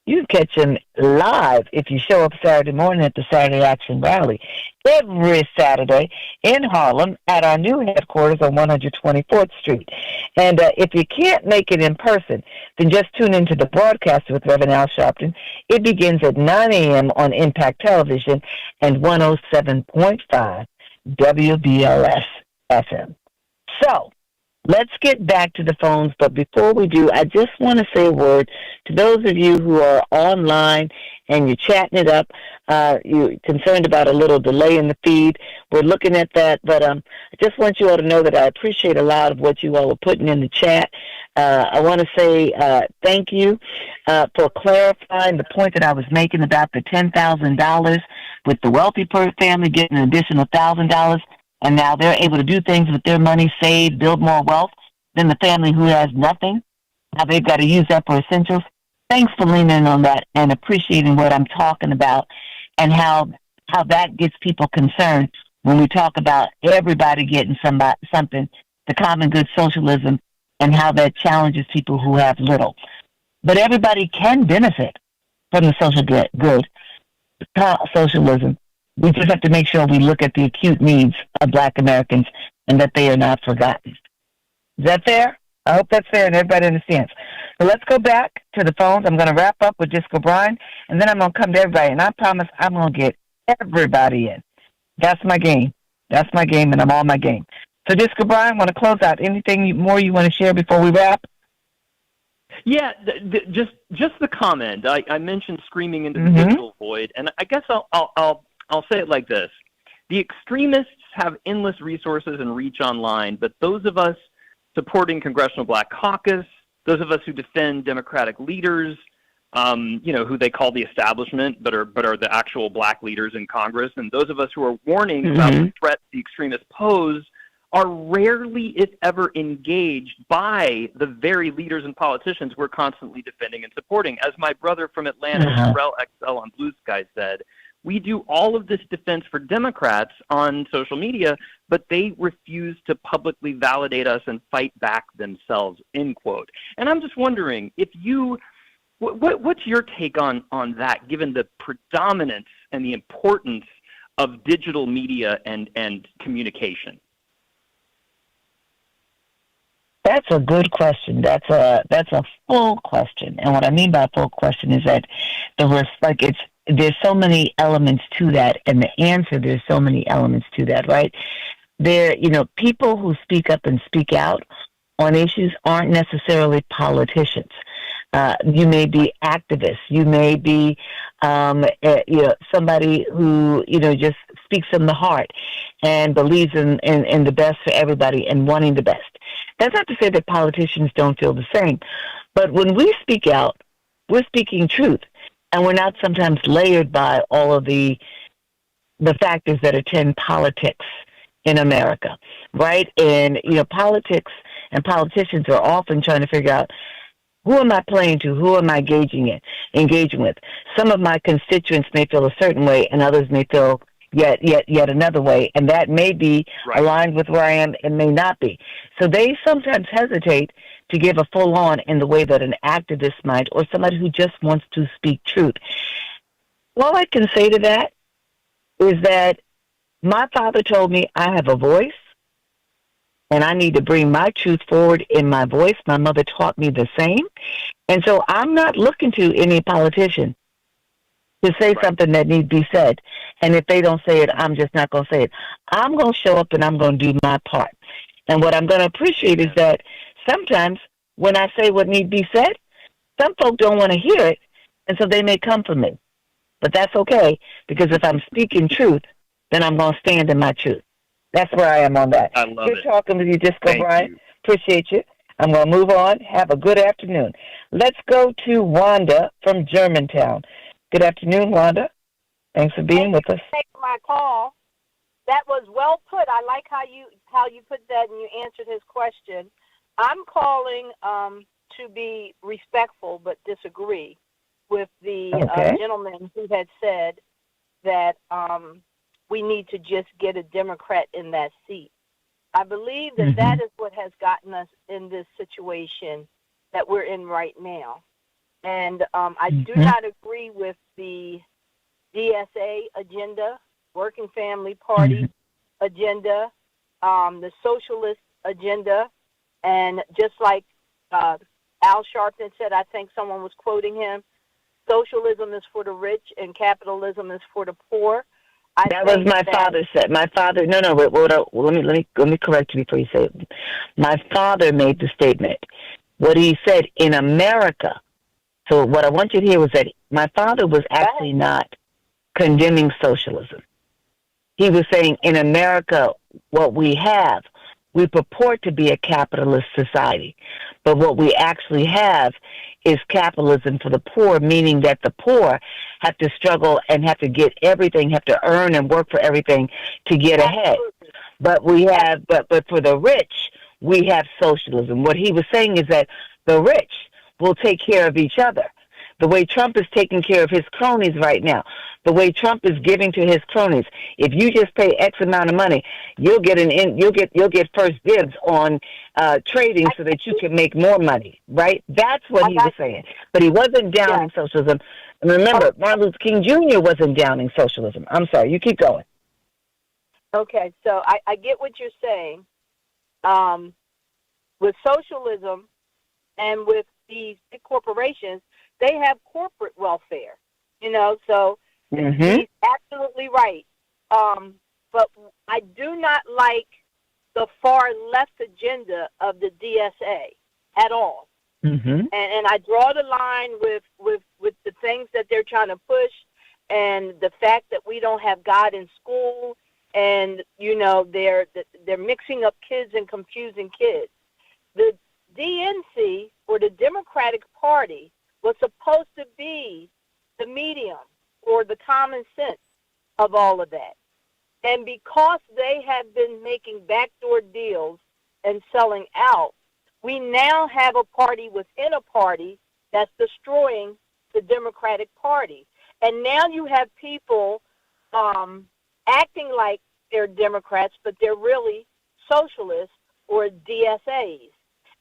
Speaker 10: you can catch him live if you show up Saturday morning at the Saturday Action Rally every Saturday in Harlem at our new headquarters on 124th Street. And if you can't make it in person, then just tune into the broadcast with Reverend Al Sharpton. It begins at 9 a.m. on Impact Television and 107.5 WBLS FM. So, let's get back to the phones, but before we do, I just want to say a word to those of you who are online and you're chatting it up. You're concerned about a little delay in the feed. We're looking at that, but I just want you all to know that I appreciate a lot of what you all are putting in the chat. I want to say thank you for clarifying the point that I was making about the $10,000 with the wealthy family getting an additional $1,000. And now they're able to do things with their money saved, build more wealth than the family who has nothing. Now they've got to use that for essentials. Thanks for leaning on that and appreciating what I'm talking about and how that gets people concerned when we talk about everybody getting something, the common good socialism, and how that challenges people who have little. But everybody can benefit from the social good, socialism. We just have to make sure we look at the acute needs of Black Americans and that they are not forgotten. Is that fair? I hope that's fair and everybody understands. So let's go back to the phones. I'm going to wrap up with Disco Brian, and then I'm going to come to everybody, and I promise I'm going to get everybody in. That's my game. That's my game, and I'm on my game. So Disco Brian, want to close out. Anything more you want to share before we wrap?
Speaker 15: Yeah, just the comment. I mentioned screaming into the digital void, and I guess I'll say it like this. The extremists have endless resources and reach online, but those of us supporting Congressional Black Caucus, those of us who defend Democratic leaders, who they call the establishment, but are the actual black leaders in Congress, and those of us who are warning about the threat the extremists pose are rarely, if ever, engaged by the very leaders and politicians we're constantly defending and supporting. As my brother from Atlanta, Terrell XL on Blue Sky, said, we do all of this defense for Democrats on social media, but they refuse to publicly validate us and fight back themselves, end quote. And I'm just wondering, what's your take on that, given the predominance and the importance of digital media and communication?
Speaker 10: That's a good question. That's a full question. And what I mean by full question is that there's so many elements to that, and the answer, there's so many elements to that, right? People who speak up and speak out on issues aren't necessarily politicians. You may be activists. You may be, somebody who, just speaks from the heart and believes in the best for everybody and wanting the best. That's not to say that politicians don't feel the same, but when we speak out, we're speaking truth. And we're not sometimes layered by all of the factors that attend politics in America. right? And, politics and politicians are often trying to figure out, who am I playing to? Who am I engaging with? Some of my constituents may feel a certain way, and others may feel yet another way, and that may be aligned with where I am and may not be. So they sometimes hesitate to give a full on in the way that an activist might, or somebody who just wants to speak truth. All I can say to that is that my father told me I have a voice, and I need to bring my truth forward in my voice. My mother taught me the same. And so I'm not looking to any politician to say something that needs to be said. And if they don't say it, I'm just not going to say it. I'm going to show up and I'm going to do my part. And what I'm going to appreciate is that sometimes when I say what needs to be said, some folk don't want to hear it, and so they may come for me. But that's okay, because if I'm speaking truth, then I'm going to stand in my truth. That's where I am on that.
Speaker 15: I love
Speaker 10: Good
Speaker 15: it.
Speaker 10: talking with you, Disco
Speaker 15: Thank
Speaker 10: Brian.
Speaker 15: you.
Speaker 10: Appreciate you. I'm going to move on. Have a good afternoon. Let's go to Wanda from Germantown. Good afternoon, Wanda. Thanks for being with us.
Speaker 13: Thank you for my call. That was well put. I like how you put that and you answered his question. I'm calling to be respectful but disagree with the gentleman who had said that we need to just get a Democrat in that seat. I believe that that is what has gotten us in this situation that we're in right now. And I do not agree with the DSA agenda, Working Family Party agenda, the socialist agenda, and just like Al Sharpton said, I think someone was quoting him, socialism is for the rich and capitalism is for the poor.
Speaker 10: That was my father said. My father, let me correct you before you say it. My father made the statement. What he said in America. So what I want you to hear was that my father was actually not condemning socialism. He was saying in America, what we have, we purport to be a capitalist society, but what we actually have is capitalism for the poor, meaning that the poor have to struggle and have to get everything, have to earn and work for everything to get ahead. But we have, but for the rich, we have socialism. What he was saying is that the rich will take care of each other. The way Trump is taking care of his cronies right now, the way Trump is giving to his cronies. If you just pay X amount of money, you'll get you'll get first dibs on trading so that you can make more money, right? That's what he was saying. But he wasn't downing socialism. And remember, Martin Luther King Jr. wasn't downing socialism. I'm sorry, you keep going.
Speaker 13: Okay, so I get what you're saying. With socialism and with these big corporations, they have corporate welfare, so he's absolutely right. But I do not like the far left agenda of the DSA at all. And I draw the line with the things that they're trying to push and the fact that we don't have God in school and, they're mixing up kids and confusing kids. The DNC, or the Democratic Party, was supposed to be the medium or the common sense of all of that. And because they have been making backdoor deals and selling out, we now have a party within a party that's destroying the Democratic Party. And now you have people acting like they're Democrats, but they're really socialists or DSAs.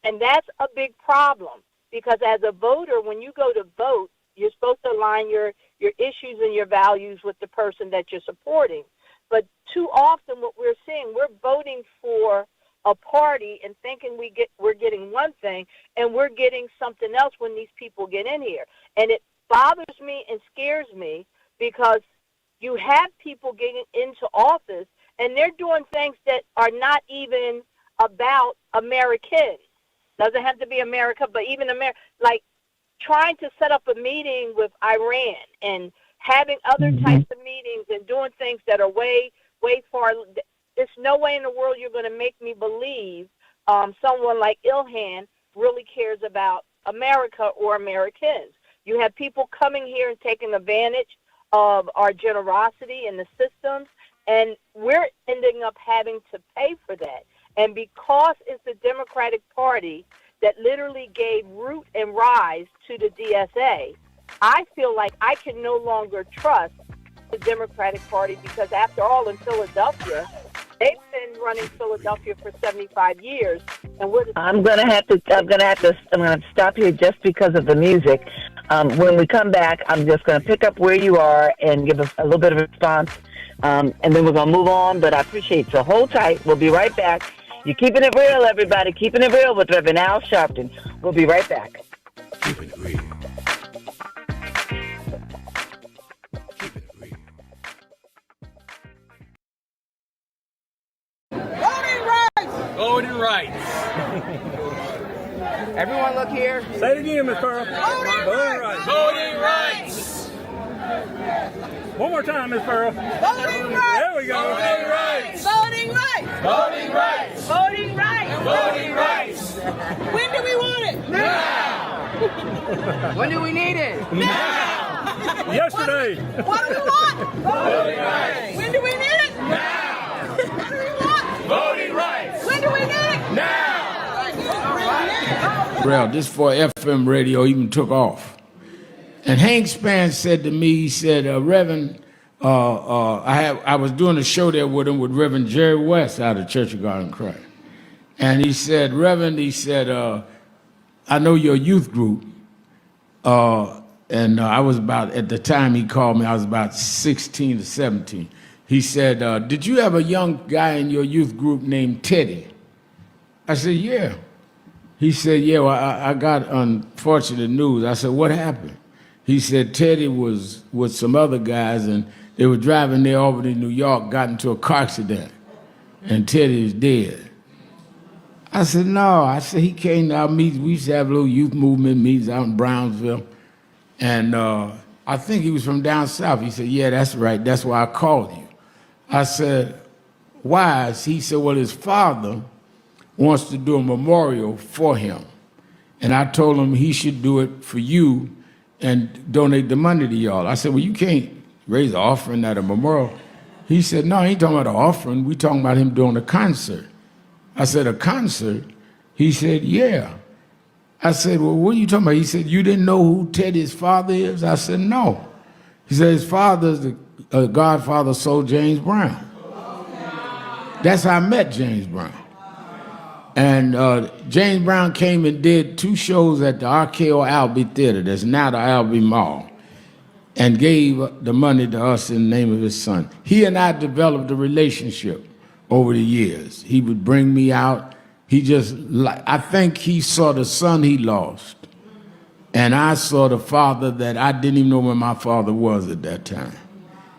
Speaker 13: And that's a big problem. Because as a voter, when you go to vote, you're supposed to align your issues and your values with the person that you're supporting. But too often what we're seeing, we're voting for a party and thinking we're getting one thing, and we're getting something else when these people get in here. And it bothers me and scares me because you have people getting into office, and they're doing things that are not even about Americans. Doesn't have to be America, but even America, like trying to set up a meeting with Iran and having other types of meetings and doing things that are way, way far. There's no way in the world you're going to make me believe someone like Ilhan really cares about America or Americans. You have people coming here and taking advantage of our generosity in the systems, and we're ending up having to pay for that. And because it's the Democratic Party that literally gave root and rise to the DSA, I feel like I can no longer trust the Democratic Party because, after all, in Philadelphia, they've been running Philadelphia for 75 years, and
Speaker 10: I'm gonna have to stop here just because of the music. When we come back, I'm just gonna pick up where you are and give a little bit of a response, and then we're gonna move on. But I appreciate you. So hold tight. We'll be right back. You're keeping it real, everybody. Keeping it real with Reverend Al Sharpton. We'll be right back.
Speaker 3: Keep it real.
Speaker 4: Voting rights.
Speaker 5: Everyone look here.
Speaker 4: Say it again, Ms. Pearl. Voting rights. Voting rights. One more time, Ms. Pearl.
Speaker 24: Voting rights.
Speaker 4: There we go.
Speaker 24: Voting rights. Voting rights.
Speaker 4: Voting rights.
Speaker 24: Voting rights.
Speaker 4: Voting rights.
Speaker 24: When do we want it?
Speaker 4: Now.
Speaker 5: When do we need it?
Speaker 4: Now. Yesterday.
Speaker 24: What do we want?
Speaker 4: Voting rights.
Speaker 24: When do we need it?
Speaker 4: Now.
Speaker 24: What do we want?
Speaker 4: Voting rights.
Speaker 24: When do we need it?
Speaker 4: Now.
Speaker 3: Well, this for FM radio even took off. And Hank Span said to me, he said, Reverend, I was doing a show there with him with Reverend Jerry West out of Church of God in Christ. And he said, Reverend, he said, I know your youth group. And I was about, at the time he called me, I was about 16 to 17. He said, did you have a young guy in your youth group named Teddy? I said, yeah. He said, yeah, well, I got unfortunate news. I said, what happened? He said Teddy was with some other guys, and they were driving near Albany, New York, got into a car accident, and Teddy is dead. I said, no. I said, he came to our meetings. We used to have little youth movement meetings out in Brownsville, and I think he was from down south. He said, yeah, that's right. That's why I called you. I said, why? He said, well, his father wants to do a memorial for him. And I told him he should do it for you and donate the money to y'all. I said, well, you can't raise an offering at a memorial. He said, no, he ain't talking about an offering. We talking about him doing a concert. I said, a concert? He said, yeah. I said, well, what are you talking about? He said, you didn't know who Teddy's father is? I said, no. He said, his father is the godfather of Soul James Brown. That's how I met James Brown. And James Brown came and did 2 shows at the RKO Albee Theater, that's now the Albee Mall, and gave the money to us in the name of his son. He and I developed a relationship over the years. He would bring me out. I think he saw the son he lost, and I saw the father that I didn't even know where my father was at that time.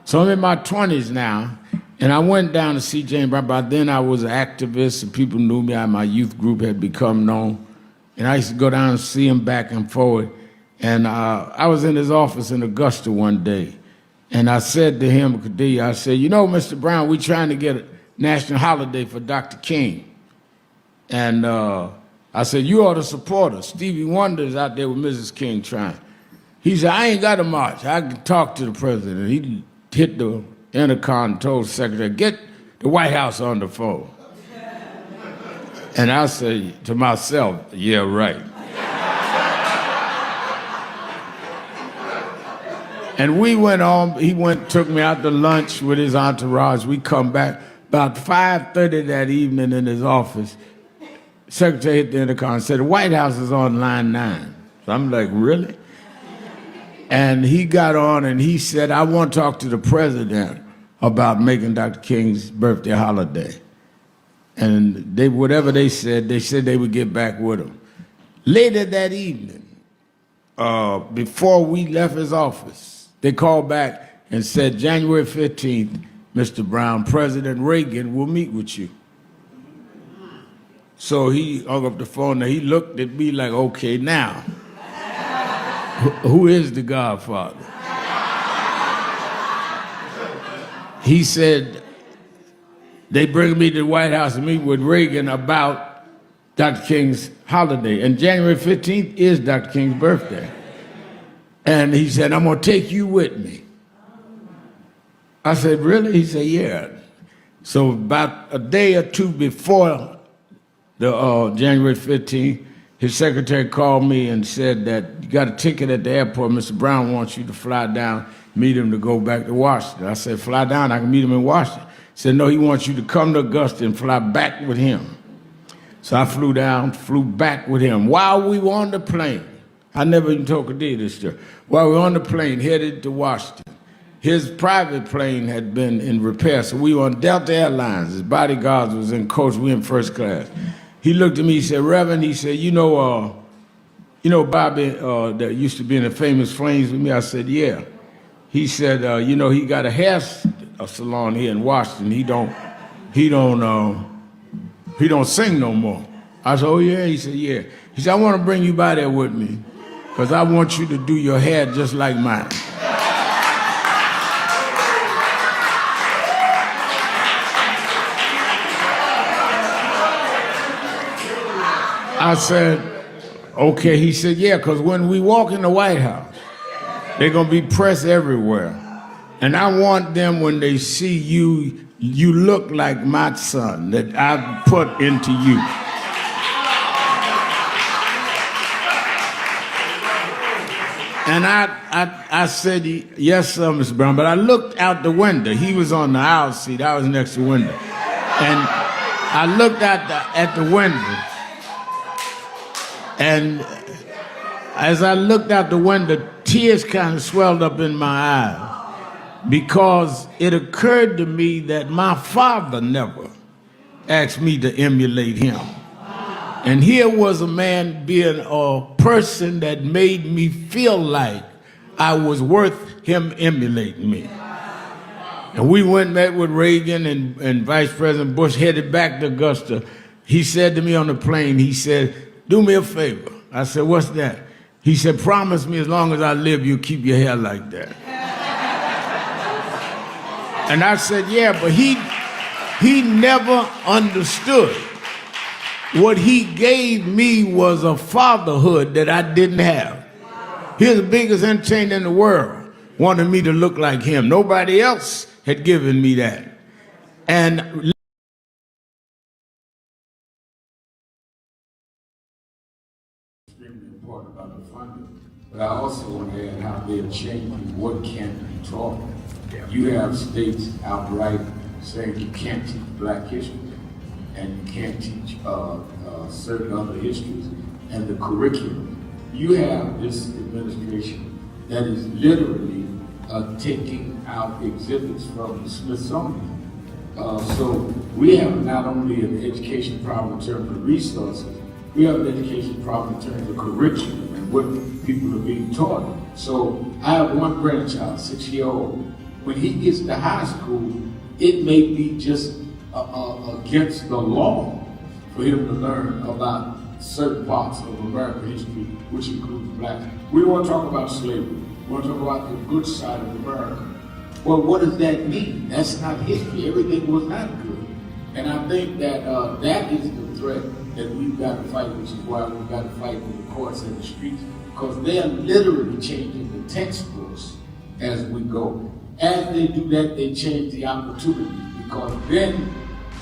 Speaker 3: So I'm in my 20s now, and I went down to see James Brown. By then I was an activist, and people knew me. My youth group had become known. And I used to go down and see him back and forward. And I was in his office in Augusta one day. And I said to him, I said, you know, Mr. Brown, we're trying to get a national holiday for Dr. King. And I said, you ought to support us. Stevie Wonder's out there with Mrs. King trying. He said, I ain't got to march. I can talk to the president. He hit the intercom and told the secretary, get the White House on the phone. And I said to myself, yeah, right. And we went on, took me out to lunch with his entourage. We come back about 5:30 that evening in his office. Secretary hit the intercom and said, the White House is on line 9. So I'm like, really? And he got on and he said, I want to talk to the president about making Dr. King's birthday holiday. And whatever they said they would get back with him. Later that evening, before we left his office, they called back and said, January 15th, Mr. Brown, President Reagan will meet with you. So he hung up the phone and he looked at me like, okay, now, who is the Godfather? He said, they bring me to the White House and meet with Reagan about Dr. King's holiday. And January 15th is Dr. King's birthday. And he said, I'm going to take you with me. I said, really? He said, yeah. So about a day or two before January 15th, his secretary called me and said that you got a ticket at the airport. Mr. Brown wants you to fly down, meet him to go back to Washington. I said, fly down, I can meet him in Washington. He said, no, he wants you to come to Augusta and fly back with him. So I flew down, flew back with him. While we were on the plane, I never even told Kadir this story. While we were on the plane, headed to Washington, his private plane had been in repair, so we were on Delta Airlines. His bodyguards was in coach, we in first class. He looked at me, he said, Reverend, he said, you know Bobby that used to be in the Famous Flames with me? I said, yeah. He said, you know, he got a hair salon here in Washington. He don't sing no more. I said, oh yeah? He said, yeah. He said, I want to bring you by there with me because I want you to do your hair just like mine. I said, okay. He said, yeah, because when we walk in the White House, they're going to be press everywhere. And I want them, when they see you, you look like my son that I put into you. And I said, yes, sir, Mr. Brown. But I looked out the window. He was on the aisle seat. I was next to the window. And I looked at the window. And as I looked out the window, tears kind of swelled up in my eyes because it occurred to me that my father never asked me to emulate him. And here was a man being a person that made me feel like I was worth him emulating me. And we went and met with Reagan and Vice President Bush, headed back to Augusta. He said to me on the plane, he said, do me a favor. I said, what's that? He said, promise me as long as I live, you'll keep your hair like that. And I said, yeah, but he never understood. What he gave me was a fatherhood that I didn't have. He's the biggest entertainer in the world, wanted me to look like him. Nobody else had given me that. And but I also want to add how they're changing what can be taught. You have states outright saying you can't teach black history and you can't teach certain other histories and the curriculum. You have this administration that is literally taking out exhibits from the Smithsonian. So we have not only an education problem in terms of resources, we have an education problem in terms of curriculum and what people are being taught. So I have one grandchild, 6-year-old. When he gets to high school, it may be just against the law for him to learn about certain parts of American history, which includes blacks. We don't want to talk about slavery. We want to talk about the good side of America. Well, what does that mean? That's not history. Everything was not good. And I think that that is the threat that we've got to fight, which is why we've got to fight in the courts and the streets, because they are literally changing the textbooks as we go. As they do that, they change the opportunity, because then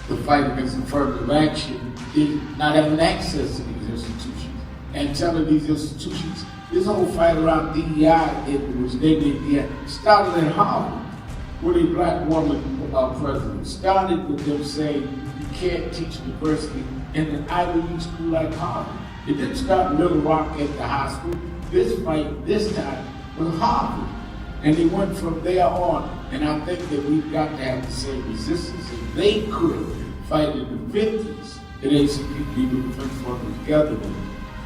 Speaker 3: the fight against affirmative action is not having access to these institutions and telling these institutions, this whole fight around DEI, which they did, started at Harvard with a black woman president. Started with them saying you can't teach diversity in an Ivy League school like Harvard. It didn't start in Little Rock at the high school. This fight, this time, was Harvard. And they went from there on. And I think that we've got to have the same resistance. If they could fight in the 50s, at ACP, people Defense Forces together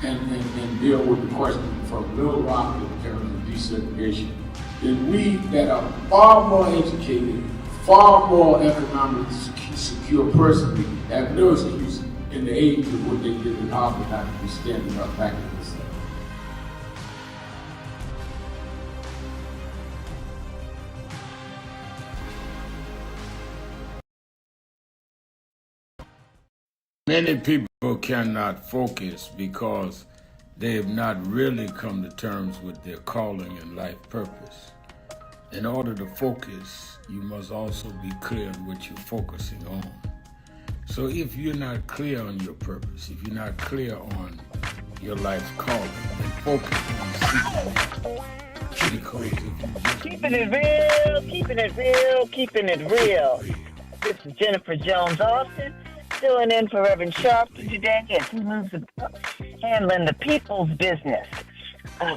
Speaker 3: and deal with the question from Little Rock in terms of desegregation, then we that are far more educated, far more economically secure personally, have no excuse in the age of what they did in Harvard not to be standing up back in this. Many people cannot focus because they have not really come to terms with their calling and life purpose. In order to focus, you must also be clear on what you're focusing on. So if you're not clear on your purpose, if you're not clear on your life's calling, then focus on seeking it.
Speaker 10: Keeping it real, keeping it real, keeping it real. This is Jennifer Jones Austin, filling in for Reverend Sharpton today as he moves about handling the people's business.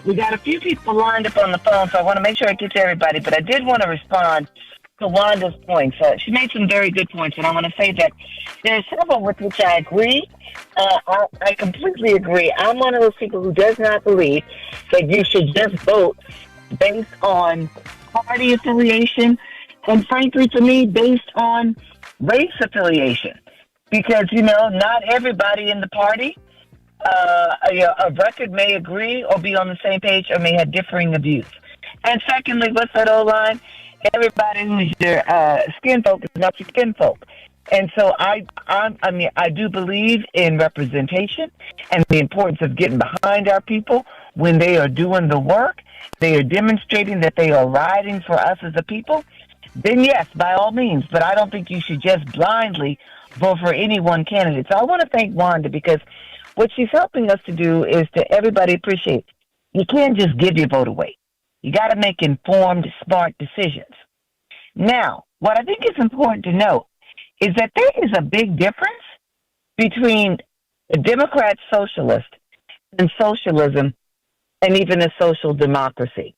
Speaker 10: We got a few people lined up on the phone, so I want to make sure I get to everybody, but I did want to respond to Wanda's points. She made some very good points, and I want to say that there are several with which I agree. I completely agree. I'm one of those people who does not believe that you should just vote based on party affiliation, and frankly, for me, based on race affiliation. Because, not everybody in the party, a record may agree or be on the same page or may have differing views. And secondly, what's that old line? Everybody who's your skin folk is not your skin folk. And so I do believe in representation and the importance of getting behind our people when they are doing the work. They are demonstrating that they are riding for us as a people. Then yes, by all means. But I don't think you should just blindly vote for any one candidate. So I want to thank Wanda because what she's helping us to do is to everybody appreciate. You can't just give your vote away. You got to make informed, smart decisions. Now, what I think is important to note is that there is a big difference between a Democrat socialist and socialism and even a social democracy.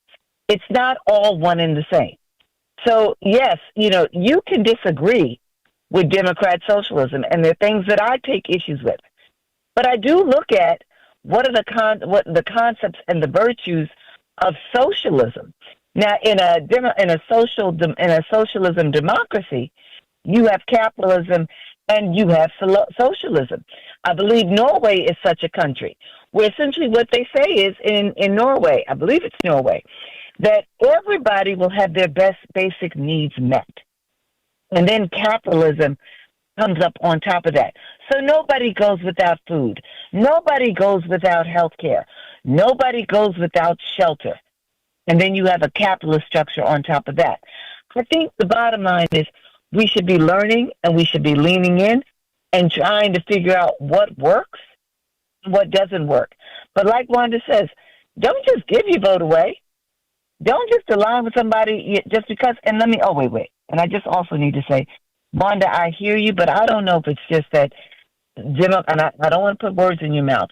Speaker 10: It's not all one and the same. So, yes, you can disagree with Democrat socialism, and there are things that I take issues with. But I do look at what are the concepts and the virtues of socialism. Now, in a socialism democracy, you have capitalism and you have socialism. I believe Norway is such a country where essentially what they say is in Norway, I believe it's Norway, that everybody will have their best basic needs met. And then capitalism comes up on top of that. So nobody goes without food. Nobody goes without health care. Nobody goes without shelter. And then you have a capitalist structure on top of that. I think the bottom line is we should be learning and we should be leaning in and trying to figure out what works and what doesn't work. But like Wanda says, don't just give your vote away. Don't just align with somebody just because. And wait. And I just also need to say, Wanda, I hear you, but I don't know if it's just that, and I don't want to put words in your mouth,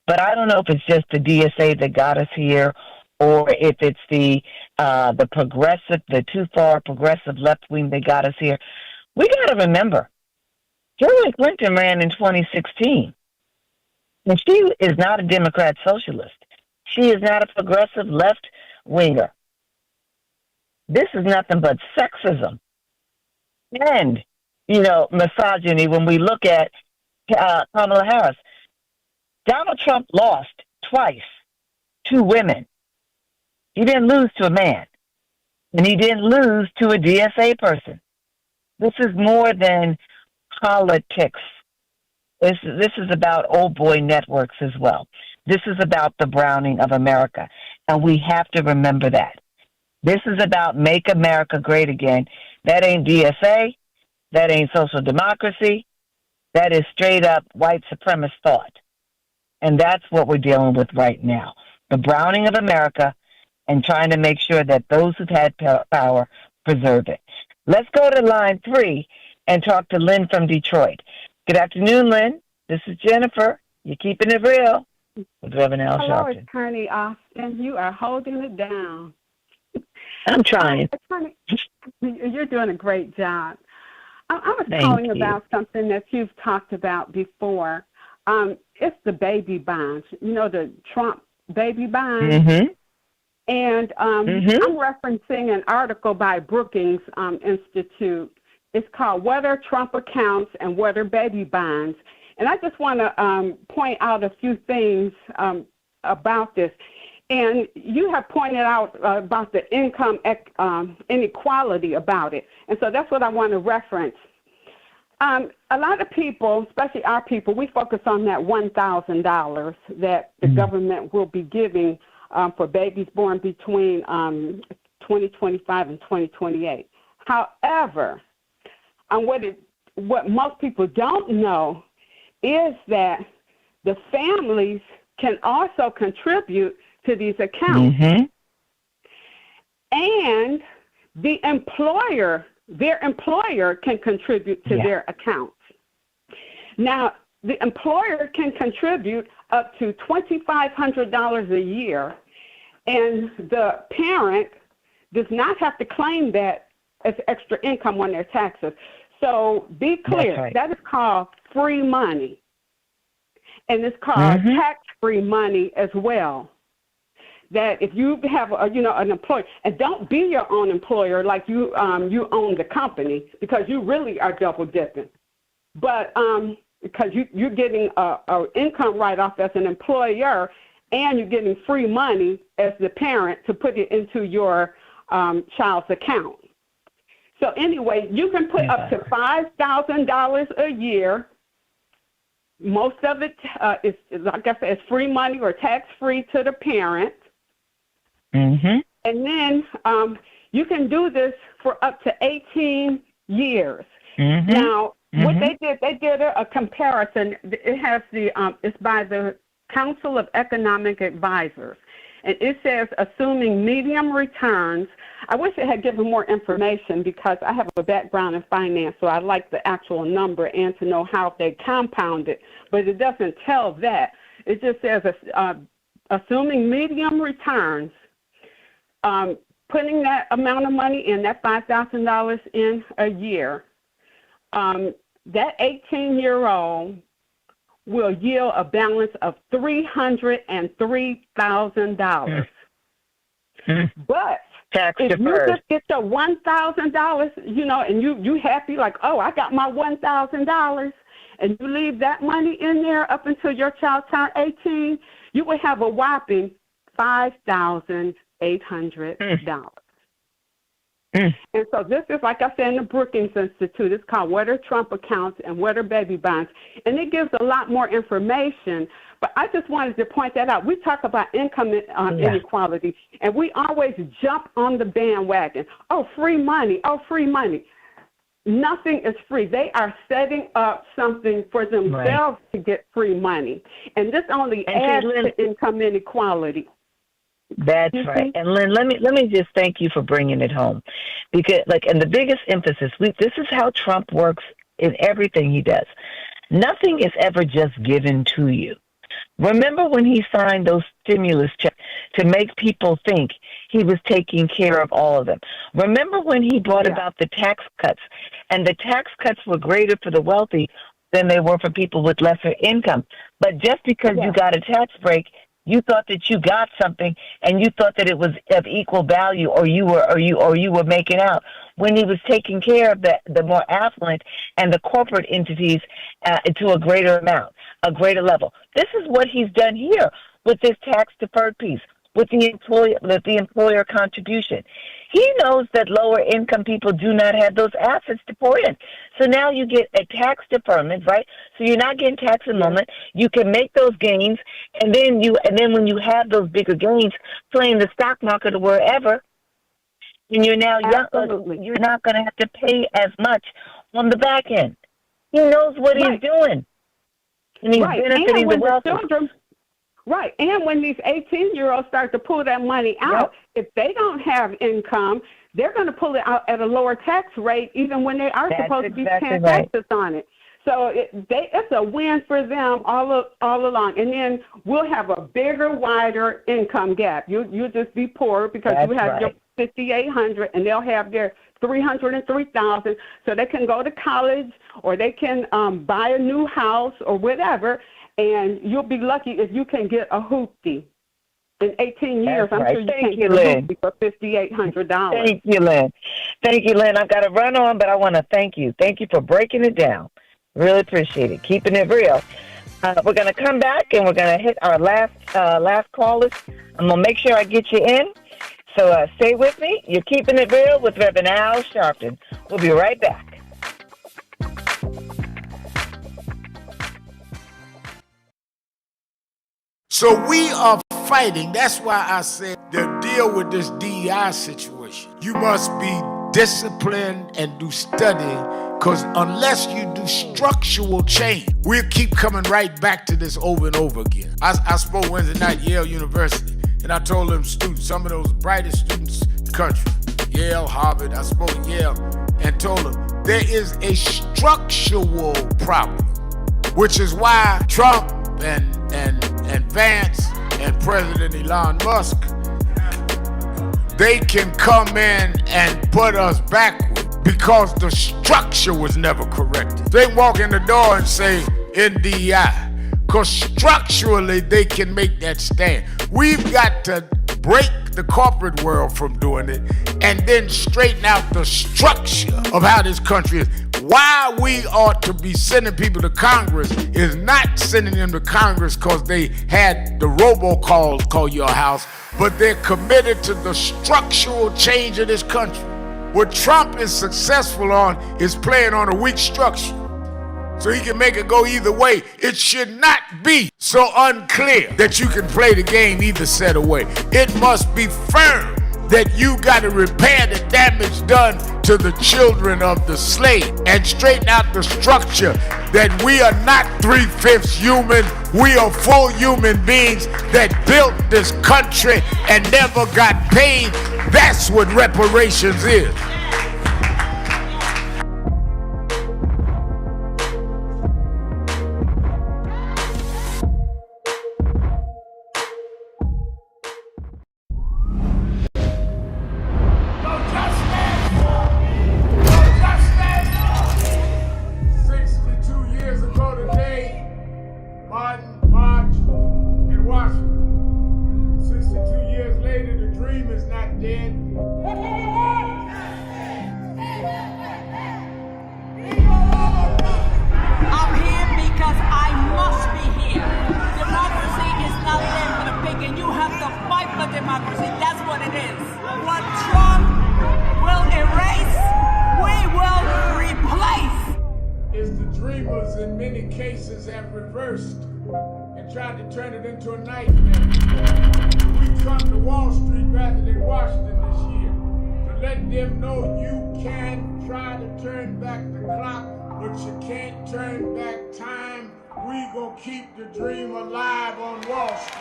Speaker 10: but I don't know if it's just the DSA that got us here or if it's the progressive, the too far progressive left wing that got us here. We got to remember, Hillary Clinton ran in 2016, and she is not a Democrat socialist. She is not a progressive left winger. This is nothing but sexism and, misogyny when we look at Kamala Harris. Donald Trump lost twice to women. He didn't lose to a man, and he didn't lose to a DSA person. This is more than politics. This is about old boy networks as well. This is about the browning of America, and we have to remember that. This is about make America great again. That ain't DSA. That ain't social democracy. That is straight up white supremacist thought. And that's what we're dealing with right now. The browning of America and trying to make sure that those who've had power preserve it. Let's go to line 3 and talk to Lynn from Detroit. Good afternoon, Lynn. This is Jennifer. You're keeping it real with Reverend Al
Speaker 16: Hello,
Speaker 10: Sharpton.
Speaker 16: Attorney Austin. You are holding it down.
Speaker 10: I'm trying.
Speaker 16: Attorney, you're doing a great job. I was
Speaker 10: Thank
Speaker 16: calling
Speaker 10: you.
Speaker 16: about something that you've talked about before. It's the baby bonds, the Trump baby bonds.
Speaker 10: Mm-hmm.
Speaker 16: And I'm referencing an article by Brookings Institute. It's called Whether Trump Accounts and Whether Baby Bonds. And I just want to point out a few things about this. And you have pointed out about the income inequality about it. And so that's what I want to reference. A lot of people, especially our people, we focus on that $1,000 that the government will be giving for babies born between 2025 and 2028. However, what what most people don't know is that the families can also contribute to these accounts.
Speaker 10: Mm-hmm.
Speaker 16: And the employer, their employer can contribute to their accounts. Now, the employer can contribute up to $2,500 a year, and the parent does not have to claim that as extra income on their taxes. So be clear, that is called free money. And it's called tax-free money as well. That if you have an employer, and don't be your own employer like you own the company, because you really are double dipping. But because you're getting a income write-off as an employer, and you're getting free money as the parent to put it into your child's account. So anyway, you can put up to $5,000 a year. Most of it is, like I said, is free money or tax-free to the parent.
Speaker 10: Mm-hmm.
Speaker 16: And then you can do this for up to 18 years.
Speaker 10: Mm-hmm.
Speaker 16: Now, what they did a comparison. It has it's by the Council of Economic Advisors. And it says, assuming medium returns. I wish it had given more information because I have a background in finance, so I like the actual number and to know how they compound it. But it doesn't tell that. It just says, assuming medium returns, putting that amount of money in, that $5,000 in a year, that 18-year-old will yield a balance of $303,000. But
Speaker 10: tax
Speaker 16: if
Speaker 10: deferred.
Speaker 16: you just get the $1,000, and you happy like, oh, I got my $1,000, and you leave that money in there up until your child turns 18, you will have a whopping $5,800. And so this is, like I said, in the Brookings Institute. It's called What Are Trump Accounts and What Are Baby Bonds? And it gives a lot more information. But I just wanted to point that out. We talk about income inequality, and we always jump on the bandwagon. Oh, free money. Oh, free money. Nothing is free. They are setting up something for themselves to get free money. And this only adds to income inequality.
Speaker 10: That's right. And Lynn, let me just thank you for bringing it home, because and the biggest emphasis, this is how Trump works in everything he does. Nothing is ever just given to you. Remember when he signed those stimulus checks to make people think he was taking care of all of them? Remember when he brought about the tax cuts, and the tax cuts were greater for the wealthy than they were for people with lesser income. But just because you got a tax break, you thought that you got something, and you thought that it was of equal value, or you were making out, when he was taking care of the more affluent and the corporate entities to a greater amount, a greater level. This is what he's done here with this tax deferred piece, with the employer contribution. He knows that lower income people do not have those assets to pour in. So now you get a tax deferment, right? So you're not getting tax annulment. You can make those gains, and then when you have those bigger gains, playing the stock market or wherever, and you're now you're not going to have to pay as much on the back end. He knows what he's doing, and he's benefiting the wealthy.
Speaker 16: Right, and when these 18-year-olds start to pull that money out, if they don't have income, they're going to pull it out at a lower tax rate, even when they are supposed to be paying taxes on it. So it's a win for them all along. And then we'll have a bigger, wider income gap. You'll just be poor because you have your $5,800, and they'll have their $303,000, so they can go to college, or they can buy a new house or whatever. And you'll be lucky if you can get a hoopty. In 18 years, I'm sure you can't get a hoopty for $5,800.
Speaker 10: Thank you, Lynn. Thank you, Lynn. I've got to run on, but I want to thank you. Thank you for breaking it down. Really appreciate it. Keeping it real. We're going to come back, and we're going to hit our last callers. I'm going to make sure I get you in. So stay with me. You're Keeping It Real with Reverend Al Sharpton. We'll be right back.
Speaker 18: So we are fighting. That's why I said to deal with this DEI situation, you must be disciplined and do study Because unless you do structural change, we'll keep coming right back to this over and over again. I spoke Wednesday night at Yale University, and I told them students, some of those brightest students in the country, Yale, Harvard, I spoke at Yale, and told them there is a structural problem, which is why Trump and Vance and President Elon Musk, they can come in and put us backward because the structure was never corrected. They walk in the door and say NDI, because structurally they can make that stand. We've got to break the corporate world from doing it and then straighten out the structure of how this country is. Why we ought to be sending people to Congress is not sending them to Congress because they had the robocalls call your house, but they're committed to the structural change of this country. What Trump is successful on is playing on a weak structure, so he can make it go either way. It should not be so unclear that you can play the game either set away. It must be firm that you got to repair the damage done to the children of the slave and straighten out the structure that we are not 3/5 human. We are full human beings that built this country and never got paid. That's what reparations is. Keep the dream alive on Wall Street.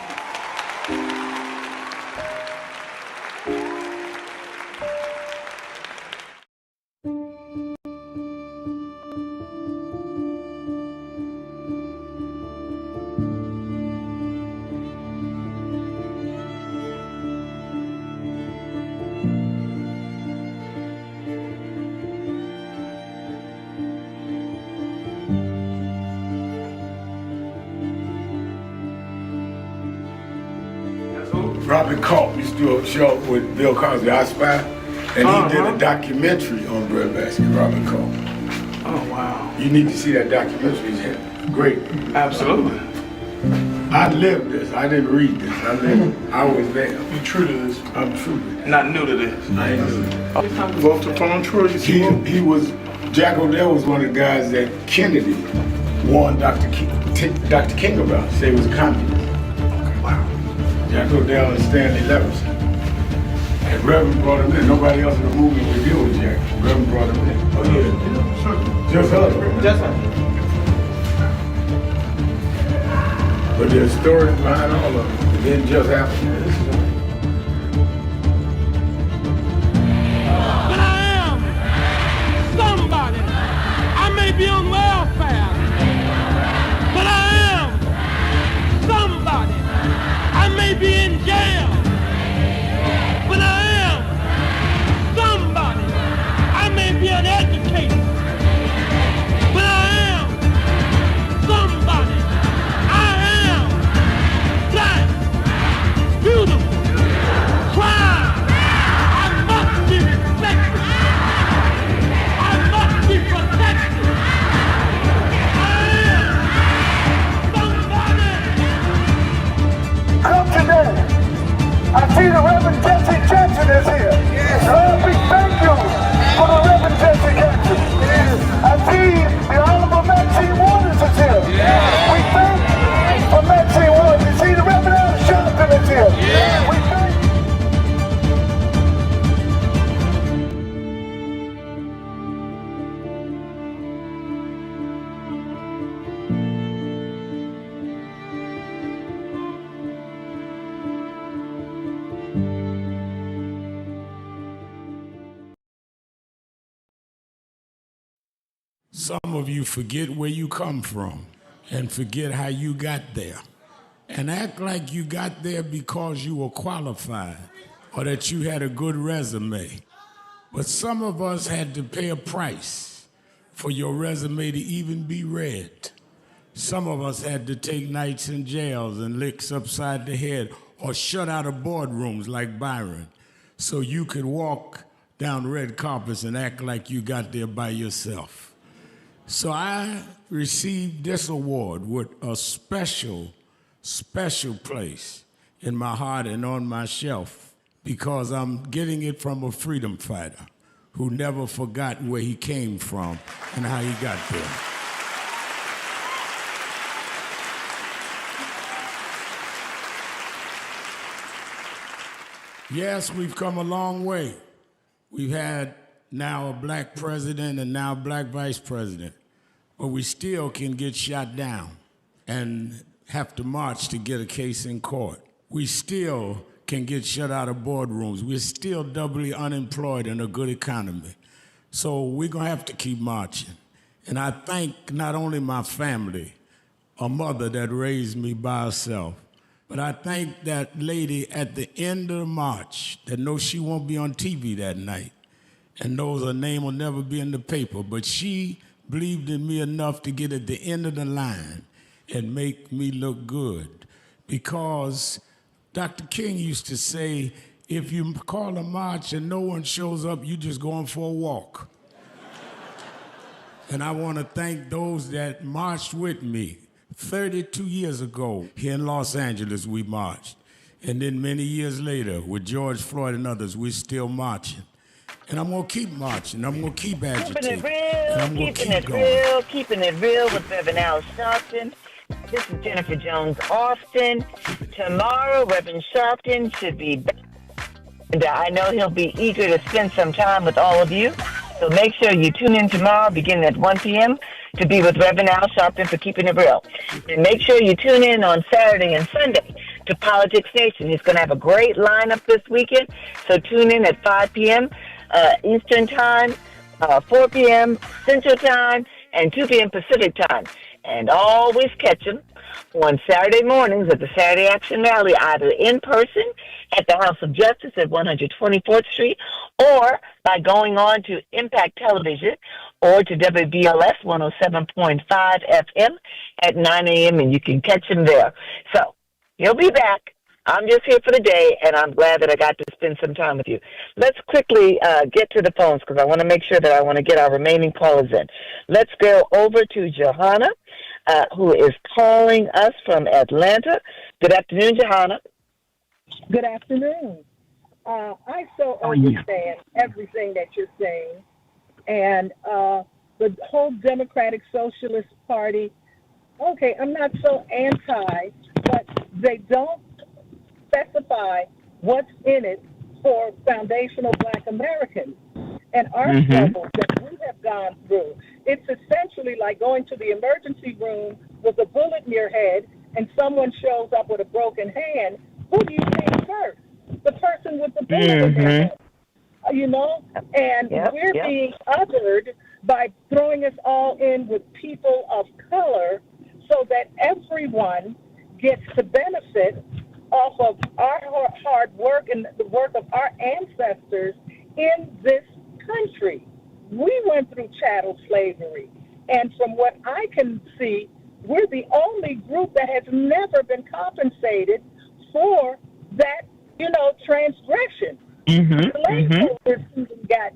Speaker 18: Robert Culp used to do a show with Bill Cosby, I Spy, and he did a documentary on breadbasket, Robert Culp.
Speaker 1: Oh, wow.
Speaker 18: You need to see that documentary. It's great.
Speaker 1: Absolutely.
Speaker 18: I lived this. I didn't read this. I was there.
Speaker 1: You true to this?
Speaker 18: I'm true to this.
Speaker 1: Not new to this.
Speaker 18: I ain't new to this.
Speaker 1: Vote to phone true.
Speaker 18: He was, Jack O'Dell was one of the guys that Kennedy warned Dr. King about. Say he was a communist. Jack O'Dell and Stanley Leverson. And Reverend brought him in. Nobody else in the movement would deal with Jack. Reverend brought him in.
Speaker 1: Oh, yeah. Sure.
Speaker 18: Just us.
Speaker 1: Just us.
Speaker 18: But there's stories behind all of it. It didn't just happen.
Speaker 17: But I am somebody. I may be on welfare, but I am somebody. I may be in jail, but I am somebody. I may be an educator, but I am somebody. I am black, beautiful, proud. I must be respected. I must be protected. I am somebody.
Speaker 19: Come today. I see the Reverend Jesse Jackson is here. Yes. Lord, we thank you for the Reverend Jesse Jackson. Yes. I see the Honorable Maxine Waters is here. Yes. We thank for Maxine Waters. We see the Reverend Sharpton is here. Yes. We thank
Speaker 3: Some of you forget where you come from and forget how you got there and act like you got there because you were qualified or that you had a good resume. But some of us had to pay a price for your resume to even be read. Some of us had to take nights in jails and licks upside the head or shut out of boardrooms like Byron so you could walk down red carpets and act like you got there by yourself. So I received this award with a special place in my heart and on my shelf because I'm getting it from a freedom fighter who never forgot where he came from and how he got there. Yes, we've come a long way. We've had now a black president and now a black vice president, but we still can get shot down and have to march to get a case in court. We still can get shut out of boardrooms. We're still doubly unemployed in a good economy. So we're gonna have to keep marching. And I thank not only my family, a mother that raised me by herself, but I thank that lady at the end of the march that knows she won't be on TV that night and knows her name will never be in the paper, but she believed in me enough to get at the end of the line and make me look good. Because Dr. King used to say, if you call a march and no one shows up, you just going for a walk. And I want to thank those that marched with me. 32 years ago, here in Los Angeles, we marched. And then many years later, with George Floyd and others, we're still marching. And I'm going to keep marching. I'm going to keep agitating.
Speaker 10: Keeping it real with Reverend Al Sharpton. This is Jennifer Jones Austin. Tomorrow, Reverend Sharpton should be back. And I know he'll be eager to spend some time with all of you. So make sure you tune in tomorrow, beginning at 1 p.m., to be with Reverend Al Sharpton for Keeping It Real. And make sure you tune in on Saturday and Sunday to Politics Nation. He's going to have a great lineup this weekend. So tune in at 5 p.m. Eastern Time, 4 p.m. Central Time, and 2 p.m. Pacific Time. And always catch him on Saturday mornings at the Saturday Action Rally, either in person at the House of Justice at 124th Street or by going on to Impact Television or to WBLS 107.5 FM at 9 a.m. and you can catch him there. So he'll be back. I'm just here for the day, and I'm glad that I got to spend some time with you. Let's quickly get to the phones because I want to make sure that I want to get our remaining callers in. Let's go over to Johanna, who is calling us from Atlanta. Good afternoon, Johanna.
Speaker 2: Good afternoon. I so understand everything that you're saying. And the whole Democratic Socialist Party, okay, I'm not so anti, but they don't specify what's in it for foundational Black Americans. And our struggles that we have gone through, it's essentially like going to the emergency room with a bullet in your head and someone shows up with a broken hand. Who do you see first? The person with the bullet in their head. You know? And we're being othered by throwing us all in with people of color so that everyone gets to benefit off of our hard work and the work of our ancestors in this country. We went through chattel slavery, and from what I can see, we're the only group that has never been compensated for that, you know, transgression. Slaveholders even got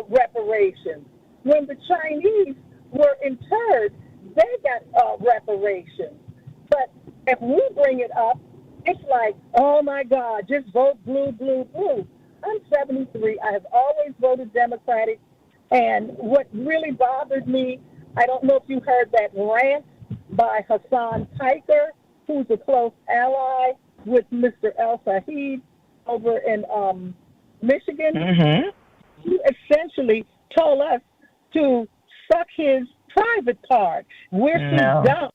Speaker 2: reparations. When the Chinese were interred, they got reparations. But if we bring it up, it's like, oh my God, just vote blue, blue, blue. I'm 73. I have always voted Democratic. And what really bothered me, I don't know if you heard that rant by Hassan Piker, who's a close ally with Mr. El Said over in Michigan. He essentially told us to suck his private part. We're too dumb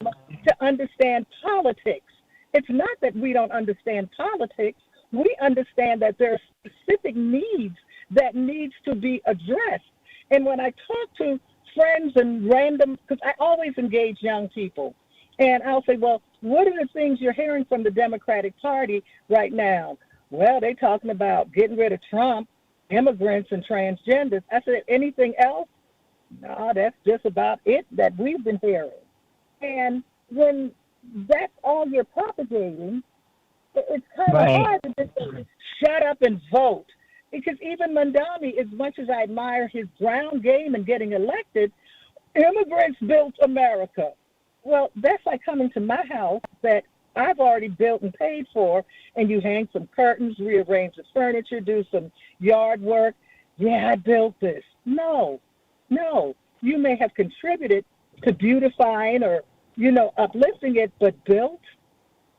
Speaker 2: to understand politics. It's not that we don't understand politics. We understand that there are specific needs that needs to be addressed. And when I talk to friends and random, because I always engage young people. And I'll say, well, what are the things you're hearing from the Democratic Party right now? Well, they're talking about getting rid of Trump, immigrants, and transgenders. I said, anything else? No, that's just about it that we've been hearing. And when that's all you're propagating, it's kind of hard to just say, shut up and vote. Because even Mandami, as much as I admire his ground game and getting elected, immigrants built America. Well, that's like coming to my house that I've already built and paid for, and you hang some curtains, rearrange the furniture, do some yard work. Yeah, I built this. No. You may have contributed to beautifying or, uplifting it, but built?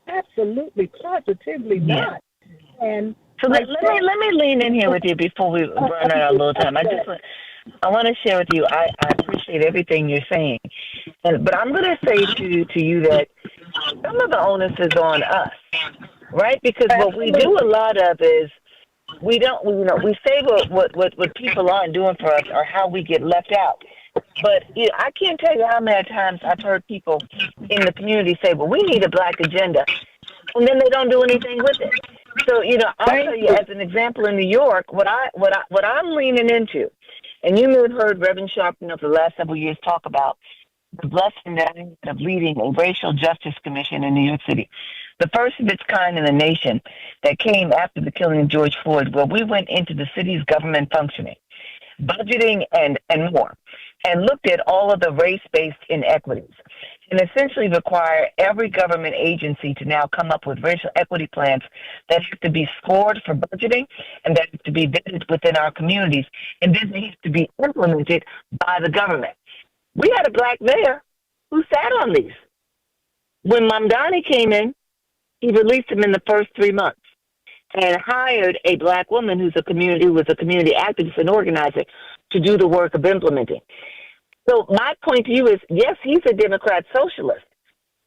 Speaker 2: Absolutely, positively not. And
Speaker 10: so let me lean in here with you before we run out a little time. I want to share with you. I appreciate everything you're saying, but I'm going to say to you that some of the onus is on us, right? Because what we do a lot of is we say what people aren't doing for us or how we get left out. But I can't tell you how many times I've heard people in the community say, "Well, we need a black agenda," and then they don't do anything with it. So I'll tell you as an example in New York, what I'm leaning into, and you may have heard Reverend Sharpton over the last several years talk about the blessing that I had of leading a racial justice commission in New York City, the first of its kind in the nation that came after the killing of George Floyd, where we went into the city's government functioning, budgeting, and more, and looked at all of the race-based inequities, and essentially require every government agency to now come up with racial equity plans that have to be scored for budgeting and that have to be vetted within our communities, and then they have to be implemented by the government. We had a black mayor who sat on these. When Mamdani came in, he released him in the first 3 months and hired a black woman who was a community activist and organizer to do the work of implementing. So my point to you is, yes, he's a Democrat socialist,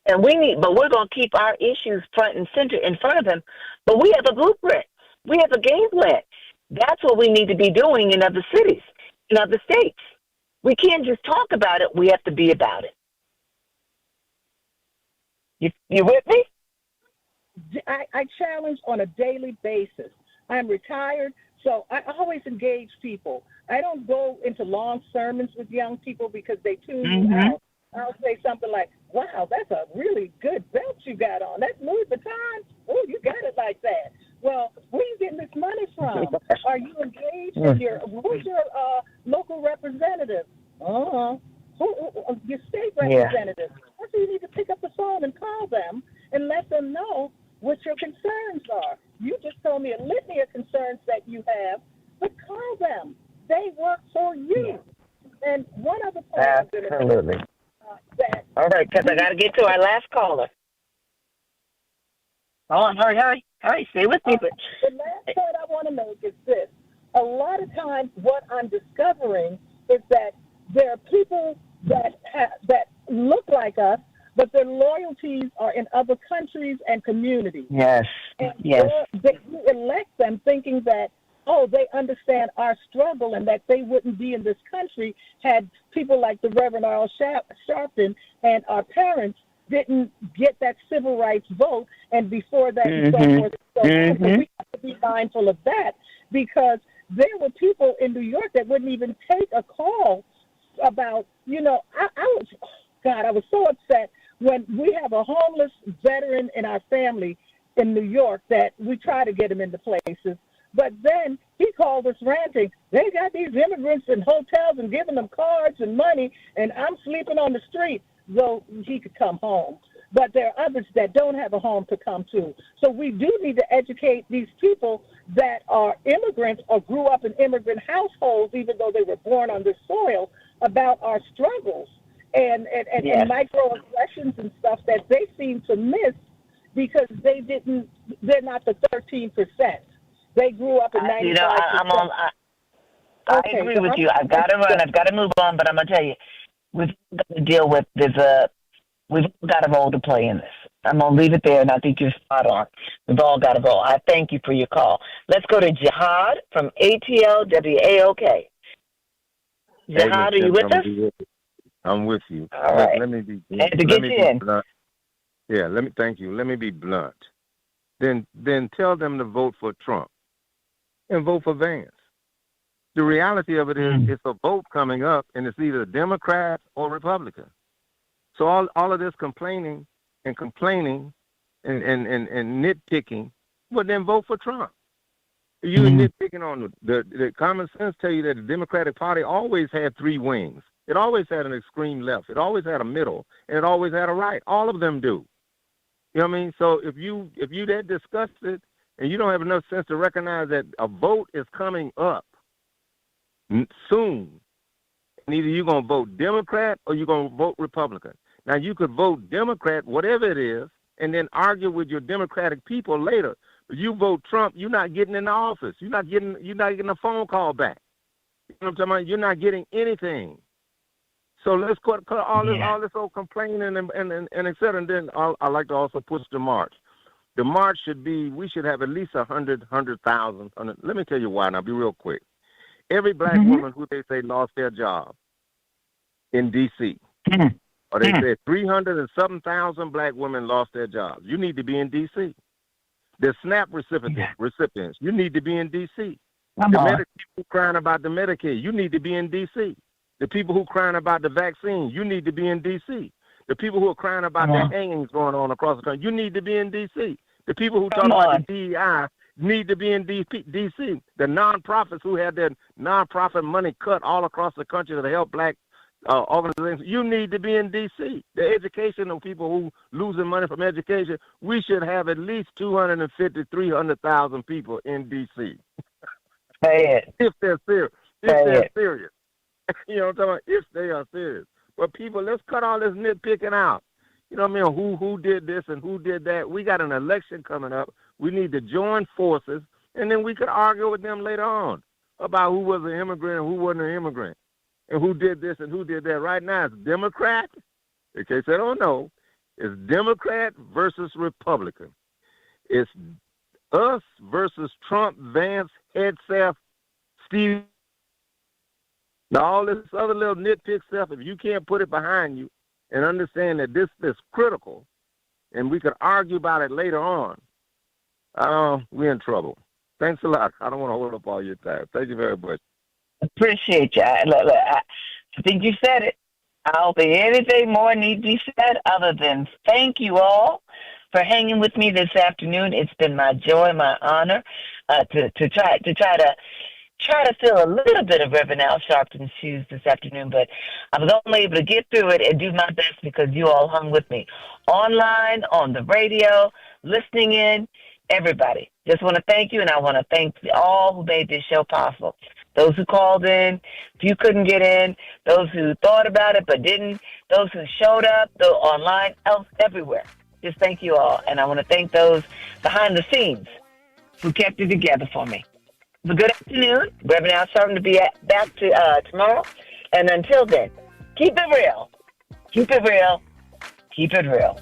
Speaker 10: but we're going to keep our issues front and center in front of him. But we have a blueprint. We have a game plan. That's what we need to be doing in other cities, in other states. We can't just talk about it. We have to be about it. You with me?
Speaker 2: I challenge on a daily basis. I'm retired, so I always engage people. I don't go into long sermons with young people because they tune you out. I'll say something like, wow, that's a really good belt you got on. That's Louis Vuitton. Oh, you got it like that. Well, where are you getting this money from? Are you engaged in who's your local representative? Your state representative. So you need to pick up the phone and call them and let them know what your concerns are. You just told me a litany of concerns that you have, but call them. They work for you. And one other point I'm going to make,
Speaker 10: all right, because I got to get to our last caller. Hold on, hurry, stay with me.
Speaker 2: The last point I want to make is this. A lot of times what I'm discovering is that there are people that look like us, but their loyalties are in other countries and communities.
Speaker 10: Yes.
Speaker 2: And you elect them thinking that, they understand our struggle and that they wouldn't be in this country had people like the Reverend Earl Sharpton and our parents didn't get that civil rights vote, and before that and so forth and so on. So we have to be mindful of that, because there were people in New York that wouldn't even take a call about, I was so upset when we have a homeless veteran in our family in New York that we try to get him into places. But then he called us ranting. They got these immigrants in hotels and giving them cards and money, and I'm sleeping on the street, so he could come home. But there are others that don't have a home to come to. So we do need to educate these people that are immigrants or grew up in immigrant households, even though they were born on this soil, about our struggles and microaggressions and stuff that they seem to miss because they're not the 13%. They grew up in 95%.
Speaker 10: I agree with you. I've got to run. I've got to move on, but I'm going to tell you, we've got to deal with we've got a role to play in this. I'm going to leave it there, and I think you're spot on. We've all got a role. I thank you for your call. Let's go to Jihad from ATL WAOK.
Speaker 2: Jihad, are you with us?
Speaker 8: I'm with you.
Speaker 2: All right.
Speaker 8: Let me be.
Speaker 2: I had to get you in.
Speaker 8: Blunt. Yeah. Thank you. Let me be blunt. Then tell them to vote for Trump and vote for Vance. The reality of it is, it's a vote coming up, and it's either Democrat or Republican. So all of this complaining and nitpicking, well, then vote for Trump. You nitpicking on the common sense tell you that the Democratic Party always had three wings. It always had an extreme left. It always had a middle, and it always had a right. All of them do. You know what I mean? So if you that disgusted and you don't have enough sense to recognize that a vote is coming up soon, and either you're going to vote Democrat or you're going to vote Republican. Now, you could vote Democrat, whatever it is, and then argue with your Democratic people later. But you vote Trump, you're not getting in the office. You're not getting a phone call back. You know what I'm talking about? You're not getting anything. So let's cut all this old complaining and et cetera. And then I like to also push the march. The march we should have at least 100,000. Let me tell you why, and I'll be real quick. Every black woman who they say lost their job in D.C., or they said 307,000 black women lost their jobs. You need to be in D.C. The SNAP recipients, you need to be in D.C. The people crying about the Medicaid, you need to be in D.C. The people who crying about the vaccine, you need to be in D.C. The people who are crying about the hangings going on across the country, you need to be in D.C. The people who talk about the DEI need to be in D.C. The nonprofits who had their nonprofit money cut all across the country to help black organizations, you need to be in D.C. The educational people who losing money from education, we should have at least 250,000 to 300,000 people in D.C.
Speaker 10: Say it.
Speaker 8: If they're serious. Serious. You know what I'm talking about? If they are serious. But people, let's cut all this nitpicking out. You know what I mean? Who did this and who did that? We got an election coming up. We need to join forces, and then we could argue with them later on about who was an immigrant and who wasn't an immigrant, and who did this and who did that. Right now, it's Democrat. In case I don't know, it's Democrat versus Republican. It's us versus Trump, Vance, Hegseth, Steve. Now, all this other little nitpick stuff, if you can't put it behind you and understand that this is critical, and we could argue about it later on, we're in trouble. Thanks a lot. I don't want to hold up all your time. Thank you very much.
Speaker 10: Appreciate you. I think you said it. I don't think anything more need be said other than thank you all for hanging with me this afternoon. It's been my joy, my honor to try to fill a little bit of Reverend Al Sharpton's shoes this afternoon, but I was only able to get through it and do my best because you all hung with me online, on the radio, listening in, everybody. Just want to thank you, and I want to thank all who made this show possible. Those who called in, if you couldn't get in, those who thought about it but didn't, those who showed up, those online, else everywhere. Just thank you all, and I want to thank those behind the scenes who kept it together for me. Have a good afternoon. Reverend Al Sharpton to be back to tomorrow. And until then, keep it real. Keep it real. Keep it real.